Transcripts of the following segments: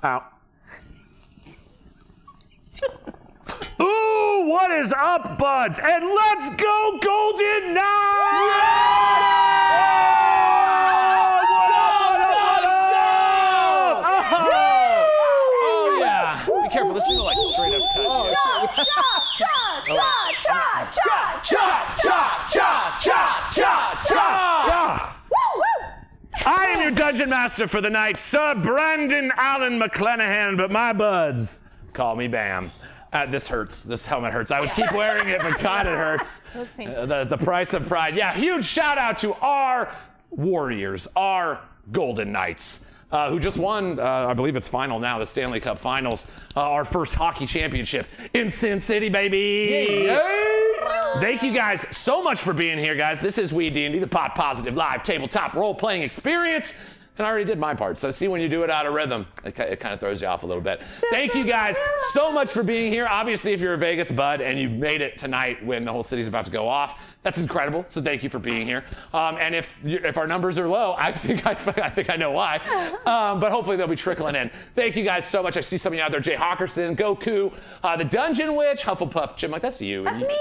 Out. Ooh, what is up, buds? And let's go, Golden Knight! Oh, yeah. Be careful, this is like straight up cut. I am your dungeon master for the night, Sir Brandon Allen McClanahan, but my buds call me Bam. This hurts. This helmet hurts. I would keep wearing it, but God, it hurts. It looks painful. The price of pride. Yeah, huge shout out to our Warriors, our Golden Knights, who just won, I believe it's final now, the Stanley Cup Finals, our first hockey championship in Sin City, baby. Yay! Thank you guys so much for being here, guys. This is WeeDnD, the pot positive live tabletop role-playing experience. And I already did my part, so see when you do it out of rhythm, it kind of throws you off a little bit. Thank you guys so much for being here. Obviously, if you're a Vegas bud and you've made it tonight when the whole city's about to go off, that's incredible, so thank you for being here. And if our numbers are low, I think I know why, but hopefully they'll be trickling in. Thank you guys so much. I see some of you out there, Jay Hawkerson, Goku, the Dungeon Witch, Hufflepuff, Jim, like that's you. That's you, me.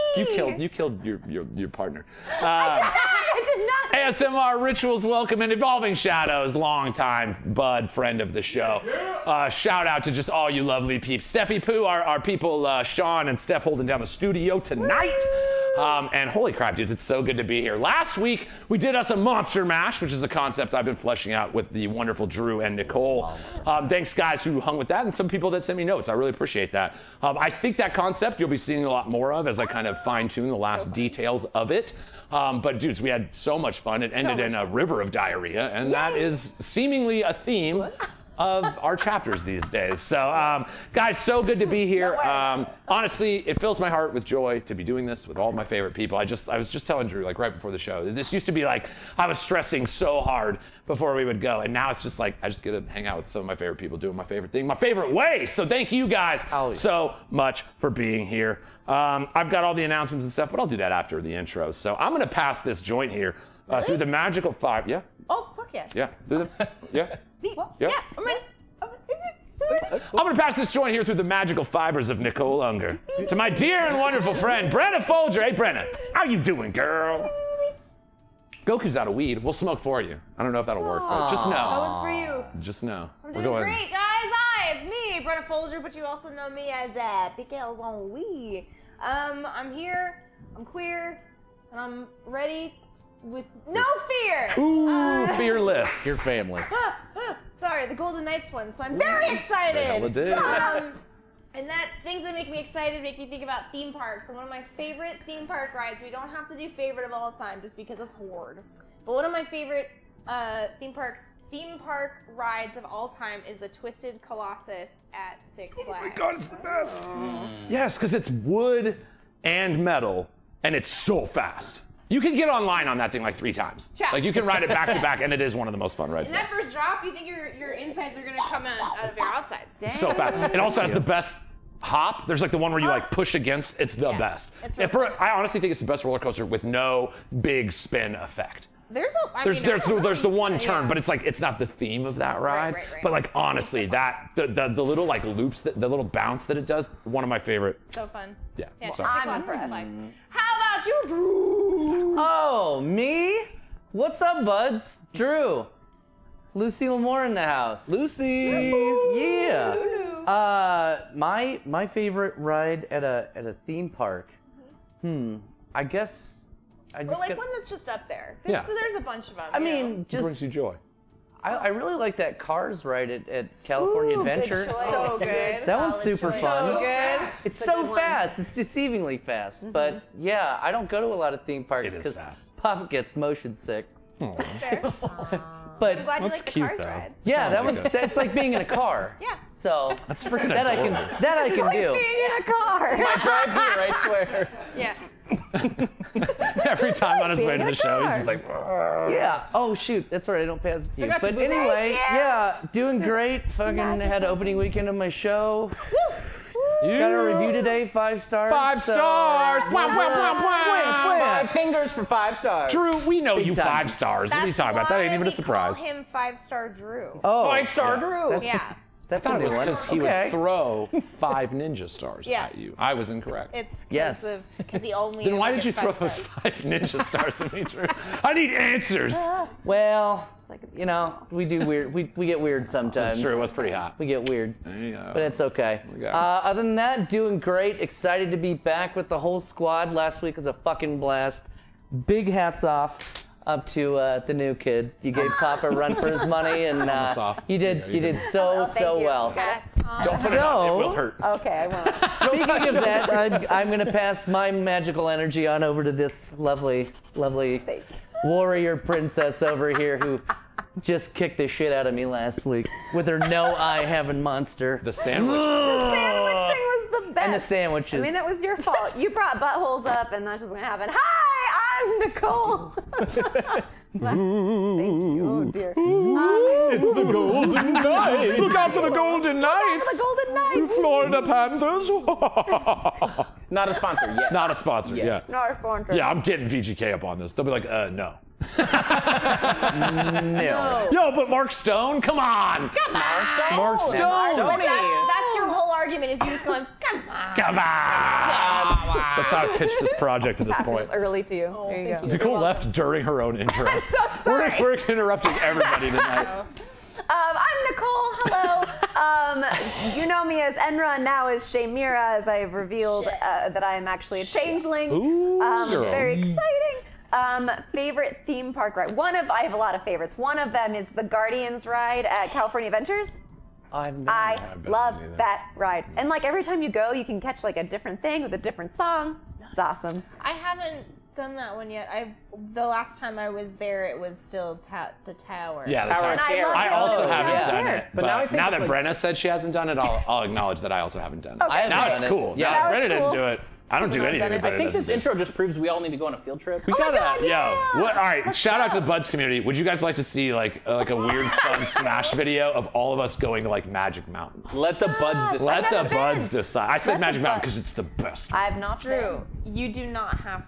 You killed your partner. I did not. ASMR Rituals, welcome, and Evolving Shadows, longtime bud, friend of the show. Shout out to just all you lovely peeps. Steffi Pooh, our people, Sean and Steph holding down the studio tonight. And holy crap, dudes, it's so good to be here. Last week, we did us a Monster Mash, which is a concept I've been fleshing out with the wonderful Drew and Nicole. Thanks, guys, who hung with that, and some people that sent me notes. I really appreciate that. I think that concept you'll be seeing a lot more of as I kind of fine-tune the last details of it. But dudes, we had so much fun. It ended in a river of diarrhea, and that is seemingly a theme of our chapters these days. So, guys, so good to be here. Honestly, it fills my heart with joy to be doing this with all of my favorite people. I was just telling Drew, like right before the show, this used to be like I was stressing so hard before we would go, and now it's just like I just get to hang out with some of my favorite people doing my favorite thing, my favorite way. So thank you guys so much for being here. I've got all the announcements and stuff, but I'll do that after the intro. So I'm gonna pass this joint here through the magical five. Yeah. Oh, fuck yes. Yeah. Yeah. Yeah, I'm ready. I'm gonna pass this joint here through the magical fibers of Nicole Unger to my dear and wonderful friend Brenna Folger. Hey Brenna, how you doing, girl? Goku's out of weed. We'll smoke for you. I don't know if that'll work, but just know. That was for you. Just know. I'm doing great, guys. Hi, it's me, Brenna Folger, but you also know me as Big L's on Weed. I'm here. I'm queer, and I'm ready with no fear. Ooh, fearless. Your family. Sorry, the Golden Knights won, so I'm very excited. And that things that make me excited make me think about theme parks. And one of my favorite theme park rides, we don't have to do favorite of all time just because it's Horde. But one of my favorite theme park rides of all time is the Twisted Colossus at Six Flags. Oh my God, it's the best. Yes, because it's wood and metal, and it's so fast. You can get online on that thing like 3 times. Like you can ride it back to back, and it is one of the most fun rides. In that first drop, you think your insides are gonna come out of your outsides. It's so fast. It also has the best hop. There's like the one where you like push against. It's the best. I honestly think it's the best roller coaster with no big spin effect. There's the one turn, but it's like it's not the theme of that ride. Right. But like honestly, that the little like loops, the little bounce that it does, one of my favorite. So fun. Yeah. I'm impressed. How about you, Drew? Oh, me? What's up, buds? Drew. Lucy Lamore in the house. Lucy. Yeah. My favorite ride at a theme park. I guess I just like one that's just up there. Yeah. There's a bunch of them. I mean, It brings you joy. I really like that Cars ride at California Adventure. So good. That one's super fun. So good. It's so fast. It's deceivingly fast. But yeah, I don't go to a lot of theme parks because Pop gets motion sick. That's fair. But I'm glad you like the Cars though. ride. Yeah, that's like being in a car. Yeah. So that's freaking that I can do. Being in a car. My drive here, I swear. Yeah. Every time on his way to the show, he's just like, yeah. Oh shoot, that's right. I don't pass it to you. But anyway, yeah, doing great. Fucking had an opening weekend of my show. Got a review today, 5 stars. 5 stars. Wow, wow, wow, wow. 5 fingers for 5 stars. Drew, we know Big you time. 5 stars. What are you talking about? That ain't even a surprise. Call him 5-star Drew. Oh, 5-star Drew. That's yeah. That's I a thought it new was one. because he Okay. would throw 5 ninja stars Yeah. at you. I was incorrect. It's Yes. because he only. Then why ever did you gets throw 5 those stars. 5 ninja stars at me, Drew? I need answers. Well, you know, we do weird. We get weird sometimes. That's true. It was pretty hot. We get weird. There you go. But it's okay. go. Other than that, doing great. Excited to be back with the whole squad. Last week was a fucking blast. Big hats off up to the new kid. You gave Papa a run for his money, and off. you did so thank you. well. That's awesome. Don't put it up. It will hurt. Okay, I won't. Speaking of that, I'm going to pass my magical energy on over to this lovely warrior princess over here who just kicked the shit out of me last week with her no eye having monster. The sandwich. The sandwich thing was the best. And the sandwiches. I mean, it was your fault. You brought buttholes up, and that's just gonna happen. Hi, I'm Nicole. Thank you. Oh dear. It's the Golden Knights. Look out for the Golden Knights. The Golden Knights. Florida Panthers. Not a sponsor yet. Not a sponsor. Yeah. North Fortress. Yeah, I'm getting VGK up on this. They'll be like, no. No. Yo, but Mark Stone, come on. Mark Stone. That's your whole argument. Is you just going, come on. Come on. That's how I pitched this project to this Passing point. this early to you. There you go. Nicole left during her own intro. I'm so sorry. We're interrupting everybody tonight. I'm Nicole. Hello. You know me as Enra, and now as Shaymira, as I've revealed that I am actually a changeling. Ooh, It's girl. very exciting. Favorite theme park ride? I have a lot of favorites. One of them is the Guardians ride at California Adventures. I love that ride. And like every time you go, you can catch like a different thing with a different song. It's awesome. I haven't done that one yet. The last time I was there, it was still the tower. Yeah, the Tower tower. of And I Terror. love I also it. haven't Yeah. done it. But now I think now it's that like- Brenna said she hasn't done it, I'll acknowledge that I also haven't done it. Okay. I haven't Now done it's it. cool. Yeah. Yeah, Now Brenna it's didn't cool. do it. I don't do anything. I Brenna think this doesn't do. intro just proves we all need to go on a field trip. We gotta, God, yeah. all right, shout out to the Buds community. Would you guys like to see like a weird fun Smash video of all of us going to like Magic Mountain? Let the buds decide. Let the never Buds been. decide. I said Let the Magic Mountain Buds. because it's the best. I have not Drew, been. you do not have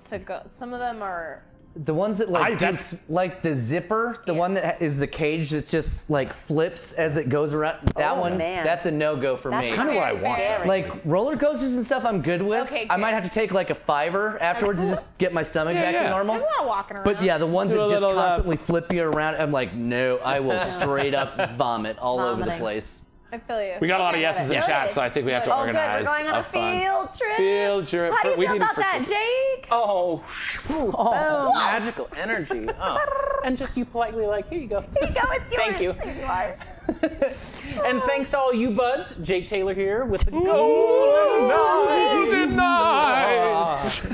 to go. Some of them are. The ones that like do, that's- like the zipper, the one that is the cage that just like flips as it goes around. That Oh, one, man. that's a no-go for That's me. kind of what I Very want. scary. Like roller coasters and stuff, I'm good with. Okay, I might good. have to take like a $5 afterwards to cool. just get my stomach back yeah. to normal. There's a lot of walking around. But yeah, the ones Do that a just little, constantly flip you around, I'm like, no, I will straight up vomit all over the Vomiting. place. I feel you. We got a lot of yeses in Noted. chat, so I think we have to Oh, good. organize We're going on a fun field trip. field trip. How do you We feel need this about for that, school. Jake? Oh, magical energy. Oh. And just you politely like, here you go. Here you go. It's yours. Thank you. There you are. And thanks to all you buds, Jake Taylor here with the Golden Knights.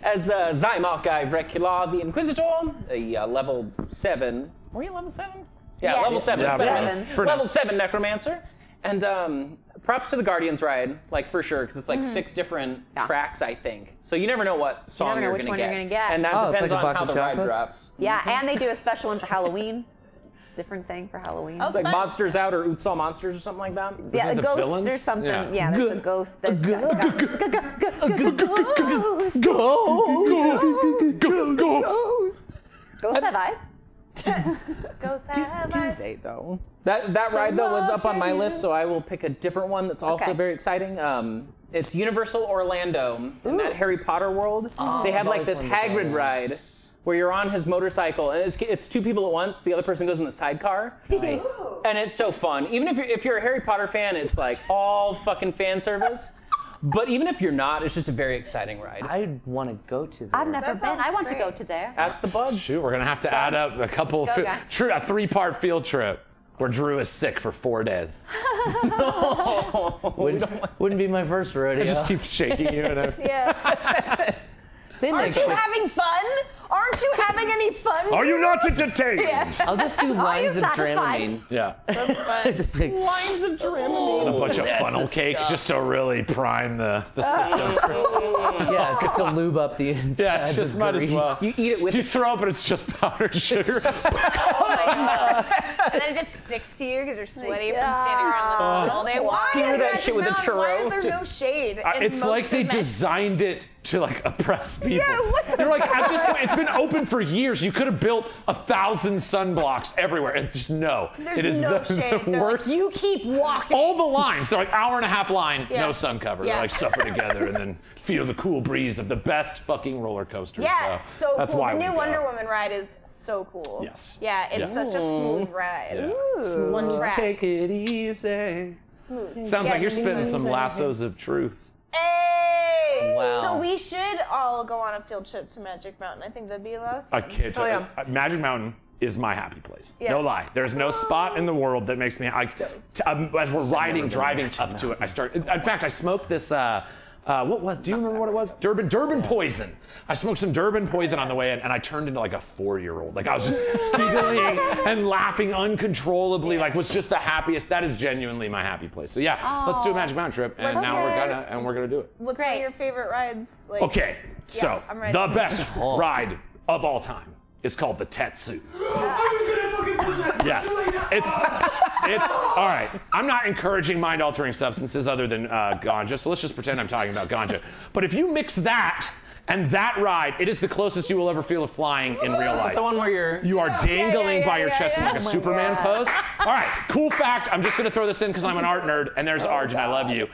As Zymok Guy Vrecula the Inquisitor, a level 7. Were you level 7? Yeah, Yeah. level 7. Yeah, seven. for now. Level 7 Necromancer. And props to the Guardians ride, like for sure, because it's like 6 different tracks, I think. So you never know what song never know you're which going one to you're gonna get. And that Oh, it's depends like a on box how of the ride chocolates? drops. Yeah, and they do a special one for Halloween. Different thing for Halloween. It's like Monsters Out or Oops All Monsters or something like that. Yeah, Isn't a it the ghost villains? or something. Yeah. Yeah, there's a ghost. Ghost. Ghosts have eyes. Ghosts have eyes. They though. That ride though was up on my list, so I will pick a different one that's also Okay. very exciting. It's Universal Orlando in that Harry Potter world. They have like this Hagrid ride where you're on his motorcycle and it's 2 people at once. The other person goes in the sidecar. Nice. And it's so fun. Even if you're a Harry Potter fan, it's like all fucking fan service. But even if you're not, it's just a very exciting ride. I want to go to there. I've never That been. sounds I want to go great. to there. Ask the buds. Shoot, we're gonna have to add up a couple, Go, guy. a 3-part field trip where Drew is sick for 4 days. Wouldn't be my first rodeo. I just keep shaking you. And Yeah. They make Aren't you shit- having fun? Aren't you having any fun? Are you not entertained? I'll just do lines of satisfied? Dramamine. Yeah. That's fun. Just be like, Lines of Dramamine. A bunch of that's funnel the cake stuff. just to really prime the system. yeah, just to lube up the inside. Yeah, it's just might as well. You eat it with You throw up and it's just powdered sugar. And then it just sticks to you because you're sweaty from standing around the sun all day. Why Skewer is that Magic shit with a Mountain- Why churro. is there no shade? in It's most like they of Magic- designed it to like oppress people. Yeah, what the They're like, at this point, it's been open for years. You could have built 1,000 sunblocks everywhere. And just no. There's it is no the shade. They're worst. Like, you keep walking. All the lines, they're like hour-and-a-half line, Yeah. no sun cover. Yeah. They like suffer together and then feel the cool breeze of the best fucking roller coaster. Yeah, it's so that's cool. why The we new go. Wonder Woman ride is so cool. Yes. Yeah, it's such a smooth ride. Yeah. One track. Take it easy. Smooth. Sounds like you're spitting some lassos of truth. Hey! Wow. So we should all go on a field trip to Magic Mountain. I think that'd be a lot of fun. I can't tell you. Magic Mountain is my happy place. Yeah. No lie. There's no spot in the world that makes me. As we're driving up to it, I start. In fact, I smoked this. What was? Do you remember what it was? Durban poison. I smoked some Durban poison on the way in, and I turned into like a 4-year-old. Like I was just giggling and laughing uncontrollably. Like was just the happiest. That is genuinely my happy place. So yeah, let's do a Magic Mountain trip, and now we're gonna do it. What's one of your favorite rides? Like, Okay, so I'm ready. the best ride of all time is called the Tetsu. Yes, it's all right. I'm not encouraging mind-altering substances other than ganja, so let's just pretend I'm talking about ganja. But if you mix that and that ride, it is the closest you will ever feel of flying in real life. The one where You are dangling by your chest in like a Superman pose. All right, cool fact. I'm just gonna throw this in because I'm an art nerd, and there's Arj, and I love you.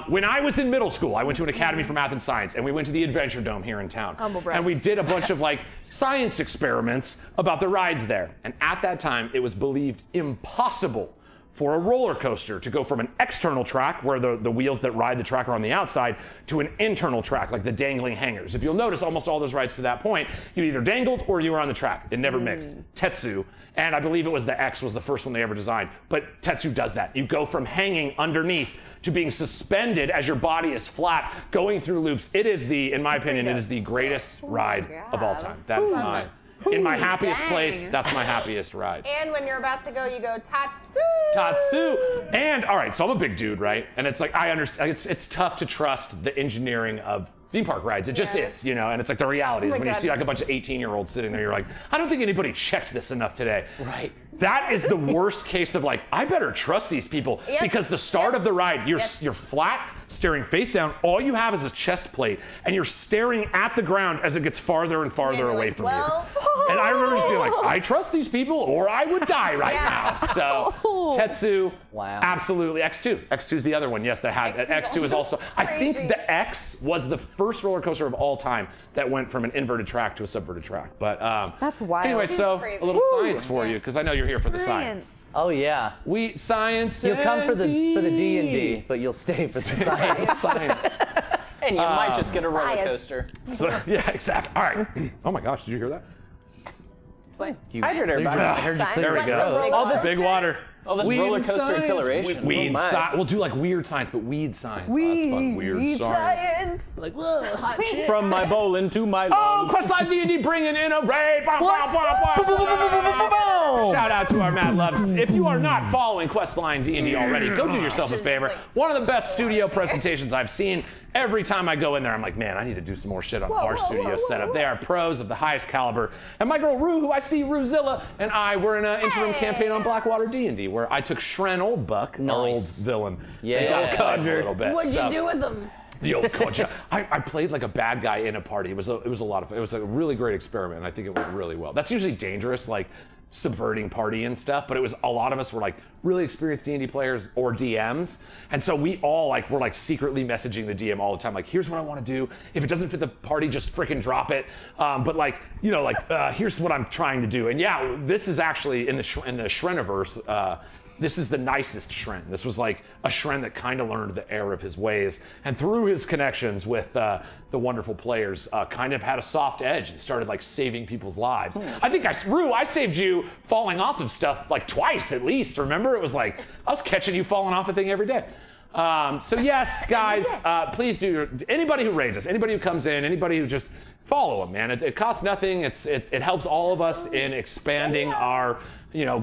When I was in middle school, I went to an academy for math and science, and we went to the Adventure Dome here in town. Humble brag. And we did a bunch of like science experiments about the rides there. And at that time, it was believed impossible for a roller coaster to go from an external track, where the wheels that ride the track are on the outside, to an internal track, like the dangling hangers. If you'll notice, almost all those rides to that point, you either dangled or you were on the track. It never mixed. Tetsu, and I believe it was the X was the first one they ever designed, but Tetsu does that. You go from hanging underneath to being suspended as your body is flat, going through loops. It is in my opinion, it is the greatest ride of all time. That's mine. In my happiest place, that's my happiest ride. And when you're about to go, you go Tatsu. Tatsu. And all right, so I'm a big dude, right? And it's like I understand. It's tough to trust the engineering of theme park rides. It just is, you know. And it's like the reality is when you see like a bunch of 18-year-olds sitting there, you're like, I don't think anybody checked this enough today. Right. That is the worst case of like, I better trust these people because the start of the ride, you're flat, staring face down. All you have is a chest plate, and you're staring at the ground as it gets farther and farther away from you. And I remember just being like, I trust these people, or I would die right now. So Tetsu, absolutely. X2 is the other one. Yes, X2 is also. I think the X was the first roller coaster of all time that went from an inverted track to a subverted track. But That's wild. anyway, so crazy. a little science for you, because I know you're here for the science. Oh yeah. Science. You'll come for the D&D, but you'll stay for the science. And you might just get a roller coaster. So, yeah, exactly. All right. Oh my gosh, did you hear that? Hydrate everybody. I heard you clear. There we go. All this Big water. All this roller coaster exhilaration. Weed science. We'll do like weird science, but weed science. Oh, that's fun. Weird science. Like, whoa, hot shit. From my bowl into my Oh, lungs. Questline D&D bringing in a raid. Shout out to our Matt Love. If you are not following Questline D&D already, go do yourself a favor. One of the best studio presentations I've seen. Every time I go in there, I'm like, man, I need to do some more shit on our studio setup. They are pros of the highest caliber. And my girl Rue, who I see, Ruzilla, and I were in an interim campaign on Blackwater D&D, where I took Shren Oldbuck, our old villain. Yeah. And got a little bit. What'd you do with them? The old Concha. I played like a bad guy in a party. It was a lot of fun. It was a really great experiment, and I think it went really well. That's usually dangerous, like subverting party and stuff, but it was a lot of us were like really experienced D&D players or DMs, and so we all were like secretly messaging the DM all the time, like, here's what I want to do. If it doesn't fit the party, just freaking drop it. But like, you know, like here's what I'm trying to do. And yeah, this is actually in the Shreniverse. This is the nicest Shren. This was like a Shren that kind of learned the error of his ways, and through his connections with the wonderful players, kind of had a soft edge and started like saving people's lives. I think Rue, I saved you falling off of stuff like twice at least. Remember, it was like I was catching you falling off a thing every day. So yes, guys, please do. Anybody who raids us, anybody who comes in, anybody who just follow them, man. It costs nothing. It helps all of us in expanding our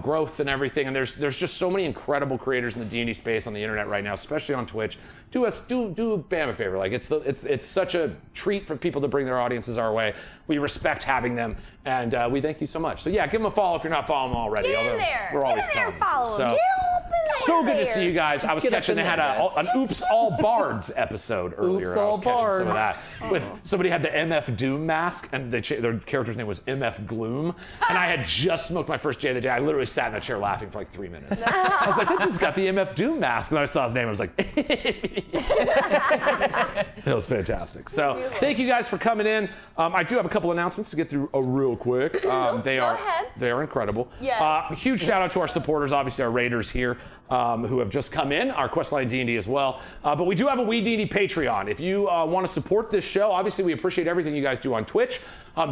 growth and everything. And there's just so many incredible creators in the D&D space on the internet right now, especially on Twitch. Do Bam a favor. Like it's such a treat for people to bring their audiences our way. We respect having them, and we thank you so much. So yeah, give them a follow if you're not following them already. Get in there. We're always Get in there, telling them to. follow them. Get up in there. so good to see you guys. I was get up catching in they had there, an Oops All Bards episode earlier. Oops I was All catching some of Bards. that. With somebody had the MF Doom mask, and their character's name was MF Gloom. And I had just smoked my first J of the day. I literally sat in the chair laughing for like 3 minutes. I was like, that dude's got the MF Doom mask. And I saw his name. I was like, it was fantastic. So thank you guys for coming in. I do have a couple announcements to get through real quick. They are incredible. Yes. Huge shout out to our supporters, obviously our raiders here who have just come in, our Questline D&D as well. But we do have a WeeDnD Patreon. If you want to support this show, obviously we appreciate everything you guys do on Twitch.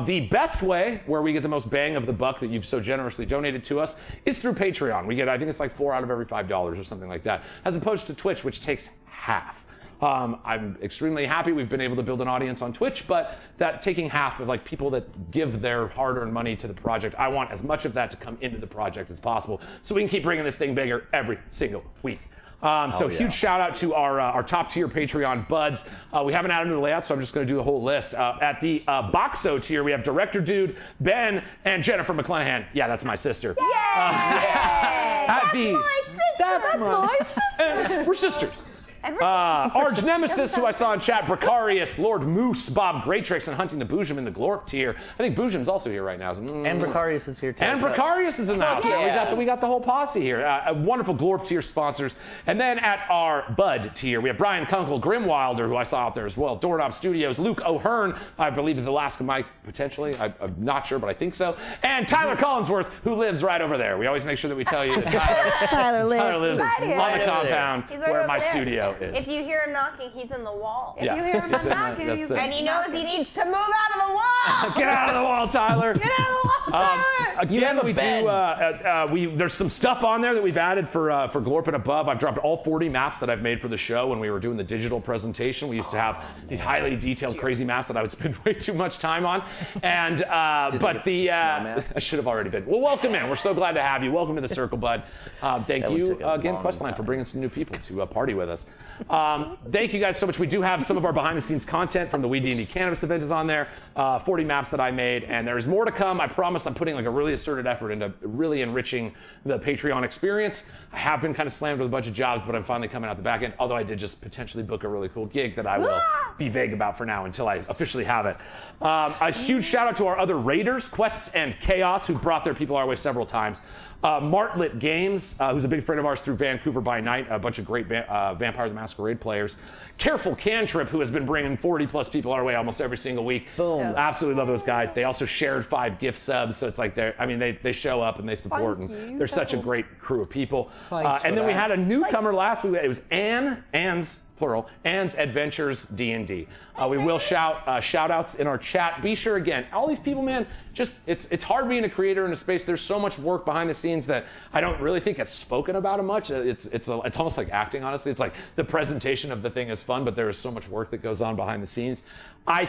The best way where we get the most bang of the buck that you've so generously donated to us is through Patreon. We get, I think it's like 4 out of every $5 or something like that, as opposed to Twitch, which takes half. I'm extremely happy we've been able to build an audience on Twitch, but that taking half of like people that give their hard-earned money to the project, I want as much of that to come into the project as possible so we can keep bringing this thing bigger every single week. Huge shout out to our top tier Patreon buds. We haven't added new layouts, so I'm just going to do the whole list. At the Boxo tier, we have Director Dude, Ben, and Jennifer McClanahan. Yeah, that's my sister. That's my sister. That's my sister. We're sisters. Arch Nemesis, who I saw in chat, Bricarius, Lord Moose, Bob Greatrix, and Hunting the Boojum in the Glorp tier. I think Boojum's also here right now. And Bricarius is here too. And Bricarius is in the house. Yeah. We got the whole posse here. Wonderful Glorp tier sponsors. And then at our Bud tier, we have Brian Kunkel, Grimwilder, who I saw out there as well, Doorknob Studios, Luke O'Hearn, I believe is Alaska Mike, potentially. I'm not sure, but I think so. And Tyler Collinsworth, who lives right over there. We always make sure that we tell you that Tyler lives Right here. on the compound He's right where over my there. studio is. If you hear him knocking, he's in the wall. If you hear him knocking, that's he's it. And he knows he needs to move out of the wall. Get out of the wall, Tyler. Get out of the wall, Tyler. Again, have a we bed. there's some stuff on there that we've added for Glorp and above. I've dropped all 40 maps that I've made for the show when we were doing the digital presentation. We used to have these highly detailed, crazy maps that I would spend way too much time on. And I should have already been. Well, welcome in. We're so glad to have you. Welcome to the circle, bud. Thank you again, Questline, for bringing some new people to party with us. Thank you guys so much. We do have some of our behind-the-scenes content from the WeeDnD Cannabis event is on there. 40 maps that I made, and there's more to come. I promise I'm putting like a really asserted effort into really enriching the Patreon experience. I have been kind of slammed with a bunch of jobs, but I'm finally coming out the back end, although I did just potentially book a really cool gig that I will be vague about for now until I officially have it. A huge shout out to our other raiders, Quests and Chaos, who brought their people our way several times. Martlet Games, who's a big friend of ours through Vancouver by Night, a bunch of great Vampire the Masquerade players. Careful Cantrip, who has been bringing 40 plus people our way almost every single week. Boom. Absolutely love those guys. They also shared 5 gift subs, so it's like they show up and they support, and they're such a great crew of people. And then we had a newcomer last week. It was Anne's plural, Anne's Adventures D&D. We will shout outs in our chat. Be sure, again, all these people, man, just it's hard being a creator in a space. There's so much work behind the scenes that I don't really think gets spoken about much. It's almost like acting, honestly. It's like the presentation of the thing is fun, but there is so much work that goes on behind the scenes. I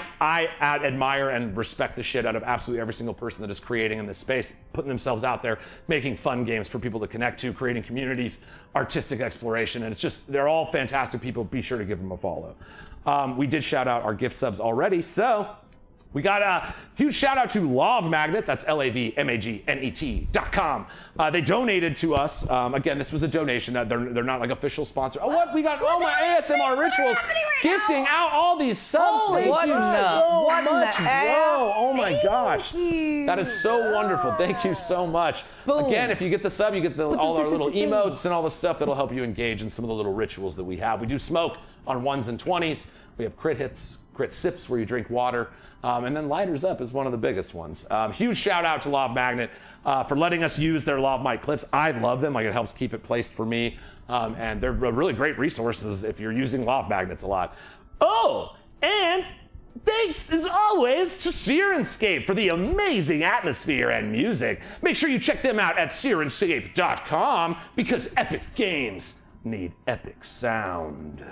admire and respect the shit out of absolutely every single person that is creating in this space, putting themselves out there, making fun games for people to connect to, creating communities, artistic exploration, and it's just, they're all fantastic people. Be sure to give them a follow. We did shout out our gift subs already, so we got a huge shout out to Lav Magnet, that's LAVMAGNET.com. They donated to us. Again, this was a donation. They're not like official sponsor. Oh, what? We got my ASMR rituals gifting out all these subs. Thank you so much, bro. Oh my gosh. That is so wonderful. Thank you so much. Boom. Again, if you get the sub, you get all our little emotes and all the stuff that'll help you engage in some of the little rituals that we have. We do smoke on 1s and 20s. We have crit hits, crit sips where you drink water. And then Lighters Up is one of the biggest ones. Huge shout out to Lav Magnet for letting us use their Lav Mic clips. I love them. Like, it helps keep it placed for me. And they're really great resources if you're using Lav Magnets a lot. Oh, and thanks, as always, to Sirenscape for the amazing atmosphere and music. Make sure you check them out at Sirenscape.com because epic games need epic sound.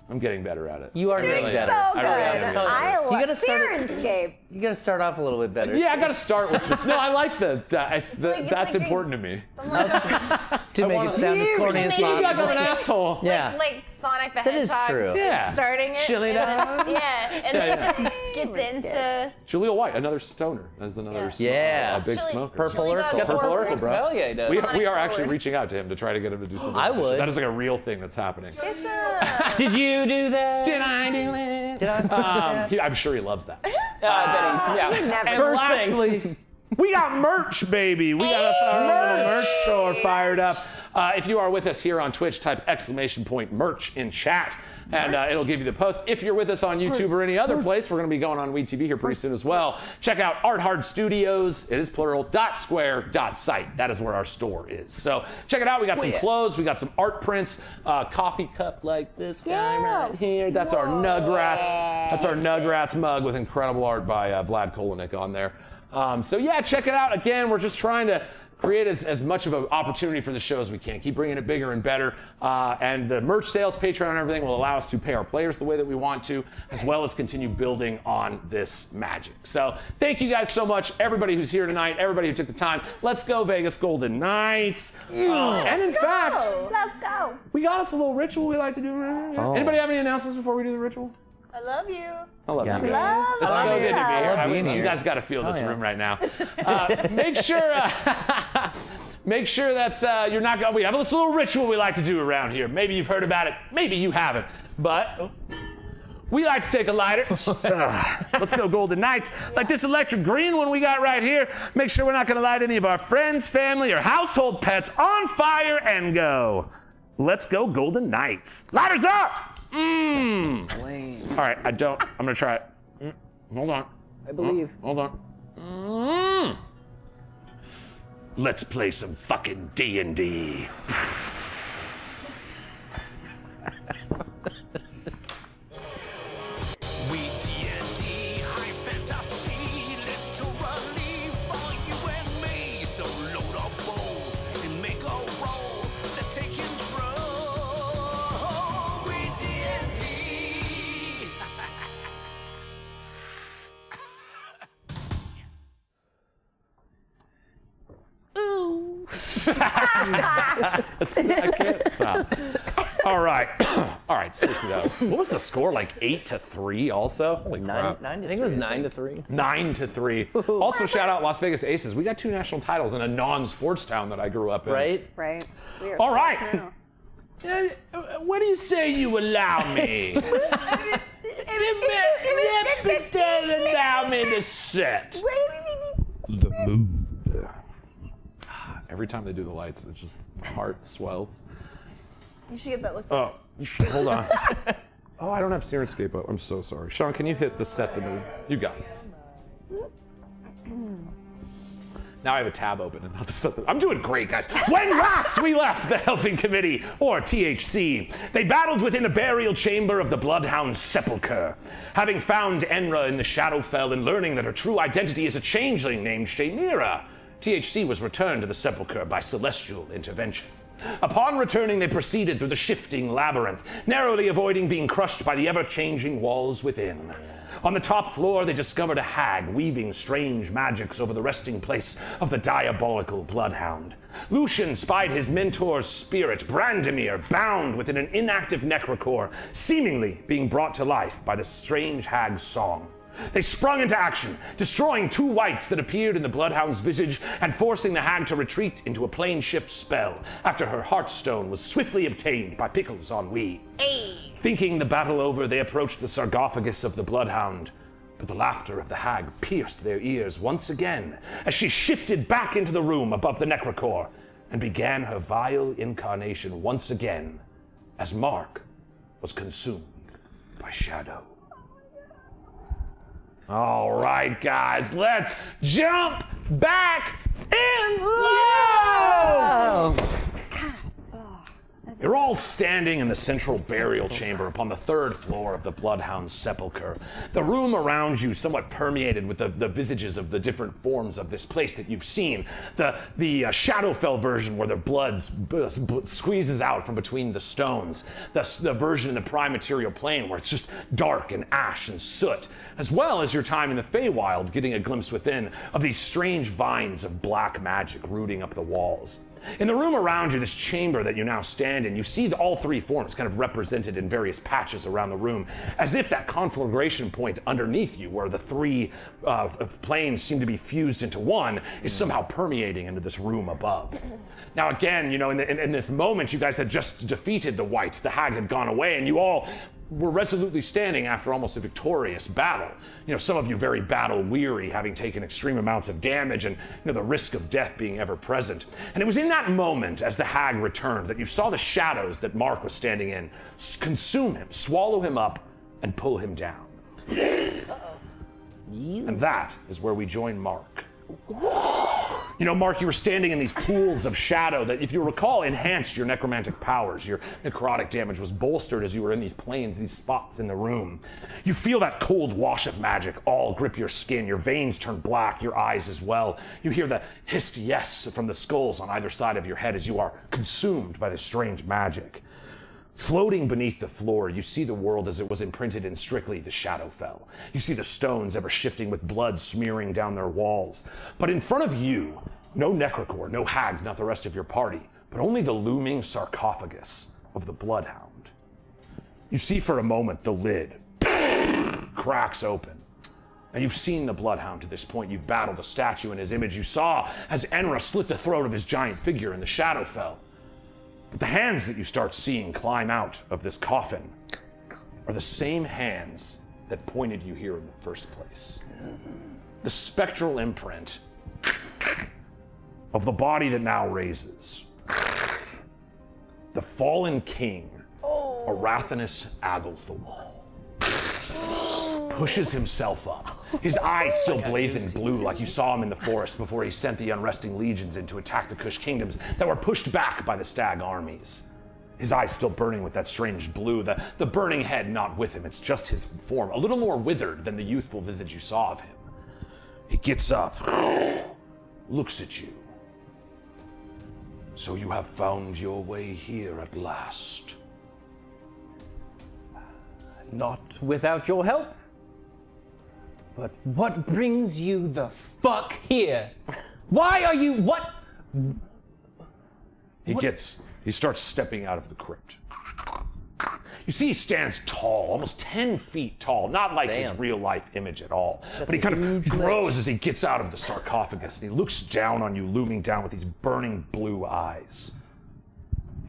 I'm getting better at it. You are getting better. So good. I love Sirenscape. You got to start off a little bit better. Yeah, I got to start with. No, I like that's like important to me. To make it sound as corny as Maybe You got possible. an asshole. Yeah. Like Sonic the That is Hedgehog true. Yeah. starting it. Chili and then- dogs. Yeah, and then it just gets into. Jaleel White, another stoner. That's another Yeah. a big Chili- smoker. Purple chili Urkel. dog Purple forward. Urkel, bro. Hell yeah, he does. We Sonic are actually forward. reaching out to him to try to get him to do something. I like this. would. That is like a real thing that's happening. It's Did you do that? Did I do it? Did I say that? I'm sure he loves that. Yeah. Never. And First lastly, we got merch, baby. We got a merch store fired up. If you are with us here on Twitch, type !merch in chat, and it'll give you the post. If you're with us on YouTube or any other place, we're going to be going on Weed&d here pretty soon as well. Check out Art Hard Studios. It is plural. .square.site. That is where our store is. So check it out. We got some clothes. We got some art prints. Coffee cup like this guy right here. That's our Nugrats. That's our Nugrats mug with incredible art by Vlad Kolonik on there. So yeah, check it out. Again, we're just trying to create as much of an opportunity for the show as we can. Keep bringing it bigger and better. And the merch sales, Patreon, and everything will allow us to pay our players the way that we want to, as well as continue building on this magic. So thank you guys so much, everybody who's here tonight, everybody who took the time. Let's go, Vegas Golden Knights. And in fact, Let's go. we got us a little ritual we like to do. Anybody have any announcements before we do the ritual? I love you. I love Yeah. you guys. It's so good to be here. love being You here. guys got to feel this yeah. room right now. Make sure that you're not going. We have this little ritual we like to do around here. Maybe you've heard about it. Maybe you haven't. But we like to take a lighter. Let's go, Golden Knights. Like this electric green one we got right here. Make sure we're not going to light any of our friends, family, or household pets on fire and go. Let's go, Golden Knights. Lighters up! All right, I'm gonna try it. Hold on. I believe. Hold on. Let's play some fucking D&D. WeeDnD, high fantasy, literally for you and me. So load up bowl and make a roll to take control. WeeDnD. I can't stop. All right. All right, seriously though. What was the score? Like 8-3 also? Holy crap. I think it was 9-3. 9-3. Also, shout out Las Vegas Aces. We got 2 national titles in a non-sports town that I grew up in. Right? Right. We are All right. true. What do you say you allow me? Allow me to set the mood. Every time they do the lights, it's just my heart swells. You should get that looked Oh, hold on. Oh, I don't have Sirenscape up. I'm so sorry. Sean, can you hit the set the mood? You got it. Now I have a tab open and not the set. I'm doing great, guys. When last we left the Helping Committee, or THC, they battled within a burial chamber of the Bloodhound's sepulchre. Having found Enra in the Shadowfell and learning that her true identity is a changeling named Shaynira, THC was returned to the sepulchre by celestial intervention. Upon returning, they proceeded through the shifting labyrinth, narrowly avoiding being crushed by the ever-changing walls within. On the top floor, they discovered a hag weaving strange magics over the resting place of the diabolical Bloodhound. Lucian spied his mentor's spirit, Brandomiere, bound within an inactive nechrichor, seemingly being brought to life by the strange hag's song. They sprung into action, destroying 2 wights that appeared in the Bloodhound's visage and forcing the hag to retreat into a plane shift spell after her heartstone was swiftly obtained by Pickles on Wii. Thinking the battle over, they approached the sarcophagus of the Bloodhound, but the laughter of the hag pierced their ears once again as she shifted back into the room above the nechrichor and began her vile incarnation once again as Mark was consumed by shadow. All right, guys, let's jump back in. You're all standing in the central burial chamber upon the 3rd floor of the Bloodhound's sepulchre. The room around you somewhat permeated with the visages of the different forms of this place that you've seen. The Shadowfell version where the blood squeezes out from between the stones. The version in the Prime Material Plane where it's just dark and ash and soot. As well as your time in the Feywild, getting a glimpse within of these strange vines of black magic rooting up the walls. In the room around you, this chamber that you now stand in, you see all three forms kind of represented in various patches around the room, as if that conflagration point underneath you, where the three planes seem to be fused into one, is somehow permeating into this room above. Now again, you know, in this moment, you guys had just defeated the Whites. The Hag had gone away, and you all were resolutely standing after almost a victorious battle. You know, some of you very battle weary, having taken extreme amounts of damage and, you know, the risk of death being ever present. And it was in that moment, as the Hag returned, that you saw the shadows that Mark was standing in consume him, swallow him up, and pull him down. And that is where we join Mark. You know, Mark, you were standing in these pools of shadow that, if you recall, enhanced your necromantic powers. Your necrotic damage was bolstered as you were in these planes, these spots in the room. You feel that cold wash of magic all grip your skin. Your veins turn black, your eyes as well. You hear the hissed yes from the skulls on either side of your head as you are consumed by this strange magic. Floating beneath the floor, you see the world as it was imprinted in strictly the Shadowfell. You see the stones ever shifting with blood smearing down their walls. But in front of you, no nechrichor, no hag, not the rest of your party, but only the looming sarcophagus of the Bloodhound. You see for a moment the lid cracks open. And you've seen the Bloodhound to this point. You've battled a statue in his image. You saw as Enra slit the throat of his giant figure in the Shadowfell. But the hands that you start seeing climb out of this coffin are the same hands that pointed you here in the first place. The spectral imprint of the body that now raises. The fallen king, Arathanus Agalthal, pushes himself up. His eyes still blazing blue like you saw him in the forest before he sent the unresting legions in to attack the Kush kingdoms that were pushed back by the stag armies. His eyes still burning with that strange blue, the burning head not with him. It's just his form, a little more withered than the youthful visage you saw of him. He gets up, looks at you. So you have found your way here at last. Not without your help. But what brings you the fuck here? Why are you, what? He starts stepping out of the crypt. You see he stands tall, almost 10 feet tall, not like his real life image at all. But he kind of grows as he gets out of the sarcophagus, and he looks down on you, looming down with these burning blue eyes.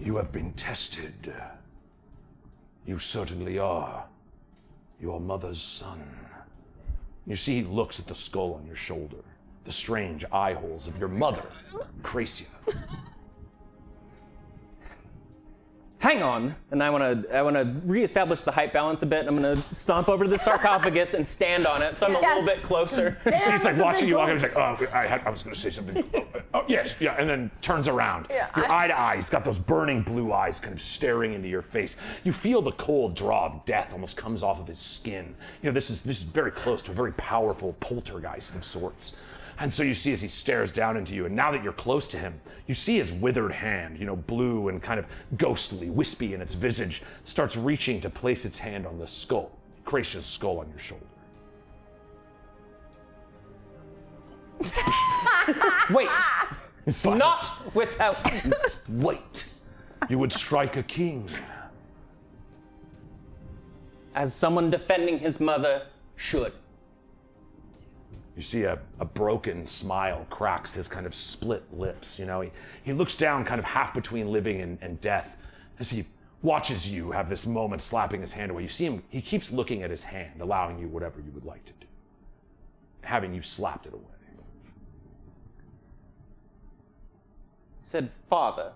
You have been tested. You certainly are your mother's son. You see he looks at the skull on your shoulder, the strange eye holes of your mother, Cracia. Hang on, and I want to reestablish the height balance a bit. I'm going to stomp over to the sarcophagus and stand on it, so I'm a little bit closer. He's like watching you walk, and he's like, "Oh, I was going to say something." Oh, yes, yeah, and then turns around. Yeah, Your eye to eye, he's got those burning blue eyes, kind of staring into your face. You feel the cold draw of death almost comes off of his skin. You know, this is very close to a very powerful poltergeist of sorts. And so you see as he stares down into you, and now that you're close to him, you see his withered hand, you know, blue and kind of ghostly, wispy in its visage, starts reaching to place its hand on the skull, Cracia's skull on your shoulder. Wait, not without. Wait, you would strike a king. As someone defending his mother should. You see a broken smile cracks his kind of split lips. You know, he looks down kind of half between living and death as he watches you have this moment slapping his hand away. You see him, he keeps looking at his hand, allowing you whatever you would like to do, having you slapped it away. He said, "Father."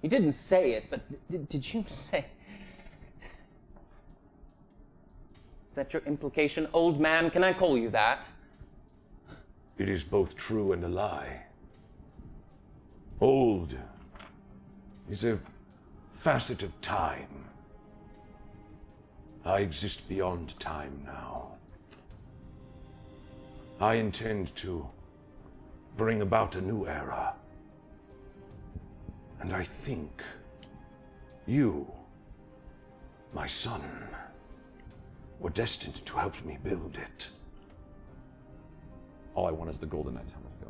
He didn't say it, but did you say? Is that your implication, old man? Can I call you that? It is both true and a lie. Old is a facet of time. I exist beyond time now. I intend to bring about a new era. And I think you, my son, were destined to help me build it. All I one as the Golden Knight's helmet goes.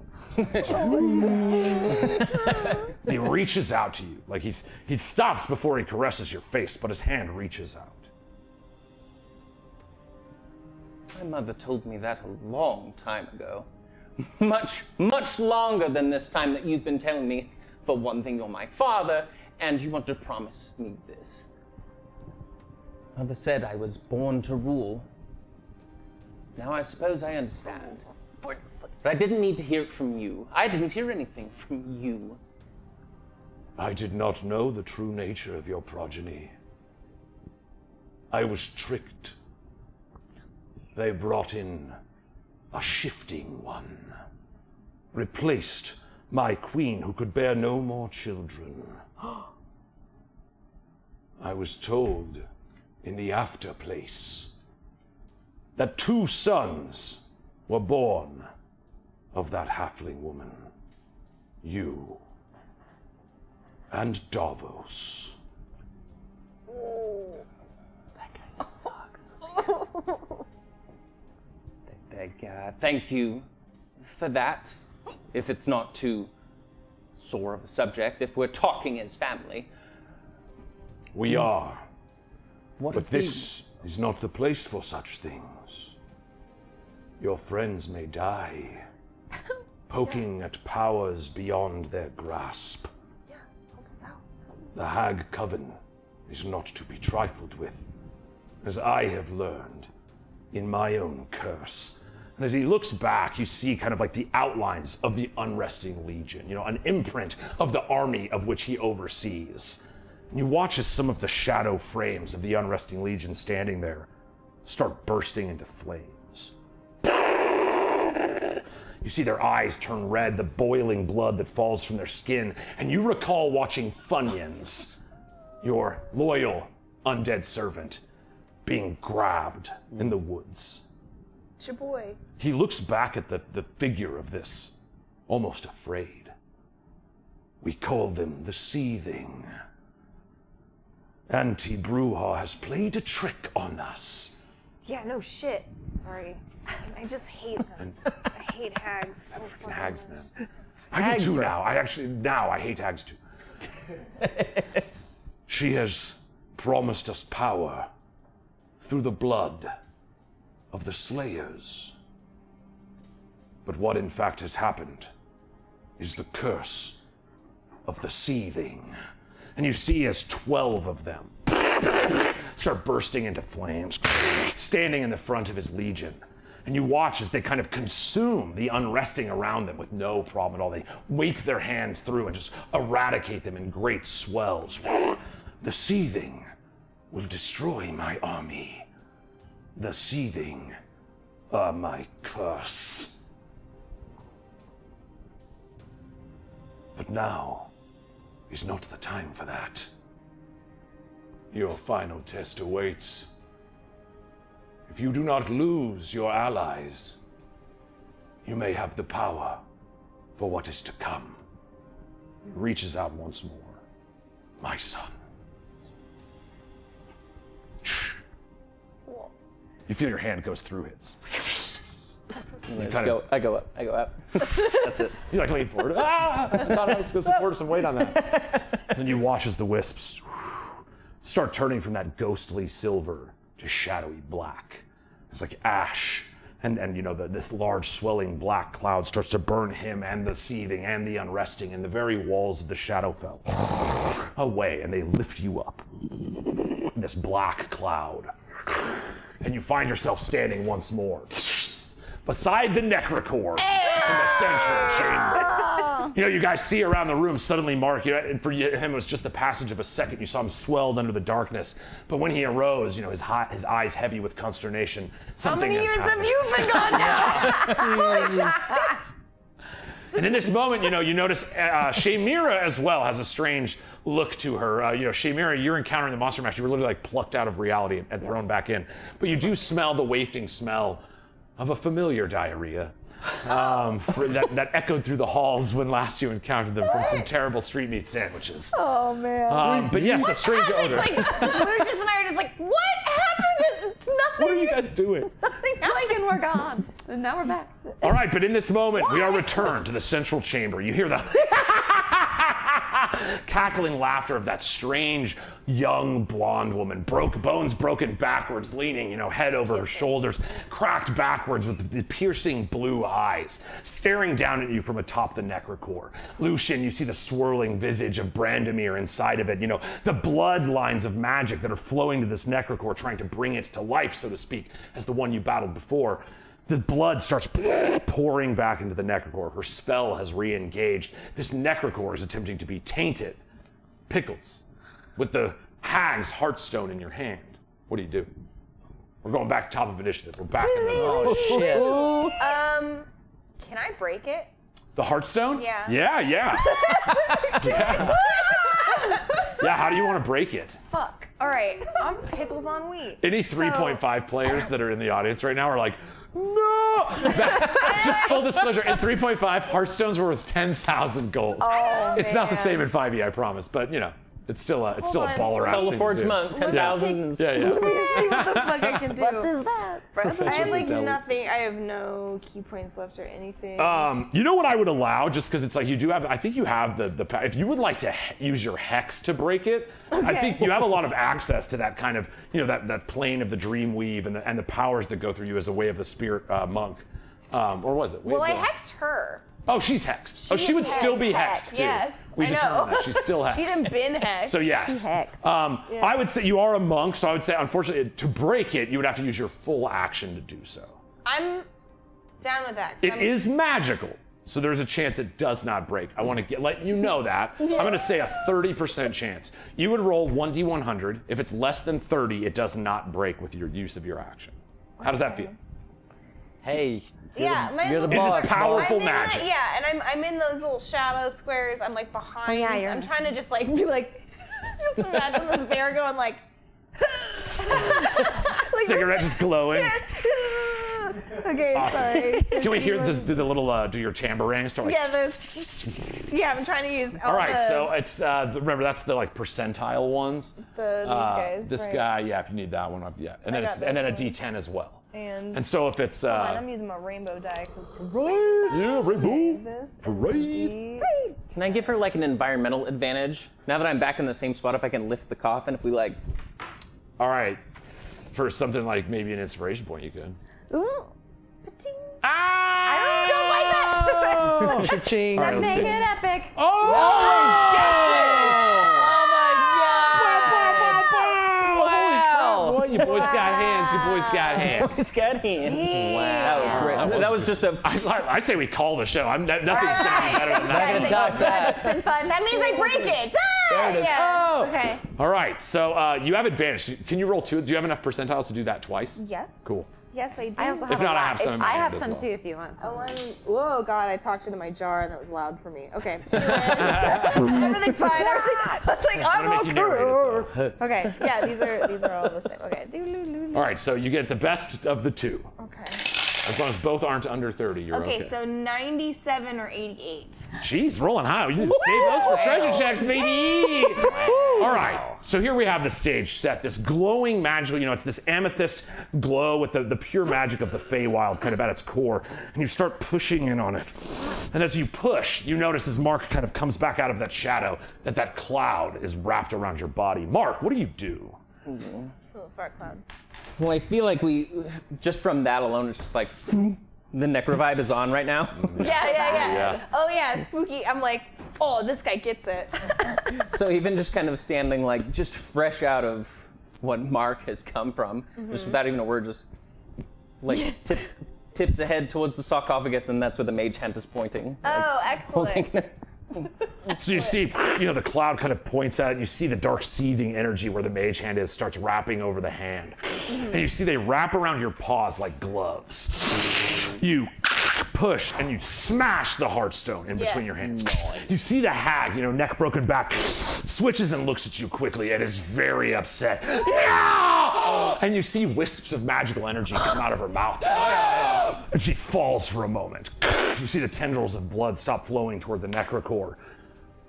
He reaches out to you, like he stops before he caresses your face, but his hand reaches out. My mother told me that a long time ago. Much, much longer than this time that you've been telling me. For one thing, you're my father, and you want to promise me this. Mother said I was born to rule. Now I suppose I understand. But I didn't need to hear it from you. I didn't hear anything from you. I did not know the true nature of your progeny. I was tricked. They brought in a shifting one, replaced my queen who could bear no more children. I was told in the afterplace that 2 sons were born of that halfling woman, you and Davos. That guy sucks. Thank you for that. If it's not too sore of a subject, if we're talking as family. We are. What But if we- this is not the place for such things. Your friends may die, poking at powers beyond their grasp. Yeah, help us out. The Hag Coven is not to be trifled with, as I have learned in my own curse. And as he looks back, you see kind of like the outlines of the Unresting Legion, you know, an imprint of the army of which he oversees. And you watch as some of the shadow frames of the Unresting Legion standing there start bursting into flames. You see their eyes turn red, the boiling blood that falls from their skin, and you recall watching Funyuns, your loyal undead servant, being grabbed in the woods. It's your boy. He looks back at the figure of this, almost afraid. We call them the Seething. Auntie Bruja has played a trick on us. Yeah, no shit. Sorry. I just hate them. I hate hags so fucking Hags, much. man. I do too now. I hate hags too. She has promised us power through the blood of the Slayers. But what in fact has happened is the curse of the Seething. And you see as 12 of them start bursting into flames, standing in the front of his legion. And you watch as they kind of consume the unresting around them with no problem at all. They wake their hands through and just eradicate them in great swells. The Seething will destroy my army. The Seething are my curse. But now is not the time for that. Your final test awaits. If you do not lose your allies, you may have the power for what is to come. He reaches out once more. My son. You feel your hand goes through his. I go up. That's it. You like lean forward. I thought I was going to support some weight on that. Then you watch as the wisps start turning from that ghostly silver to shadowy black. It's like ash. And you know, this large swelling black cloud starts to burn him and the Seething and the Unresting, and the very walls of the Shadowfell away, and they lift you up in this black cloud. And you find yourself standing once more beside the nechrichor in the central chamber. You know, you guys see around the room suddenly, Mark, and for him it was just the passage of a second. You saw him swelled under the darkness. But when he arose, you know, his eyes heavy with consternation. How many years have you been gone now? And in this moment, you know, you notice Shaymira as well has a strange look to her. You know, Shaymira, you're encountering the monster mash. You were literally like plucked out of reality and thrown back in. But you do smell the wafting smell of a familiar diarrhea that echoed through the halls when last you encountered them from some terrible street meat sandwiches. Oh, man. But yes, a strange odor. Like, Lucius and I are just like, what happened? Nothing What are you guys doing? Lincoln, we're gone. And now we're back. All right, but in this moment, we are returned to the central chamber. You hear the cackling laughter of that strange young blonde woman, bones broken backwards, leaning, head over her shoulders, cracked backwards with the piercing blue eyes, staring down at you from atop the nechrichor. Lucian, you see the swirling visage of Brandomiere inside of it, the bloodlines of magic that are flowing to this nechrichor, trying to bring it to life, so to speak, as the one you battled before. The blood starts pouring back into the nechrichor. Her spell has re-engaged. This nechrichor is attempting to be tainted. Pickles, with the hag's heartstone in your hand. What do? We're going back to top of initiative. We're back in the... Oh, shit. Can I break it? The heartstone? Yeah. Yeah. Yeah, how do you want to break it? Fuck. All right, I'm pickles on wheat. Any 3.5 players that are in the audience right now are like, no! Just full disclosure, in 3.5, Hearthstones were worth 10,000 gold. Oh, it's not the man. same in 5e, I promise, but it's still a baller ass thing to Forge do. month, 10,000. Yeah. Let me see what the fuck I can do. What is that? I have like nothing. I have no key points left or anything. You know what I would allow, just because it's like you do have, I think you have the if you would like to use your hex to break it, I think you have a lot of access to that kind of, that plane of the dream weave and the powers that go through you as a way of the spirit monk. Or was it? Well, I hexed her. Oh, she's hexed. She would still be hexed, too. Yes, We I determined know. that. She's still hexed. She didn't been hexed. So yes. She hexed. I would say you are a monk, so I would say, unfortunately, to break it, you would have to use your full action to do so. I'm down with that. It is magical, so there's a chance it does not break. I want to let you know that. I'm going to say a 30% chance. You would roll 1d100. If it's less than 30, it does not break with your use of your action. How does that feel? Hey, Yeah, you're the It boss. is powerful I'm in magic. and I'm in those little shadow squares. I'm like behind. Oh, yeah, you're I'm in- trying to just like be like, just imagine this bear going like. Cigarette just glowing. Okay, Awesome. sorry. So Can we hear do this? Do the little do your tambourine? Start like, Yeah, there's. Yeah, I'm trying to use. all right, so it's remember that's the like percentile ones. these guys. This right. guy, yeah, if you need that one up, yeah, and then got and then a this D10 as well. And so if it's hold on, I'm using my rainbow die because. yeah, rainbow. This. Parade. Can I give her like an environmental advantage? Now that I'm back in the same spot, if I can lift the coffin, if we like. All right, for something like maybe an inspiration point, you could. Ooh. Ah! Don't like that. Cha-ching. All right, let's Make see. it epic. Wow! Boy, you boys got hands. You boys got hands. Wow. That was great. That was just a. I say we call the show. Nothing's gonna be better than Not that. gonna top that. It's been fun. That means I break it. There it is. Yeah. Oh. Okay. All right, so you have advantage. Can you roll 2? Do you have enough percentiles to do that twice? Yes. Cool. Yes, I do. I also have If not, a I lot. have some in my I hand have as some well. too if you want. Oh, whoa, God, I talked into my jar and that was loud for me. Okay. Everything's fine. I was like, I'm Make you narrate it, okay. though. Okay. Yeah, these are all the same. Okay. All right, so you get the best of the two. Okay. As long as both aren't under 30, you're okay. Okay, so 97 or 88. Jeez, rolling high. You need to save those for treasure checks, baby. All right, so here we have the stage set. This glowing magical, it's this amethyst glow with the pure magic of the Feywild kind of at its core. And you start pushing in on it. And as you push, you notice as Mark kind of comes back out of that shadow, that cloud is wrapped around your body. Mark, what do you do? Oh, fart cloud. Well, I feel like we, just from that alone, it's just like, the necro vibe is on right now. Yeah. Oh, yeah, spooky. I'm like, oh, this guy gets it. So even just kind of standing like, just fresh out of what Mark has come from, just without even a word, just like tips ahead towards the sarcophagus, and that's where the mage hand is pointing. Oh, excellent. So you see, the cloud kind of points at it, and you see the dark seething energy where the mage hand is starts wrapping over the hand. And you see they wrap around your paws like gloves. You push and you smash the heartstone in between your hands. You see the hag, neck broken back, switches and looks at you quickly and is very upset. And you see wisps of magical energy come out of her mouth. And she falls for a moment. You see the tendrils of blood stop flowing toward the nechrichor.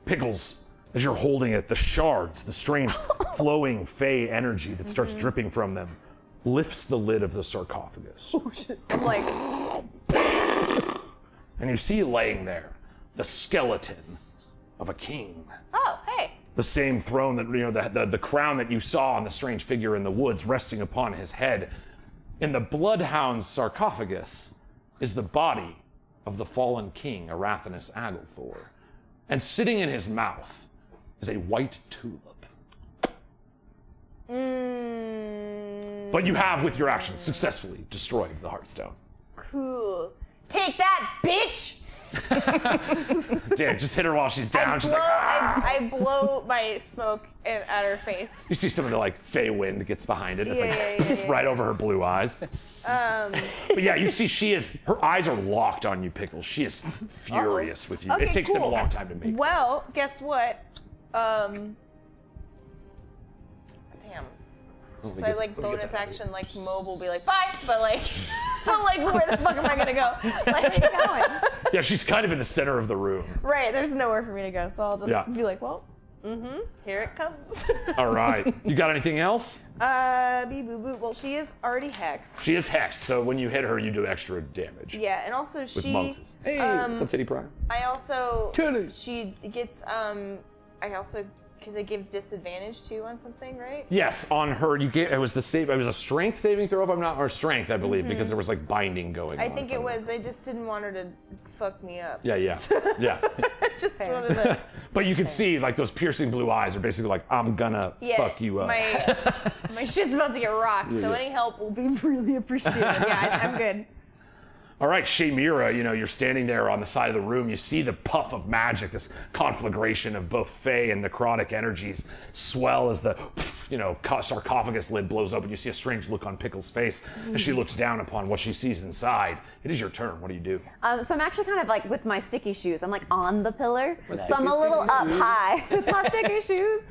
Pickles, as you're holding it, the shards, the strange flowing fey energy that starts dripping from them, lifts the lid of the sarcophagus. Oh, shit. I'm like... And you see laying there the skeleton of a king. Oh, hey. The same throne that, the crown that you saw on the strange figure in the woods resting upon his head. In the Bloodhound's sarcophagus is the body of the fallen king, Arathanis Aglthor. And sitting in his mouth is a white tulip. But you have, with your actions, successfully destroyed the Heartstone. Cool. Take that, bitch! Damn, just hit her while she's down. She's like, I blow my smoke at her face. You see some of the Feywind gets behind it. It's Yeah. right over her blue eyes. But yeah, you see her eyes are locked on you, Pickles. She is furious with you. Okay, It takes them a cool. long time to make. Well, guess what? Damn. So I bonus action mobile be like, bye, but where the fuck am I gonna go? Where are you going? Yeah, she's kind of in the center of the room. Right, there's nowhere for me to go, so I'll just be like, well, here it comes. All right. You got anything else? Beep boop boop. Well, she is already hexed. She is hexed, so when you hit her, you do extra damage. Yeah, and also With monks. Hey, what's up, Titty Prime? I also Titty. she gets because I give disadvantage too on something, right? Yes, on her it was a strength saving throw, or strength, I believe, because there was binding going on. I think it was. I just didn't want her to fuck me up. Yeah. I just wanted to. But you can see those piercing blue eyes are basically I'm gonna fuck you up. My shit's about to get rocked, so any help will be really appreciated. Yeah, I'm good. All right, Shaymira, you're standing there on the side of the room. You see the puff of magic, this conflagration of both Fey and necrotic energies swell as the, sarcophagus lid blows open. You see a strange look on Pickle's face as she looks down upon what she sees inside. It is your turn. What do you do? So I'm actually kind of with my sticky shoes. I'm on the pillar, so I'm a little up high with my sticky shoes.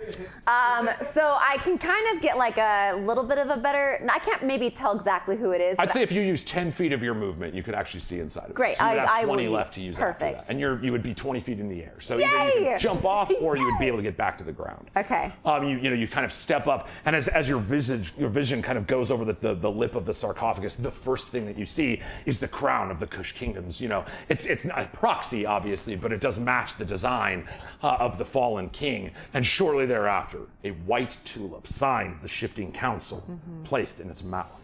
So I can kind of get a little bit of a better. I can't maybe tell exactly who it is. I'd say if you use 10 feet of your movement, you could actually see inside of it. Great, So you would have 20 will left to use perfect. after that. And you would be 20 feet in the air. So either you Yay! could jump off or you would be able to get back to the ground. Okay. You kind of step up, and as your vision kind of goes over the lip of the sarcophagus, the first thing that you see is the crown of the Kush Kingdoms. It's not a proxy, obviously, but it does match the design of the fallen king. And shortly thereafter, a white tulip, sign of the shifting council, placed in its mouth.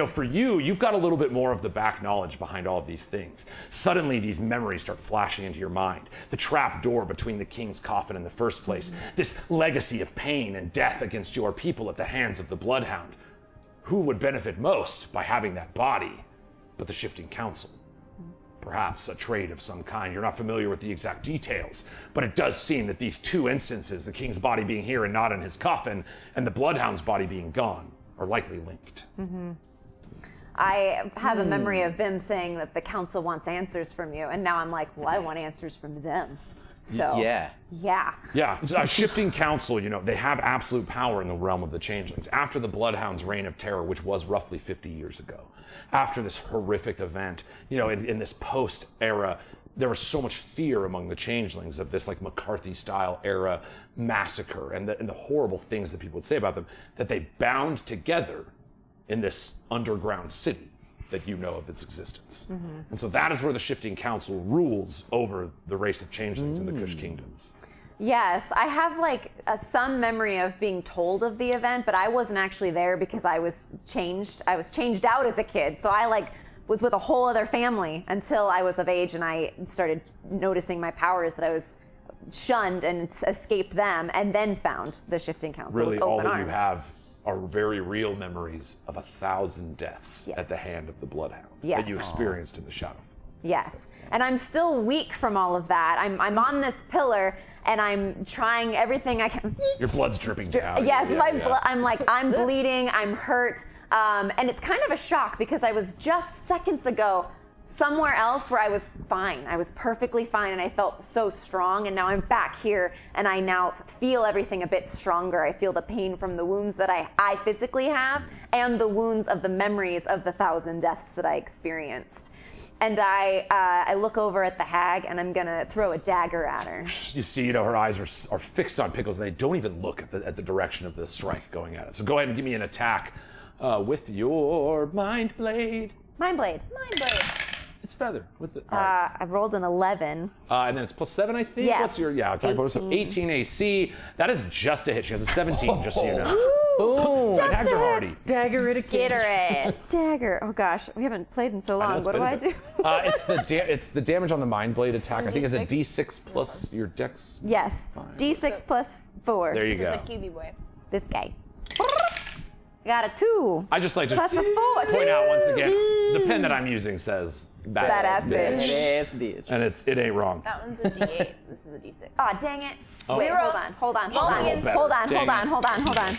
For you've got a little bit more of the back knowledge behind all of these things. Suddenly, these memories start flashing into your mind. The trap door between the king's coffin in the first place, this legacy of pain and death against your people at the hands of the Bloodhound. Who would benefit most by having that body but the shifting council? Perhaps a trade of some kind. You're not familiar with the exact details, but it does seem that these two instances, the king's body being here and not in his coffin, and the Bloodhound's body being gone, are likely linked. I have a memory of Vim saying that the council wants answers from you, and now I'm like, well, I want answers from them. So Yeah. Yeah, a shifting council, they have absolute power in the realm of the changelings. After the Bloodhound's reign of terror, which was roughly 50 years ago, after this horrific event, in this post-era, there was so much fear among the changelings of this McCarthy-style era massacre and the horrible things that people would say about them, that they bound together in this underground city that you know of its existence. And so that is where the shifting council rules over the race of changelings in the Kush Kingdoms. Yes, I have some memory of being told of the event, but I wasn't actually there because I was changed. I was changed out as a kid, so I was with a whole other family until I was of age, and I started noticing my powers, that I was shunned and escaped them, and then found the shifting council. Really, with all open that arms. you have are very real memories of 1,000 deaths at the hand of the Bloodhound that you experienced in the shadow. Yes, and I'm still weak from all of that. I'm on this pillar, and I'm trying everything I can. Your blood's dripping down. Yes, blood. I'm bleeding. I'm hurt, and it's kind of a shock because I was just seconds ago somewhere else where I was fine. I was perfectly fine, and I felt so strong, and now I'm back here, and I now feel everything a bit stronger. I feel the pain from the wounds that I physically have, and the wounds of the memories of the 1,000 deaths that I experienced. And I look over at the hag, and I'm gonna throw a dagger at her. You see, her eyes are fixed on Pickles, and they don't even look at the direction of the strike going at it. So go ahead and give me an attack with your mind blade. Mind blade. It's feather with the. All right. I've rolled an 11. And then it's +7, I think. Yes. What's your attack bonus? So 18 AC. That is just a hit. She has a 17, just so you know. Boom. Night Hags are hardy. Dagger it again. Get her ass. Dagger. Oh gosh, we haven't played in so I know, long. it's What do been a I bit. do? It's the damage on the mind blade attack. I think it's a D6? D6 plus your dex. Yes. D6 plus 4. There you It's a go. QB boy. This guy. I got a 2. I just like to Plus a 4. point out once again, the pen that I'm using says Badass bitch. Badass bitch. and it ain't wrong. That one's a D8. This is a D6. Aw, dang it. Oh. Wait, Reroll. hold on. Dang Hold on.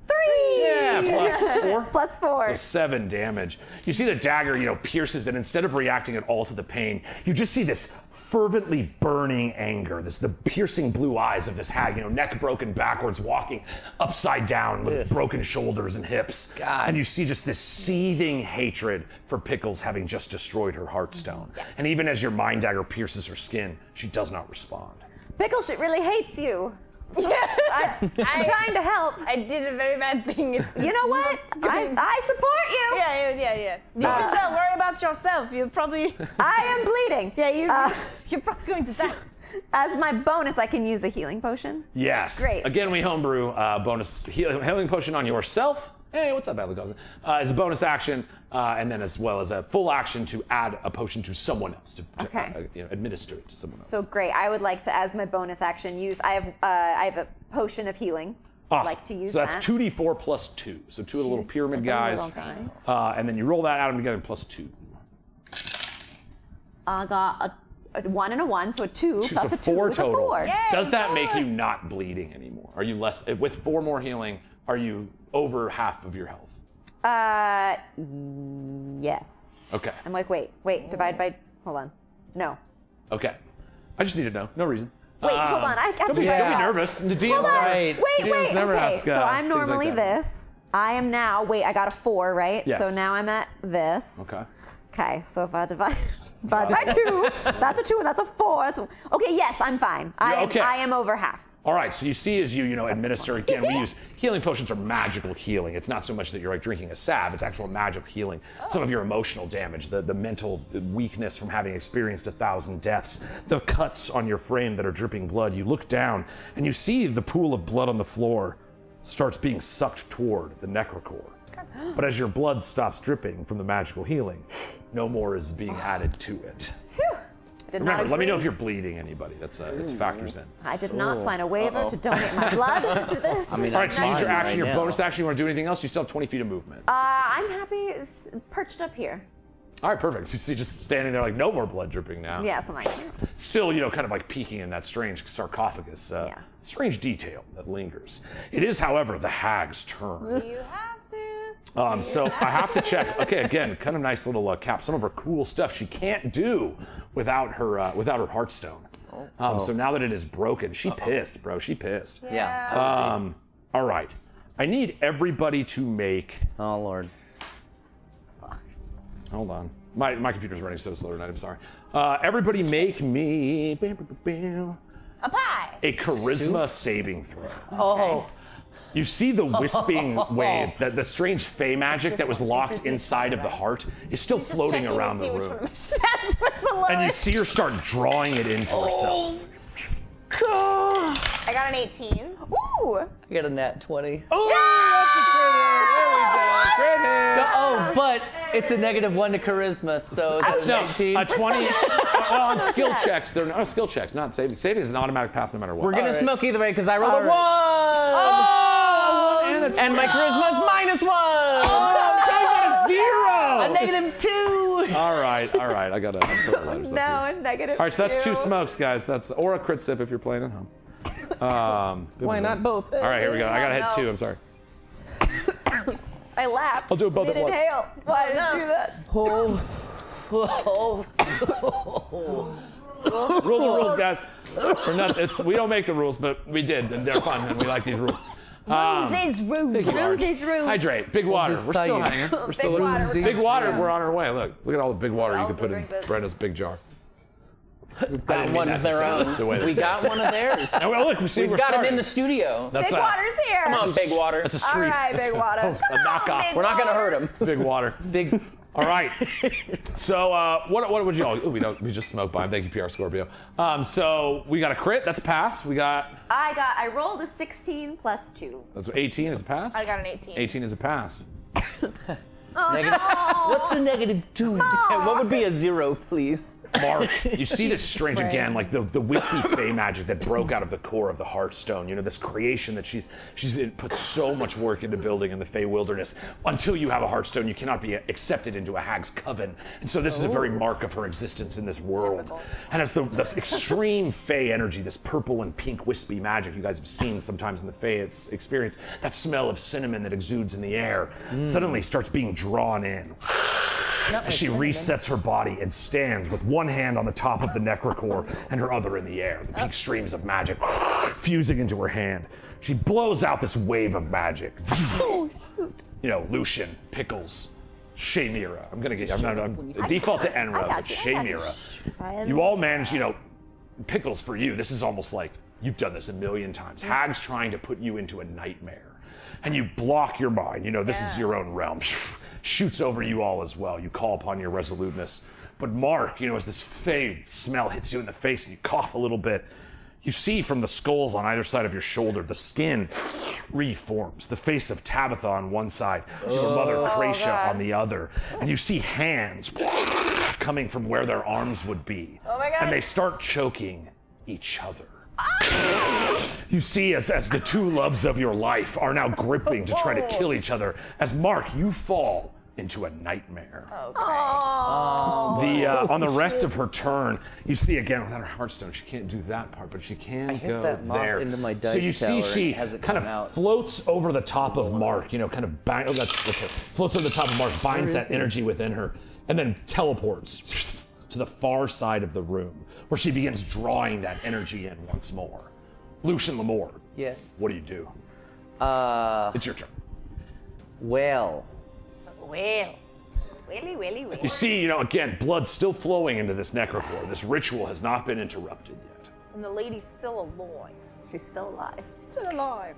3. Yeah, +4. Plus 4. So 7 damage. You see the dagger, pierces, and instead of reacting at all to the pain, you just see this fervently burning anger, the piercing blue eyes of this hag, neck broken backwards, walking upside down with broken shoulders and hips. God. And you see just this seething hatred for Pickles having just destroyed her heartstone. And even as your mind dagger pierces her skin, she does not respond. Pickle shit really hates you. I'm trying to help. I did a very bad thing. You know what? I support you. Yeah. You should not worry about yourself. You probably. I am bleeding. Yeah, you're probably going to die. As my bonus, I can use a healing potion. Yes. Great. Again, we homebrew bonus healing potion on yourself. Hey, what's up, Badly Cousin? As a bonus action, and then as well as a full action to add a potion to someone else, to administer it to someone else. So great. I would like to, as my bonus action, use. I have a potion of healing. Awesome. I'd like to use so that's that. 2d4 plus 2. So 2 of the little pyramid guys. And then you roll that, add them together, plus 2. I got a 1 and a 1, so a 2 So plus a 2 4 is a total. 4. Does that make you not bleeding anymore? Are you less, with 4 more healing, are you over half of your health? Yes. Okay. I'm like, wait, divide by, hold on. No. Okay. I just need to know. No reason. Wait, hold on. I have Don't to be nervous. The DM's Hold on. Right. Wait. never Okay, ask, so I'm things like normally that. this. I am now, I got a 4, right? Yes. So now I'm at this. Okay. Okay, so if I divide by 2, that's a 2 and that's a 4. Okay, yes, I'm fine. okay. I am over half. All right, so you see as you administer, again, we use healing potions are magical healing. It's not so much that you're like drinking a salve, it's actual magical healing. Some of your emotional damage, the mental weakness from having experienced 1,000 deaths, the cuts on your frame that are dripping blood. You look down and you see the pool of blood on the floor starts being sucked toward the nechrichor. But as your blood stops dripping from the magical healing, no more is being added to it. I did not Remember, let me know if agree. you're bleeding anybody. That's it factors in. I did not sign a waiver to donate my blood to this. I mean, All right, so use your action, your now. bonus action. You want to do anything else? You still have 20 feet of movement. I'm happy it's perched up here. All right, perfect. You see, just standing there like no more blood dripping now. Yeah, so I'm like, Still, kind of like peeking in that strange sarcophagus. Strange detail that lingers. It is, however, the hag's turn. You have to. So I have to check. Okay, again, kind of nice little cap. Some of her cool stuff she can't do without her heartstone. So now that it is broken, she pissed, bro. She pissed. Yeah. All right. I need everybody to make. Oh, Lord. Hold on. My computer's running so slow tonight. I'm sorry. Everybody make me A pie. a charisma saving throw. Oh. You see the wisping wave, the strange fey magic that was locked inside of the heart is still floating Checking around to see the which room. one of my stats was the lowest. And you see her start drawing it into herself. I got an 18. ooh! I got a nat 20. Oh, But it's a -1 to charisma, so it's no, 19. a 20. Well, on skill checks, they're not skill checks, not saving. Saving is an automatic pass no matter what. We're gonna Smoke either way because I rolled All a right. 1! Oh, And my charisma's -1! zero. A -2. All right. I gotta put the letters up No, here. a negative. All right, so that's 2 2. smokes, guys. That's or a crit sip if you're playing at home. Why not both? All right, here we go. I gotta hit No. 2. I'm sorry. I laughed. I'll do it both at Did once. inhale. Why did you do that? Rule the rules, guys. We don't make the rules, but we did, and they're fun, and we like these rules. Roses rude. Roses rude. Hydrate. Big water. We're still hanging. We're still Big water. Big water. We're on our way. Look at all the big water you can put in drink this. Brenda's big jar. We've got one of their own. We got one of theirs. Now, well, look, we've got him in the studio. Big Water's here. Come on, Big Water. That's a street. All right, Big Water. A knockoff. We're not going to hurt him. Big Water. Big. All right. So what would you all? Ooh, we just smoked by him. Thank you, PR Scorpio. So we got a crit. That's a pass. I rolled a 16 plus 2. That's 18 is a pass. I got an 18. 18 is a pass. Negative. What's a -2? What would be a 0, please? Mark, you see this strange again, like the wispy fey magic that broke out of the core of the Heartstone. You know, this creation that she's put so much work into building in the Fey wilderness. Until you have a Heartstone, you cannot be accepted into a hag's coven. And so this is a very mark of her existence in this world. Typical. And as the extreme Fey energy, this purple and pink wispy magic you guys have seen sometimes in the Fey experience, that smell of cinnamon that exudes in the air, suddenly starts being drawn in. As she resets her body and stands with one hand on the top of the nechrichor and her other in the air, the pink streams of magic fusing into her hand. She blows out this wave of magic. You know, Lucian, Pickles, Shaymira. I'm default to Enra, but Shaymira. You all manage, you know, Pickles for you, this is almost like you've done this a million times. Hag's trying to put you into a nightmare. And you block your mind, you know, this is your own realm. Shoots over you all as well. You call upon your resoluteness. But Mark, you know, as this Fey smell hits you in the face and you cough a little bit, you see from the skulls on either side of your shoulder, the skin reforms. The face of Tabitha on one side, your mother Kracia on the other. And you see hands coming from where their arms would be. Oh my God. And they start choking each other. You see as the two loves of your life are now gripping to try to kill each other, as Mark, you fall into a nightmare. On the rest of her turn, you see again without her Heartstone, she can't do that part, but she can go that moth there. into my dice so you see tower she and has it kind of come out. floats over the top of Mark, you know, kind of floats over the top of Mark, binds that energy within her, and then teleports to the far side of the room, where she begins drawing that energy in once more. Lucian Lamore. Yes. What do you do? It's your turn. Well. You see, you know, again, blood still flowing into this nechrichor. This ritual has not been interrupted yet. And the lady's still alive. She's still alive. Still alive.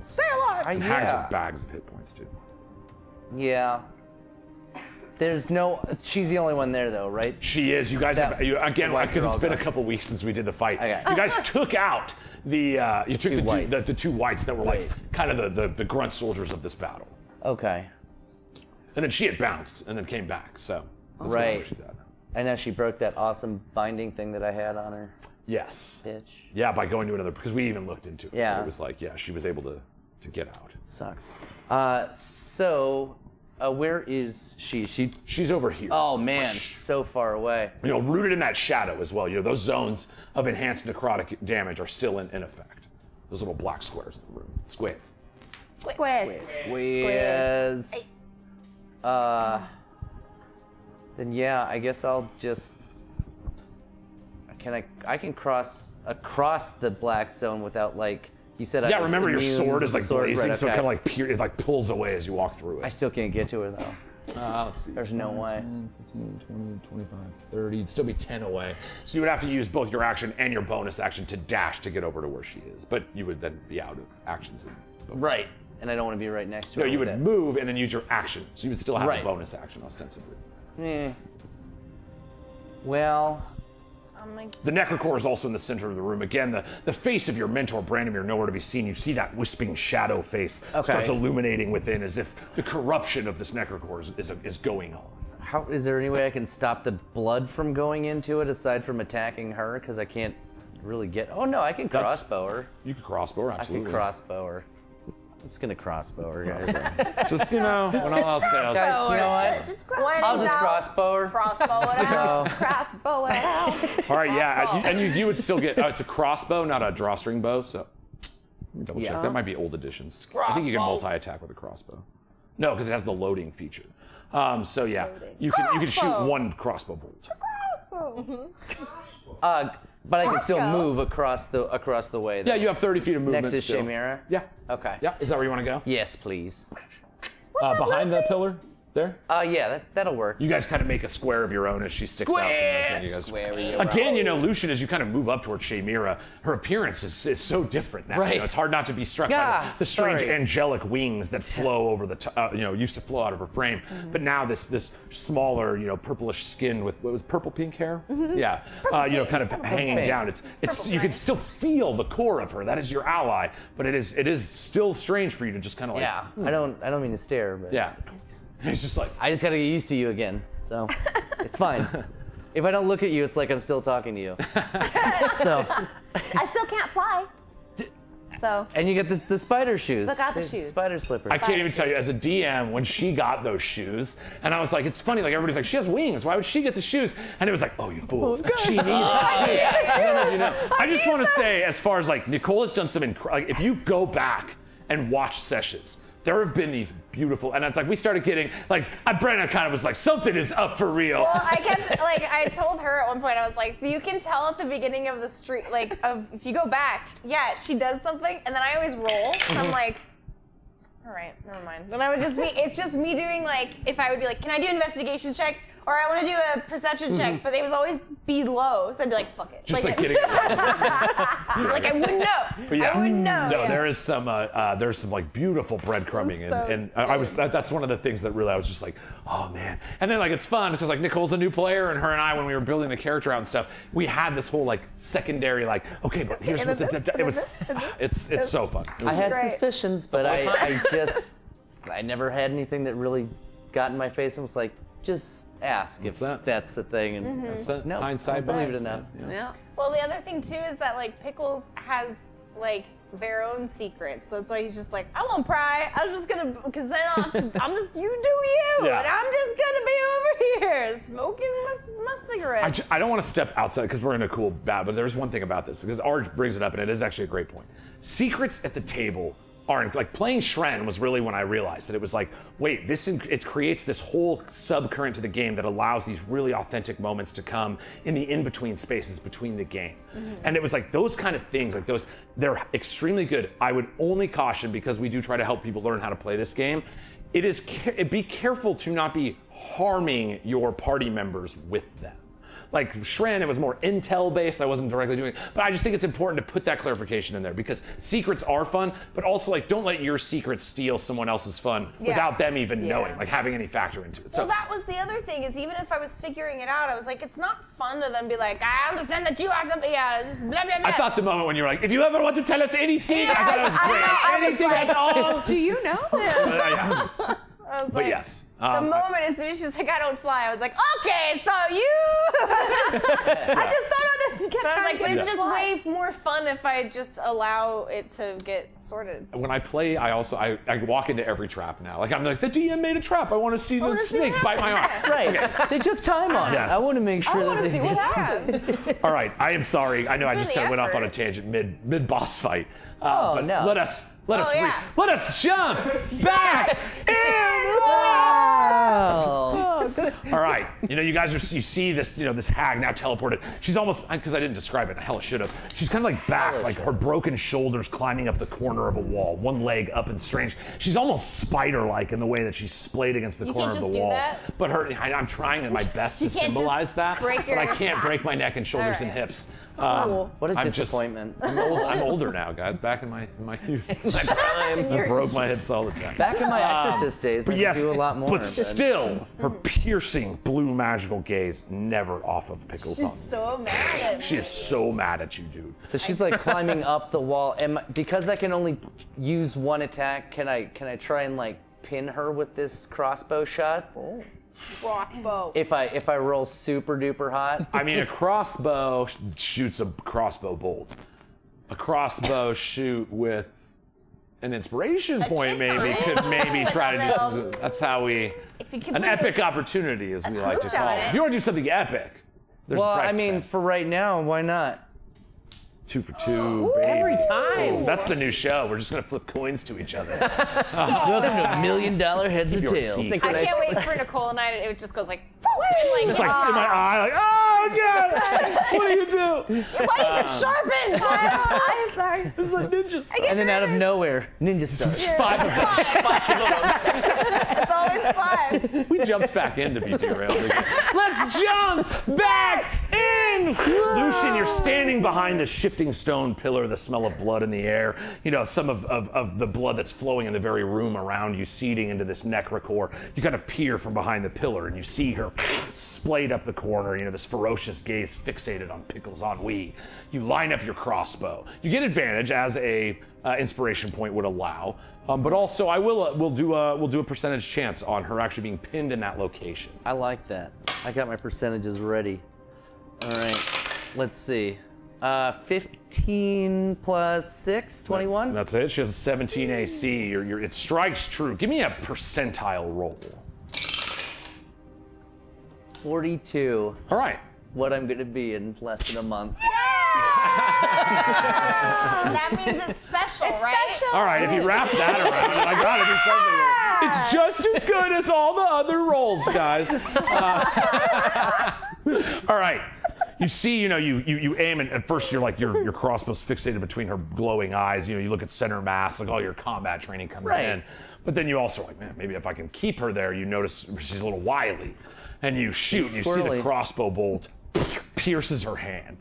Stay alive. And hags have bags of hit points too. Yeah. There's no. She's the only one there, though, right? She is. You guys have again because it's been a couple weeks since we did the fight. Okay. You guys took out the you took the two whites that were like kind of the grunt soldiers of this battle. Okay. And then she had bounced and then came back. So that's where she's at now. I know she broke that awesome binding thing that I had on her. Yes. Bitch. Yeah, by going to another because we even looked into it. Yeah. It was like she was able to get out. Sucks. Where is she? She's over here. Oh man, so far away. You know, rooted in that shadow as well. You know, those zones of enhanced necrotic damage are still in effect. Those little black squares in the room. Squares. Squares. Then yeah, I guess I'll just. I can cross across the black zone without like. You said I was remember your immune sword to is the like sword, blazing, right, so it okay. kind of like it like pulls away as you walk through it. I still can't get to her though. Let's see. There's no way. 15, 20, 25, 30. You'd still be 10 away. So you would have to use both your action and your bonus action to dash to get over to where she is. But you would then be out of actions. Right. And I don't want to be right next to her. No, you with would it. move and then use your action. So you would still have Right. a bonus action ostensibly. Well. The nechrichor is also in the center of the room. Again, the face of your mentor, Brandomiere, nowhere to be seen. You see that wisping shadow face starts illuminating within as if the corruption of this nechrichor is going on. Is there any way I can stop the blood from going into it aside from attacking her? Because I can't really get. Oh no, I can crossbow her. You can crossbow her, absolutely. I can crossbow her. I'm just gonna crossbow her, guys. Just, you know, when all else fails. Guys, you know what? Just I'll just crossbow her. Crossbow it out. crossbow it out. All right, yeah, and you would still get. It's a crossbow, not a drawstring bow. So let me double check. That might be old editions. I think you can multi-attack with a crossbow. No, because it has the loading feature. So yeah, you can shoot one crossbow bolt. But I can still move across the way. Yeah, you have 30 feet of movement. Next to still. Shaymira? Yeah. Okay. Yeah. Is that where you want to go? Yes, please. Behind the pillar. There? Yeah, that'll work. You guys kind of make a square of your own as she sticks out. From you guys. Square of your Again, own. you know, Lucian, as you kind of move up towards Shamira, her appearance is so different now. Right. You know, it's hard not to be struck by the strange angelic wings that flow over the, you know, used to flow out of her frame. But now this smaller, you know, purplish skin with, what was purple pink hair? Yeah. You know, kind of hanging down. It's you can still feel the core of her. That is your ally. But it is still strange for you to just kind of like. Yeah. I don't mean to stare, but. Yeah. It's just like. I just gotta get used to you again, so it's fine. If I don't look at you, it's like I'm still talking to you. So. I still can't fly. So. And you get the spider shoes. Still got the shoes. Spider slippers. I can't even tell you, as a DM, when she got those shoes, and I was like, it's funny, like everybody's like, she has wings, why would she get the shoes? And it was like, oh, you fools, she needs the shoes. You know, I just want to say, as far as like, Nicole has done some, like, if you go back and watch sessions, there have been these beautiful, and it's like we started getting like Brandon kind of was like something is up for real. Well, I kept like I told her at one point I was like, you can tell at the beginning of the street, like if you go back, yeah, she does something, and then I always roll, so I'm like, all right, never mind. Then I would just be, it's just me doing like, if I would be like, can I do an investigation check? Or I want to do a perception check, but they would always be low, so I'd be like, fuck it. Just like getting like I wouldn't know. But yeah, I wouldn't know. No, Yeah. there's some like beautiful breadcrumbing, and I was that's one of the things that really I was just like, oh man. And then like it's fun because like Nicole's a new player, and her and I, when we were building the character out and stuff, we had this whole like secondary like, okay, but here's what's it was, it's so fun. I had great. suspicions, but I never had anything that really got in my face and was like, just ask if that's the thing. And That's it. no, Hindsight, believe it enough. Yeah. Well, the other thing too is that like Pickles has like their own secrets, so that's why he's just like, I won't pry. I'm just gonna, because then I'm just you do you, Yeah. and I'm just gonna be over here smoking my cigarette. I don't want to step outside because we're in a cool bat, but there's one thing about this because Arj brings it up, and it is actually a great point. Secrets at the table aren't like playing Shren was really when I realized that it was like, wait, it creates this whole subcurrent to the game that allows these really authentic moments to come in the in-between spaces between the game. And it was like those kind of things, like those, they're extremely good. I would only caution, because we do try to help people learn how to play this game, be careful to not be harming your party members with them. Like Shren, it was more intel based. I wasn't directly doing it, but I just think it's important to put that clarification in there because secrets are fun, but also like don't let your secrets steal someone else's fun without them even knowing, like having any factor into it. So Well, that was the other thing, is even if I was figuring it out, I was like, it's not fun to then be like, I understand that you are something, this is blah, blah, blah. I thought the moment when you were like, if you ever want to tell us anything, I thought it was great. I was Anything like, at all. Do you know? I was But like, yes. the moment as soon as she's like, I don't fly, I was like, okay, so you. I just don't understand. But I was like, but it's just Why? way more fun if I just allow it to get sorted. When I play, I walk into every trap now. Like I'm like, the DM made a trap. I want to see the wanna see snake what bite my arm. happens. Right. They took time on Yes. it. I want to make sure that they See what happens. All right, I am sorry. I know I Put just in kind of the went off on a effort. tangent mid boss fight. Oh, But no. let us yeah. let us jump back in. All right, you guys you see this this hag now teleported. She's almost, because I didn't describe it. Hell, I should have. She's kind of like backed, like her broken shoulders climbing up the corner of a wall, one leg up and strange. She's almost spider-like in the way that she's splayed against the You corner can't of the just do wall. that? But I'm trying my best to You can't symbolize just that. break But I your- can't break my neck and shoulders All and right. hips. What a I'm just- disappointment. I'm older now, guys. Back in my youth, my prime, I broke my hips all the time. Back in my Exorcist days, I But could yes, do a lot more. but still, her piercing blue magical gaze never off of Pickles. She's so mad at me. She is so mad at you, dude. So she's like climbing up the wall. Because I can only use one attack, can I try and like pin her with this crossbow shot? Crossbow. If I roll super duper hot. I mean, a crossbow shoots a crossbow bolt. A crossbow shoot with an inspiration point kiss maybe on it. could maybe Like try a to do little- something. That's how we. If you can An put epic opportunity, as we like to smooch on call it. it. If you want to do something epic, there's a Well, price I to mean, pay. for right now, why not? 2 for 2, baby. Every time. That's the new show. We're just gonna flip coins to each other. Welcome to $1 Million Heads or Your Tails. seat. I can't wait for Nicole and I. It just goes like, It's like in my eye, like, oh, God! What do you do? Why is it sharpened? I'm sorry. This is a ninja stuff. And then out of nowhere, ninja stars. Five of them. It's always fun. We jumped back in to be derailed again. Let's jump back in! Lucian, you're standing behind the shifting stone pillar, the smell of blood in the air. You know, some of the blood that's flowing in the very room around you, seeding into this nechrichor. You kind of peer from behind the pillar and you see her splayed up the corner, you know, this ferocious gaze fixated on Pickles on Wee. You line up your crossbow. You get advantage as a inspiration point would allow. But also, we'll do a percentage chance on her actually being pinned in that location. I like that. I got my percentages ready. All right, let's see. 15 plus 6, 21. That's it. She has a 17 AC. It strikes true. Give me a percentile roll. 42. All right. What I'm gonna be in less than a month. That means it's special, right? All right. If you wrap that around, then I gotta do something. It's just as good as all the other rolls, guys. All right. You see, you know, you aim, and at first you're like your crossbow's fixated between her glowing eyes. You know, you look at center mass, like all your combat training comes in. But then you also like, man, maybe if I can keep her there, you notice she's a little wily, and you shoot. And you see the crossbow bolt pierces her hand,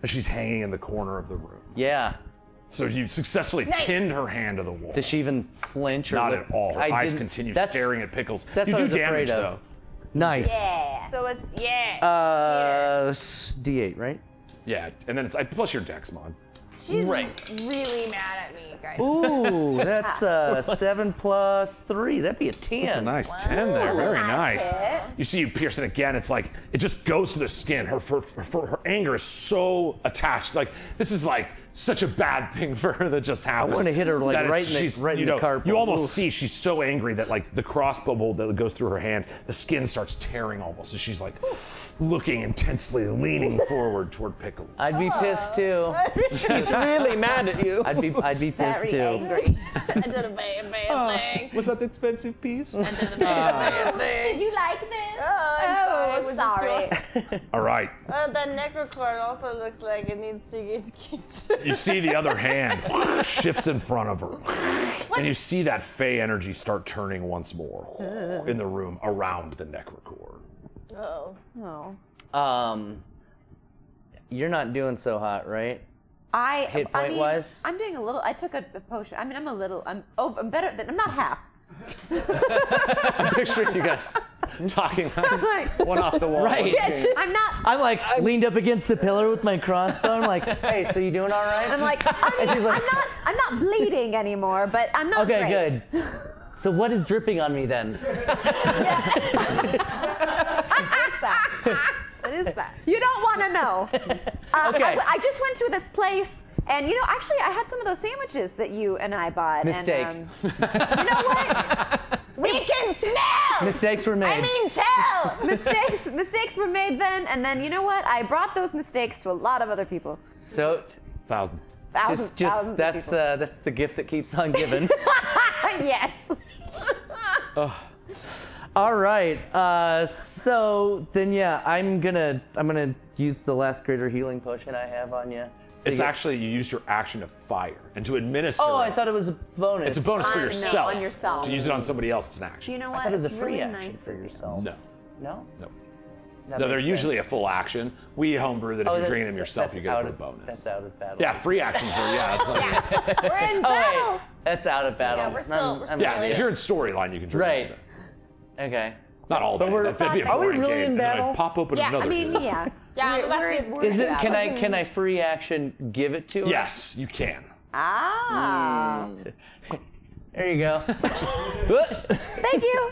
and she's hanging in the corner of the room. Yeah. So you successfully pinned her hand to the wall. Does she even flinch? Or Not at all. Her eyes continue staring at Pickles. That's you what I do was damage afraid of. though. Nice. Yeah. So it's D8, right? Yeah, and then it's plus your dex mod. She's really mad at me, guys. Ooh, that's 7 plus 3. That'd be a 10. That's a nice 10 there. Very nice. You see, you pierce it again. It's like it just goes to the skin. Her anger is so attached. Like this is like such a bad thing for her that just happened. I want to hit her like That right in the carpal. You almost see she's so angry that like the crossbow bolt that goes through her hand, the skin starts tearing almost as she's like looking intensely, leaning forward toward Pickles. I'd be pissed too. She's really mad at you. I'd be pissed Very too. angry. I did a bad thing. Was that the expensive piece? I did a bad thing. Did you like this? Oh, I'm sorry. sorry. All right. That necrochord also looks like it needs to get kicked. You see the other hand shifts in front of her. And you see that Fey energy start turning once more in the room around the nechrichor. Oh. Oh. You're not doing so hot, right? Hit point wise? I'm doing a little. I took a potion. I mean, I'm better than. I'm not half. I'm picturing you guys talking one off the wall. Right. I'm not. I'm like leaned up against the pillar with my crossbow. I'm like, hey, so you doing all right? I'm like. I'm not bleeding anymore, but I'm not. Okay, great. good. So what is dripping on me then? What is that? You don't want to know. Okay. I just went to this place, and you know, actually, I had some of those sandwiches that you and I bought. Mistake. And, you know what? We can smell! Mistakes were made. I mean, tell! Mistakes were made then, and then you know what? I brought those mistakes to a lot of other people. So Thousands. Thousands that's the gift that keeps on giving. Yes. All right. So then, yeah, I'm gonna use the last greater healing potion I have on you. So It's actually, you used your action to fire. And to administer Oh, I it, thought it was a bonus. it's a bonus for No, yourself. on yourself. To use it on somebody else, it's an action. You know I what? thought it was a It's free really action nice for of you. yourself. No. No? No. That No, they're makes usually sense. a full action. We homebrew that if you drain them yourself, you get a bonus. That's out of battle. Yeah, free actions are, It's like, We're in Oh, battle. wait. That's out of battle. Yeah, we're still yeah, in if it. you're in storyline, you can drain Right. them. Okay. Not all But day. we're- That'd be a are we boring really game. in And then I'd battle? pop open Yeah, another I mean, game. yeah. Yeah, I'm about to- we're Is in it? battle. Can I free action give it to her? Yes, you can. Ah. There you go. Thank you.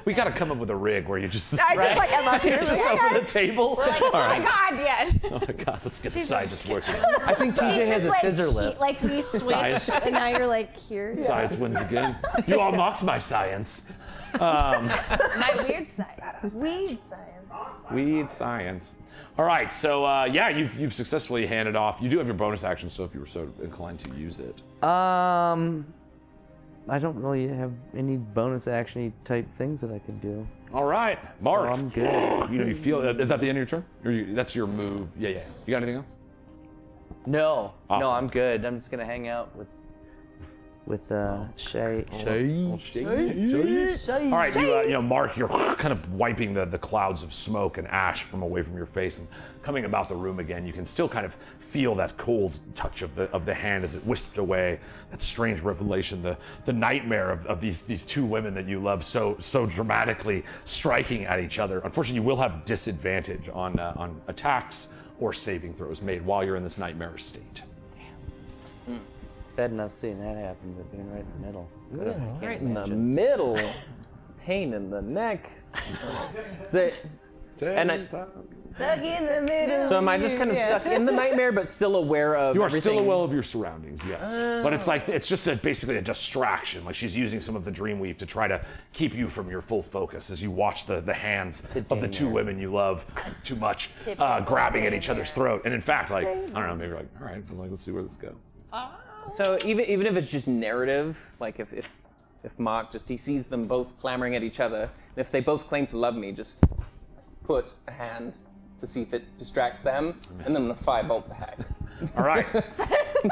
We got to come up with a rig where you just I just like I'm up here. just over the table. We're like, oh my god, yes. Oh my god, let's get the scientist working. I think TJ has a scissor lip. Like we switched, and now you're like here. Science wins again. You all mocked my science. My weird science. Weed science. Weed science. All right, so yeah, you've successfully handed off. You do have your bonus action, so if you were so inclined to use it. I don't really have any bonus action type things that I could do. All right, Mark. So I'm good. You feel, is that the end of your turn? Or that's your move? Yeah. You got anything else? No, Awesome. I'm good. I'm just gonna hang out with Shay. All right, Mark, you're kind of wiping the clouds of smoke and ash from away from your face and coming about the room again. You can still kind of feel that cold touch of the hand as it wisped away. That strange revelation, the nightmare of these two women that you love so dramatically striking at each other. Unfortunately, you will have disadvantage on attacks or saving throws made while you're in this nightmare state. Bad enough seeing that happen, but being right in the middle. Right in the middle. Pain in the neck. Stuck in the middle. So am I just kind of stuck in the nightmare, but still aware of You are everything? still aware of your surroundings, yes. But it's just basically a distraction. Like she's using some of the dreamweave to try to keep you from your full focus as you watch the hands of the two women you love too much grabbing at each other's throat. And in fact, like, I don't know, maybe you're like, all right, let's see where this goes. So even if it's just narrative, like if Mark he sees them both clamoring at each other, and if they both claim to love me, just put a hand to see if it distracts them, and then I'm gonna firebolt the hag. All right.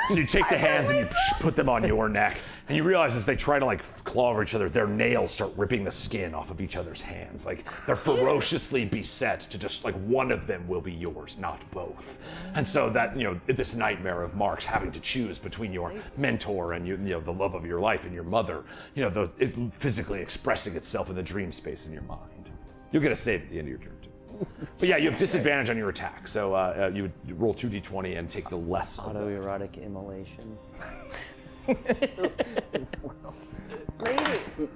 So you take the hands and you put them on your neck, and you realize as they try to claw over each other, their nails start ripping the skin off of each other's hands. Like they're ferociously beset to just one of them will be yours, not both. And so that this nightmare of Mark's having to choose between your mentor and the love of your life and your mother, it physically expressing itself in the dream space in your mind. You'll get a save at the end of your turn too. But yeah, you have disadvantage on your attack, so you would roll 2d20 and take the less of them. Autoerotic immolation.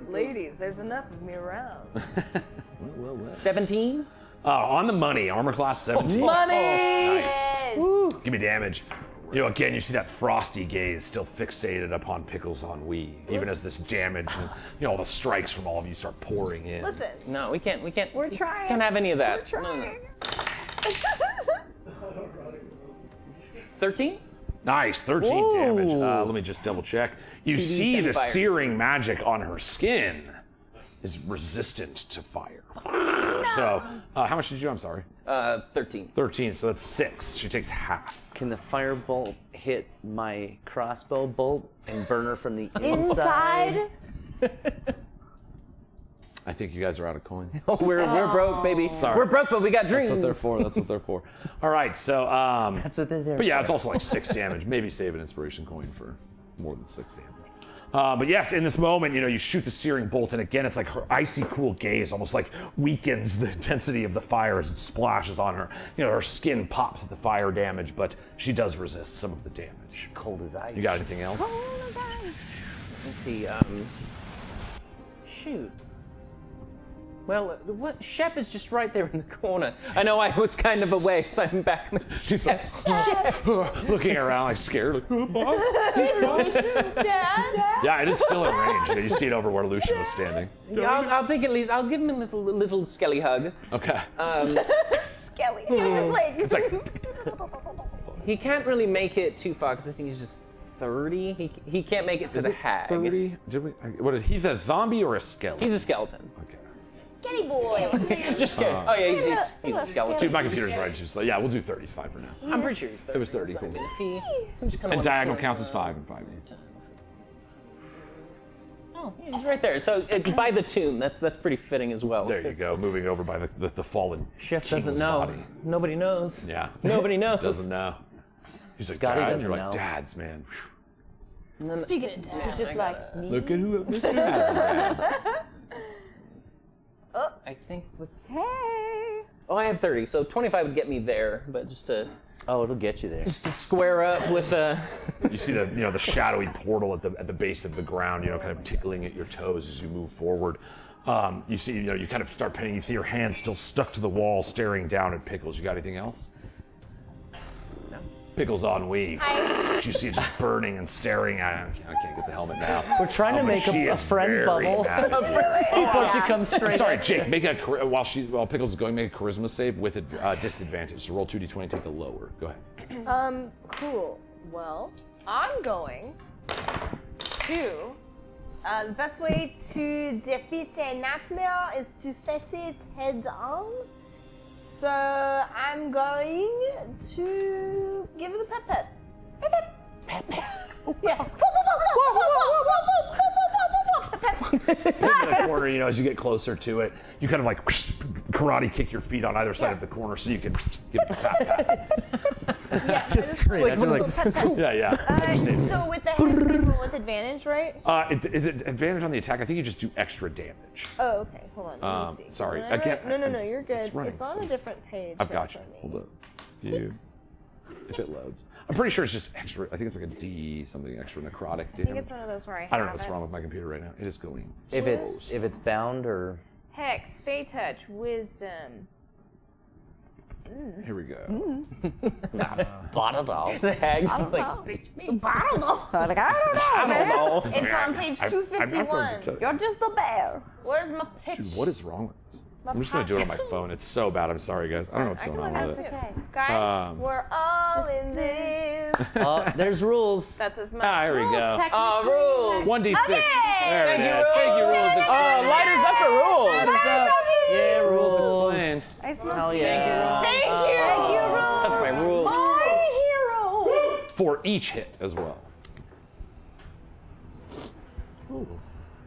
Ladies, there's enough of me around. 17? On the money, armor class 17. Money! Nice. Woo. Give me damage. Again, you see that frosty gaze still fixated upon Pickles on Wee, even as this damage and all the strikes from all of you start pouring in. Listen. No, we can't. We're trying. Can't have any of that. We're trying. No. 13? Nice, 13 damage. Let me just double check. You 2d10 see the fire. searing magic on her skin is resistant to fire. So, how much did you? I'm sorry. 13. 13. So that's 6. She takes half. Can the firebolt hit my crossbow bolt and burn her from the Inside? I think you guys are out of coins. We're broke, baby. Sorry. We're broke, but we got dreams. That's what they're for. All right, so That's what they're there but yeah, for. it's also 6 damage. Maybe save an inspiration coin for more than 6 damage. But yes, in this moment, you shoot the searing bolt, and again, it's like her icy cool gaze almost weakens the intensity of the fire as it splashes on her. Her skin pops at the fire damage, but she does resist some of the damage. Cold as ice. You got anything else? Let's see. Shoot. Well, what? Chef is just right there in the corner. I know I was kind of away, so I'm back. She's like looking around, scared. Dad? Yeah, it is still in range. You see it over where Lucian was standing. I'll think at least. I'll give him a little skelly hug. Okay. Skelly. He was just like. It's like He can't really make it too far because I think he's just 30. He can't make it to the hag. 30? He's a zombie or a skeleton? He's a skeleton. Okay. Skelly boy. Just scared. Oh yeah, he's a skeleton. Dude, my computer's right. Just yeah, we'll do 30. It's fine for now. I'm pretty sure he's 30. It was 30. Cool. And And diagonal counts as 5 and 5. Oh, yeah, he's right there. So by the tomb, that's pretty fitting as well. There you go. Moving over by the fallen. Chef doesn't king's know. Body. Nobody knows. Yeah. Nobody knows. Doesn't know. He's like, Scotty Dad? doesn't You're like, know. Dads, man. Speaking of dad. It's just like me. Look at who Mr. has. I think with. Hey. Oh, I have 30, so 25 would get me there, but just to Oh, it'll get you there. square up with You see the shadowy portal at the base of the ground, kind of tickling at your toes as you move forward. You see, you kind of start painting. You see your hand still stuck to the wall, staring down at Pickles. You got anything else? No. Pickles on Wee. You see it just burning and staring at him. I can't get the helmet now. We're trying to But make she a is friend very bubble mad at you. before she comes straight. Sorry, Jake. Make while Pickles is going, make a charisma save with disadvantage. So roll 2d20, take the lower. Go ahead. Cool. Well, I'm going to The best way to defeat a nightmare is to face it head on. So I'm going to give it a pep pep. Pep pep. Pep pep. Yeah. In the corner, you know, as you get closer to it, you kind of like karate kick your feet on either side of the corner so you can give it a pat. Yeah, Just straight. Yeah. So with the head roll with advantage, right? Is it advantage on the attack? I think you just do extra damage. Oh, okay. Hold on. Let me see. Sorry. Is that Again, right? No, you're good. it's running, It's on a different page. I've got you. Hold up. If it loads. I'm pretty sure it's just extra. I think it's like a D something extra necrotic damage. I think it's one of those where I don't know what's wrong with my computer right now. It is going. If it's bound or Hex, Fey Touch, Wisdom. Here we go. Bloodhound. The hag's just like, I don't know, man. It's on page 251. You're just a bear. Where's my picture? Dude, what is wrong with this? I'm just gonna do it on my phone. It's so bad. I'm sorry, guys. I don't know what's going on with it. Okay. Guys, we're all in this. oh, there's rules. That's as much. Here we go. rules. 1d6. Okay. There it is. Rules. Thank you, rules. Oh, lighters up for rules. Yeah, rules explained. I smell Hell yeah. Thank you. Touch my rules. My hero. For each hit as well.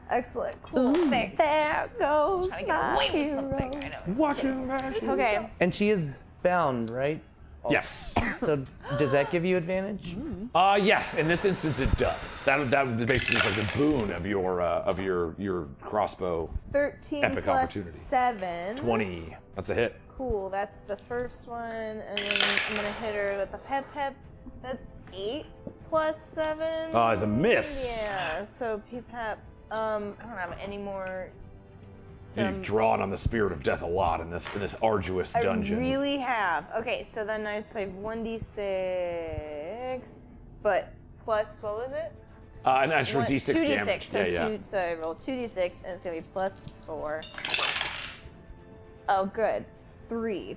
Excellent. Cool. Thanks. There goes my Something. hero. I know. Watching magic. Okay. And she is bound, right? Yes. So does that give you advantage? Yes. In this instance, it does. That basically is like the boon of your crossbow. 13 Epic plus opportunity. 7. 20. That's a hit. Cool. That's the first one, and then I'm gonna hit her with the pep pep. That's 8 plus 7. Is a miss. Yeah. So pep. I don't have any more. You've drawn on the spirit of death a lot in this arduous dungeon. I really have. Okay, so then I say 1d6, but plus what was it? An extra d6 2d6. damage. So so I roll 2d6, and it's gonna be plus 4. Oh, good. 3.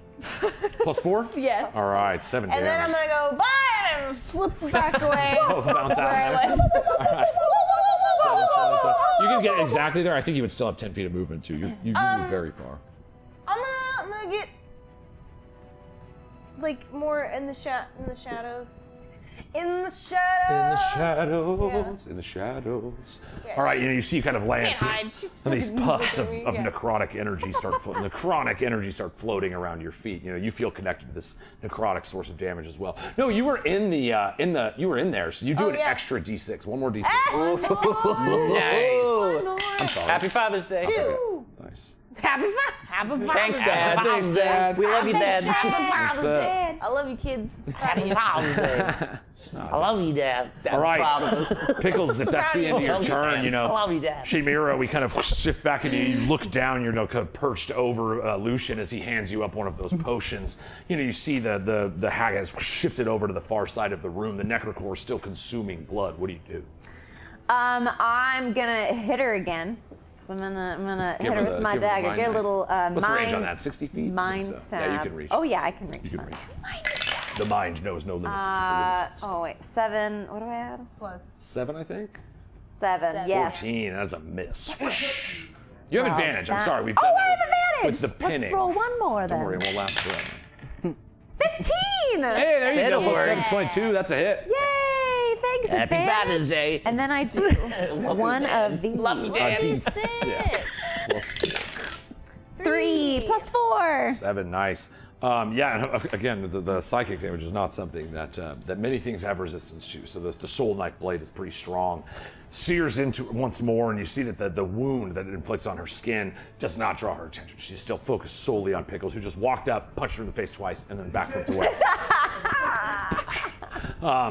Plus 4? Yes. All right, 7 And then I'm damage. gonna go bye and flip back away. Bounce out where I there. was. You can get exactly there. I think you would still have 10 feet of movement too. You move very far. I'm gonna get like more in the shadows. In the shadows. In the shadows. Yeah, All right, you see you kind of land. Can't hide. She's And these fucking puffs of moving me, yeah. necrotic energy start floating around your feet. You know, you feel connected to this necrotic source of damage as well. No, you were in there, so you do an yeah. extra d6. One more d6. Nice. I'm sorry. Happy Father's Day. Two. Nice. Happy Father's Thanks, Dad. Thanks, Dad. We love you, Dad. Father's Day. I love you, kids. Happy Father's Day. I love you, Dad. All right, Pickles, if that's the end of your turn, you know, I love you, Dad. Shimira, we kind of shift back into you. You look down, you're kind of perched over Lucian as he hands you up one of those potions. You know, you see the hag has shifted over to the far side of the room. The nechrichor is still consuming blood. What do you do? I'm gonna hit her again. So I'm gonna hit her with my dagger. Get a little What's the range on mind that? 60 feet? mind So, stab. yeah, you can reach. Oh yeah, I can reach. You can that. reach. The mind knows no limits. Oh wait, 7. What do I add? Plus 7, I think. 7. Yes. 14. That's a miss. You have advantage. I'm that- sorry. We've Oh, done I have that advantage. with the pinning. Let's roll one more then. Don't worry, it won't last forever. 15. Hey, there you That'll go. work. 7, 22. That's a hit. Yay! Thanks, Happy Dad. Father's Day. And then I do one of these. Love you, Dad. 6. Plus 4. 3 plus 4. 7, nice. Yeah, and again, the psychic damage is not something that many things have resistance to. So the soul knife blade is pretty strong. Sears into it once more, and you see that the wound that it inflicts on her skin does not draw her attention. She's still focused solely on Pickles, who just walked up, punched her in the face twice, and then back flipped away.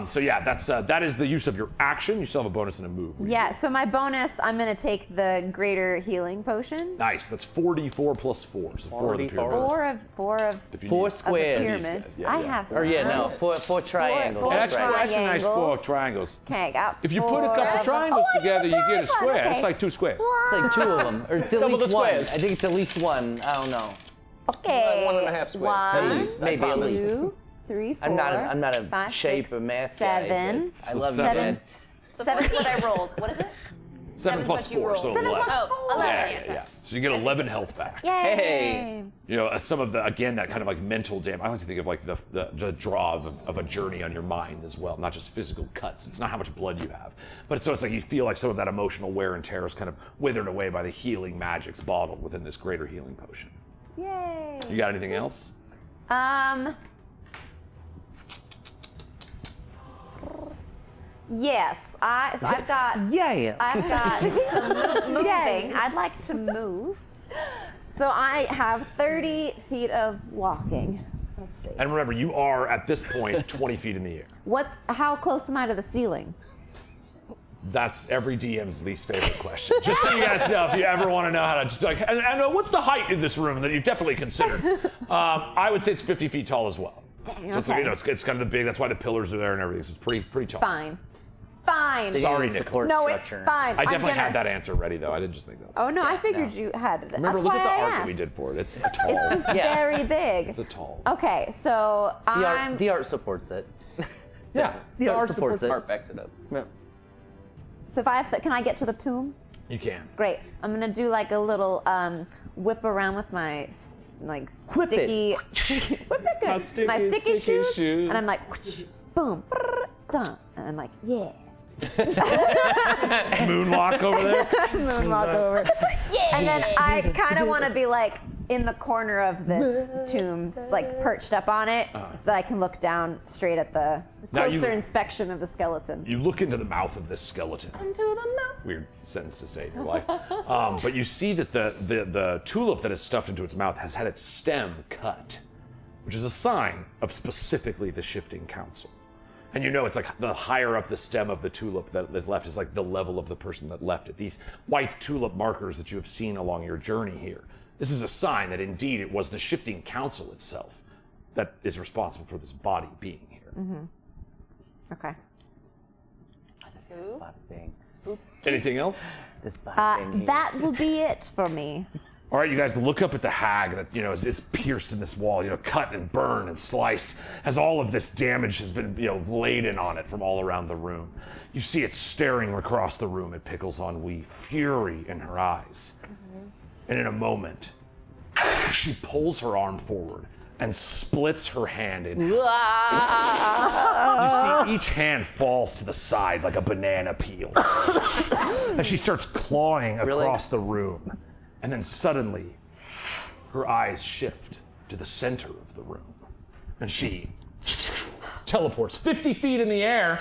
So yeah, that is the use of your action. You still have a bonus and a move. Yeah, so my bonus, I'm going to take the greater healing potion. Nice. That's 44 plus 4. So 4 of the 44. pyramids. Four of If you Four need- the squares. pyramids. Yeah, I yeah. have Or yeah, no, some. four triangles. four That's, right. that's a nice 4 Triangles. triangles. Okay, I got If you put a couple triangles together, you get a square. It's like 2 squares. It's like 2 of them, or it's at Double least the one. I squares. think it's at least one. I don't know. Okay. 1.5 squares. One, At least. Maybe at least. 2, 3, 4. I'm not a 5, shape 6, or math guy. 7. but I love seven. that. So 7 is what I rolled. What is it? 7 plus what you 4, rolled. so 7 11. plus Oh, 4. 11. Yeah. So you get 11 health back. Yay! Hey. You know, some of the, again, that kind of like mental damage. I like to think of like the draw of a journey on your mind as well, not just physical cuts. It's not how much blood you have. But so it's like you feel like some of that emotional wear and tear is kind of withered away by the healing magics bottled within this greater healing potion. Yay! You got anything else? Yes, I've got some moving. I'd like to move. So I have 30 feet of walking. Let's see. And remember, you are at this point 20 feet in the air. How close am I to the ceiling? That's every DM's least favorite question. Just so you guys know, if you ever want to know how to just be like, and what's the height in this room that you've definitely considered? I would say it's 50 feet tall as well. Dang, So it's, like, you know, it's kind of the big. That's why the pillars are there and everything. So it's pretty tall. Fine. Sorry, Nick. Support No, structure. it's fine. I definitely had that answer ready though. I didn't just think that. Oh no, I figured you had it. Remember, That's look why at the I art asked. that we did for it. It's tall. It's just very big. It's a tall. Okay, so The art supports it. Yeah. The art supports it. Art backs it up. Yeah. So if I have can I get to the tomb? You can. Great. I'm gonna do like a little whip around with my Whip it. sticky whip it good. My sticky shoes. And I'm like boom, done. And I'm like, yeah. Moonwalk over there. Moonwalk over. And then I kind of want to be like in the corner of this tomb, like perched up on it, so that I can look down straight at the Now closer you- inspection of the skeleton. You look into the mouth of this skeleton. Into the mouth. Weird sentence to say in your life. But you see that the tulip that is stuffed into its mouth has had its stem cut, which is a sign of specifically the shifting council. And you know it's like the higher up the stem of the tulip that is left is like the level of the person that left it. These white tulip markers that you have seen along your journey here. This is a sign that indeed it was the shifting council itself that is responsible for this body being here. Okay. Anything else? This body thing here. That will be it for me. All right, you guys, look up at the hag that, you know, is pierced in this wall, you know, cut and burned and sliced, as all of this damage has been, you know, laden on it from all around the room. You see it staring across the room at Pickles Ennui, fury in her eyes. And in a moment, she pulls her arm forward and splits her hand in half. You see each hand falls to the side like a banana peel. As she starts clawing across the room. And then suddenly, her eyes shift to the center of the room. And she teleports 50 feet in the air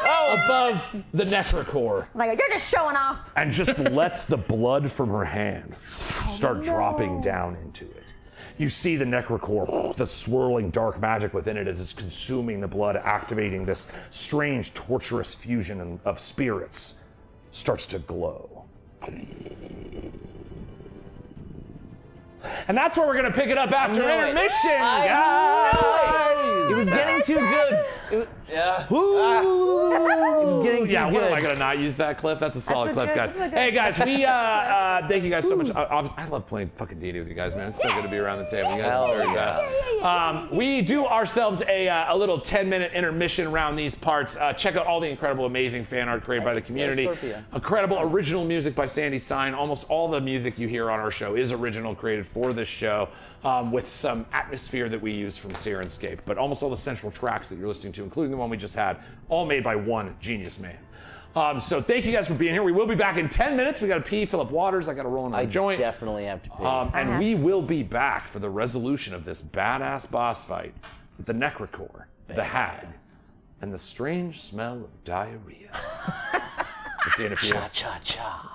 above the nechrichor. Like, you're just showing off. And just lets the blood from her hand start dropping down into it. You see the nechrichor, the swirling dark magic within it as it's consuming the blood, activating this strange, torturous fusion of spirits, starts to glow. And that's where we're going to pick it up after intermission, guys. It was getting too good. It was getting too Yeah, good. when am I going to not use that clip? That's a solid clip, guys. Hey, guys, we thank you guys so much. I love playing fucking D&D with you guys, man. It's so good to be around the table. You guys are the very best. We do ourselves a little 10-minute intermission around these parts. Check out all the incredible, amazing fan art created by the community. Incredible original music by Sandy Stein. Almost all the music you hear on our show is original, created for this show, with some atmosphere that we use from Sirenscape. But almost all the central tracks that you're listening to, including the one we just had, all made by one genius man. So thank you guys for being here. We will be back in 10 minutes. We got to pee, fill up waters. I got to roll in my joint. I definitely have to pee. And we will be back for the resolution of this badass boss fight with the nechrichor, the hag, and the strange smell of diarrhea. It's the end of you. Cha-cha-cha.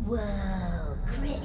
Whoa, crit.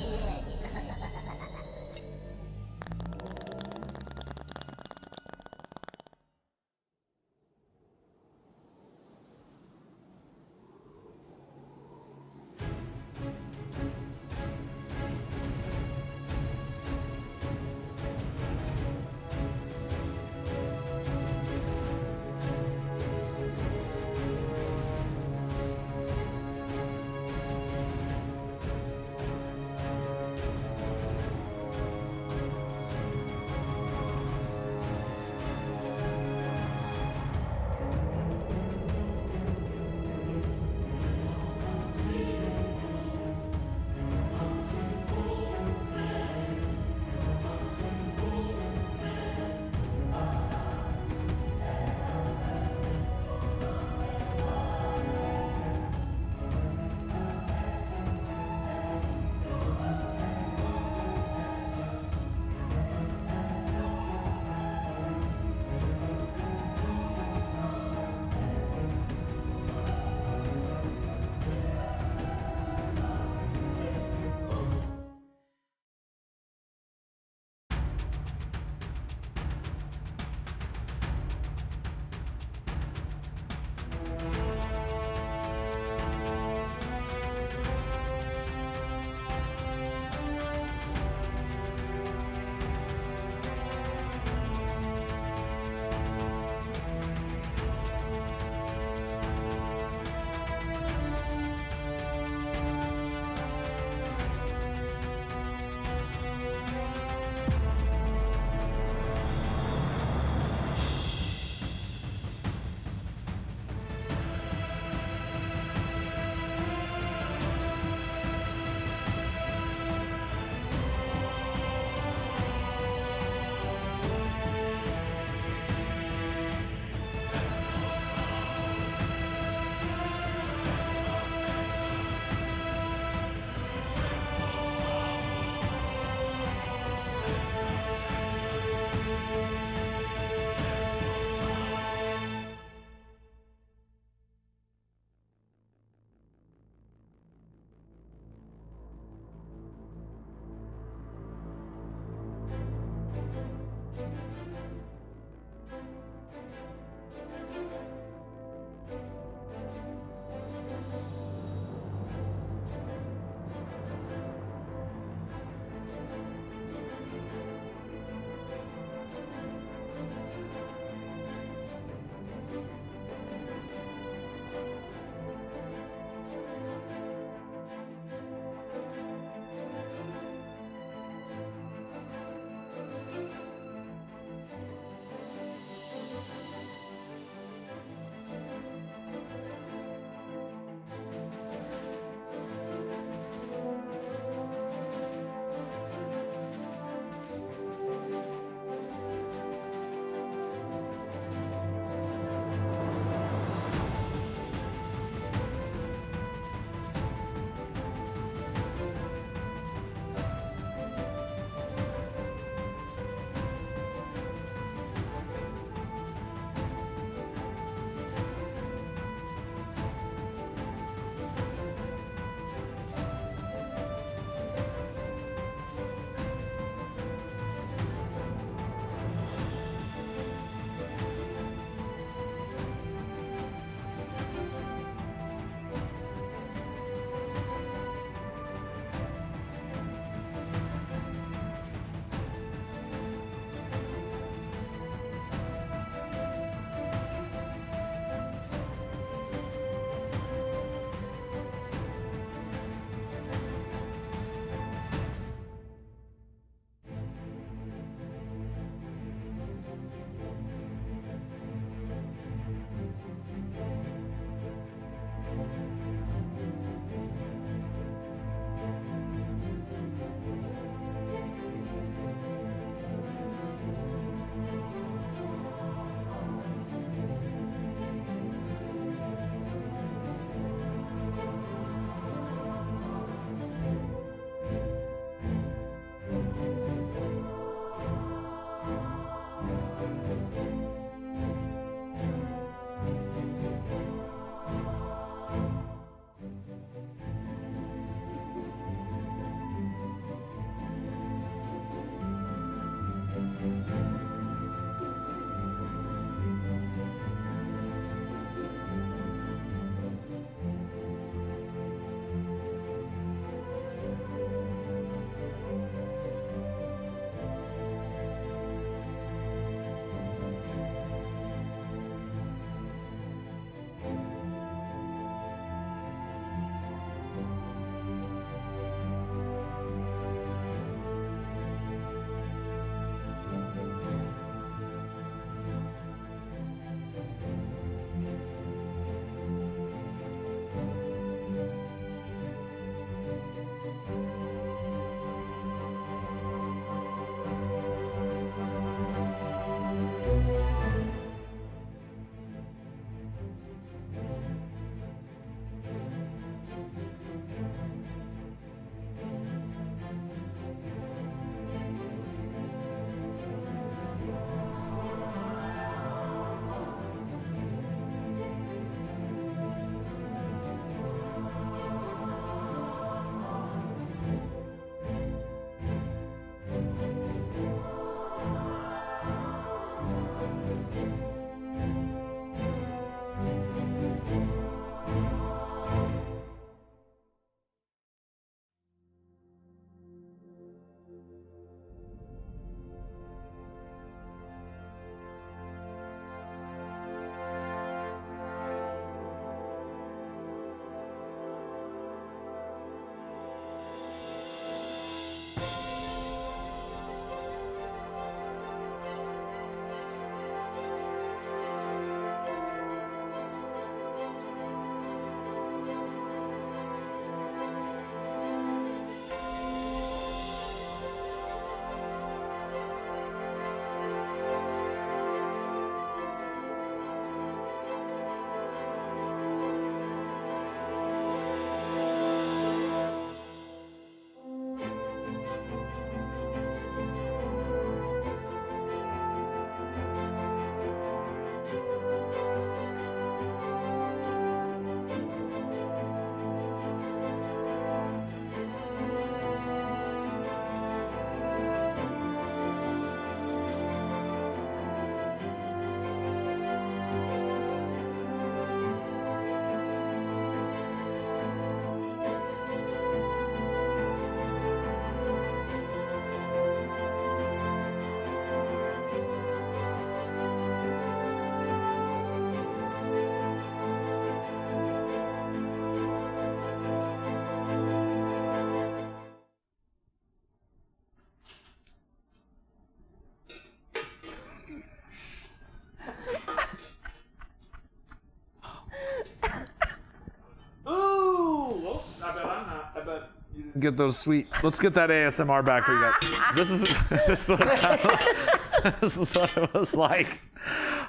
get those sweet. Let's get that ASMR back for you guys. This is what it sounded like. This is what it was like.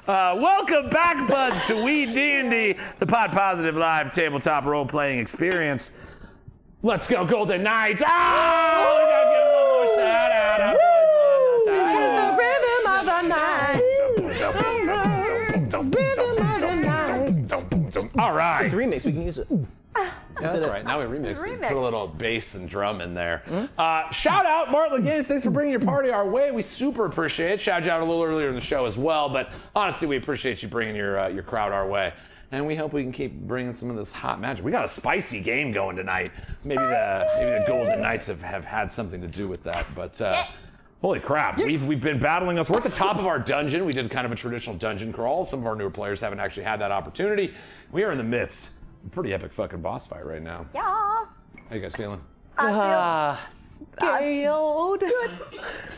Welcome back, buds, to Weed&d, the pod positive live tabletop role playing experience. Let's go, Golden Knights! Oh, we gotta give one more shout out. This is the rhythm of the night. All right. It's a remix. We can use it. Yeah, that's right. Now we remixed it. Put a little bass and drum in there. Shout out, Martlet Games. Thanks for bringing your party our way. We super appreciate it. Shout you out a little earlier in the show as well. But honestly, we appreciate you bringing your crowd our way. And we hope we can keep bringing some of this hot magic. We got a spicy game going tonight. Maybe the Golden Knights have had something to do with that. But holy crap, we've been battling us. We're at the top of our dungeon. We did kind of a traditional dungeon crawl. Some of our newer players haven't actually had that opportunity. We are in the midst of a pretty epic fucking boss fight right now. Yeah. How you guys feeling? I feel good.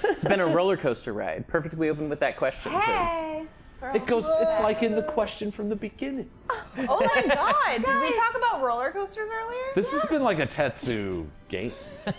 It's been a roller coaster ride. Perfectly open with that question, please. Hey. It's like in the question from the beginning. Oh my god! Did we talk about roller coasters earlier? This has been like a Tetsu game.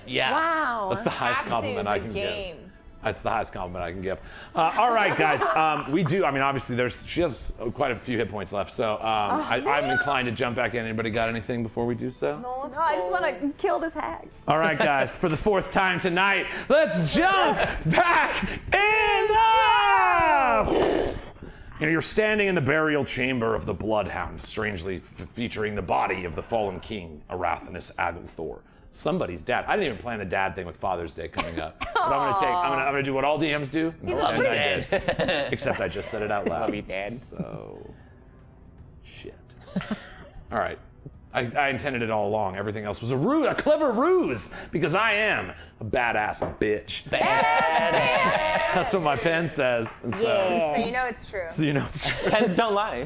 Yeah. Wow. That's the highest compliment I can give. Game. That's the highest compliment I can give. All right, guys. We do. I mean, obviously, she has quite a few hit points left, so I'm inclined to jump back in. Anybody got anything before we do so? No, I just want to kill this hag. All right, guys. For the fourth time tonight, let's jump back in the. You know, you're standing in the burial chamber of the Bloodhound, strangely featuring the body of the fallen king, Arathanus Aglthor. Somebody's dad. I didn't even plan the dad thing with Father's Day coming up. But I'm gonna do what all DMs do. And pretend I did. Except I just said it out loud. Love you, Dad. So shit. All right. I intended it all along. Everything else was a clever ruse, because I am a badass bitch. That's what my pen says. And So you know it's true. so you know it's true. Pens don't lie.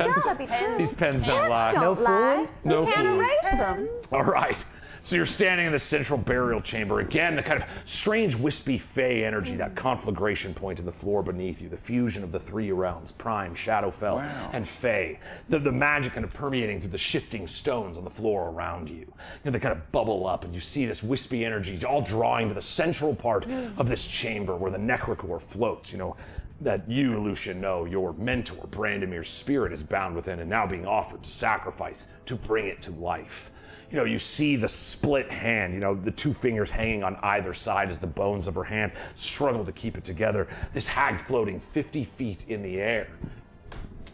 These pens don't lie. Don't lie. No You can't fool. erase them. All right. So you're standing in the central burial chamber. Again, the kind of strange, wispy fey energy, that conflagration point in the floor beneath you, the fusion of the three realms, Prime, Shadowfell, and Fey. The magic kind of permeating through the shifting stones on the floor around you. You know, they kind of bubble up, and you see this wispy energy all drawing to the central part of this chamber where the nechrichor floats, you know, that you, Lucian, know your mentor, Brandomiere's spirit is bound within and now being offered to sacrifice to bring it to life. You know, you see the split hand, you know, the two fingers hanging on either side as the bones of her hand struggle to keep it together. This hag floating 50 feet in the air.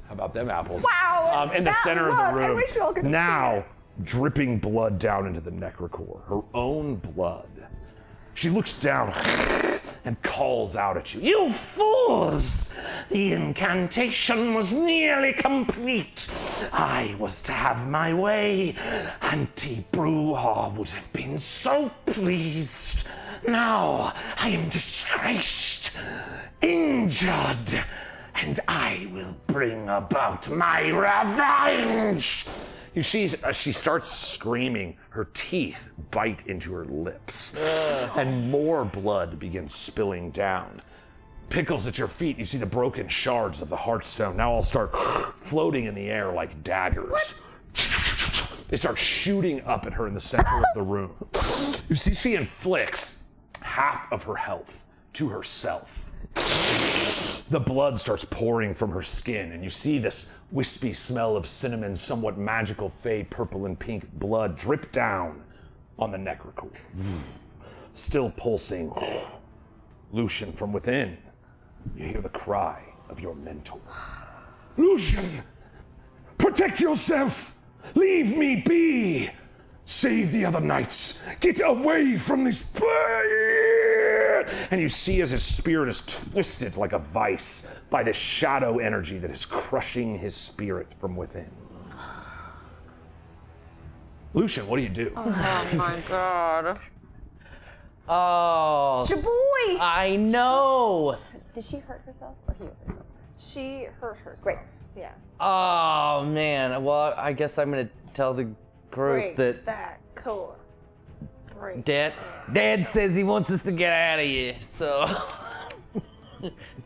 How about them apples? Wow! In the center of the room. I wish you all could now, dripping blood down into the nechrichor, her own blood. She looks down and calls out at you. You fools! The incantation was nearly complete. I was to have my way. Auntie Bruja would have been so pleased. Now I am disgraced, injured, and I will bring about my revenge. You see, as she starts screaming, her teeth bite into her lips, and more blood begins spilling down. Pickles at your feet, you see the broken shards of the Heartstone now all start floating in the air like daggers. They start shooting up at her in the center of the room. You see, she inflicts half of her health to herself. The blood starts pouring from her skin, and you see this wispy smell of cinnamon, somewhat magical fey purple and pink blood drip down on the nechrichor. Still pulsing. Lucian, from within, you hear the cry of your mentor. Lucian! Protect yourself! Leave me be! Save the other knights! Get away from this place! And you see as his spirit is twisted like a vice by this shadow energy that is crushing his spirit from within. Lucian, what do you do? Oh my god. Oh. It's your boy! I know. Did she hurt herself or he hurt herself? She hurt herself. Great. Yeah. Oh man. Well, I guess I'm gonna tell the group that core. Break. Dad says he wants us to get out of here. So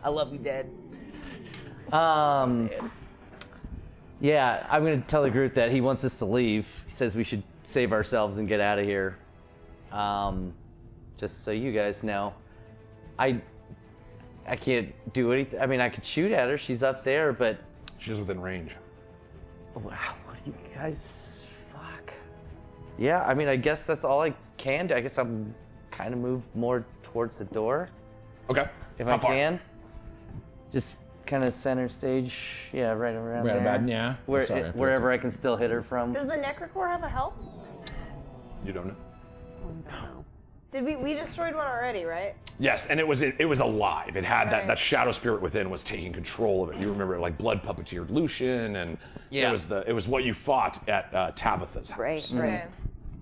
I love you, Dad. Yeah, I'm gonna tell the group that he wants us to leave. He says we should save ourselves and get out of here. Just so you guys know, I can't do anything. I mean, I could shoot at her. She's up there, but She's within range. wow, what do you guys? Fuck. Yeah, I mean, I guess that's all I can do. I guess I'll kind of move more towards the door Okay. if How I far? can. Just kind of center stage. Yeah, right around Right there. about, yeah. Where, Sorry, I wherever I can still hit her from. Does the nechrichor have a health? You don't know. Did we destroyed one already, right? Yes, and it was alive. It had Right. that shadow spirit within was taking control of it. You remember, like blood puppeteered Lucian, and Yeah. it was what you fought at Tabitha's house. Right. Okay.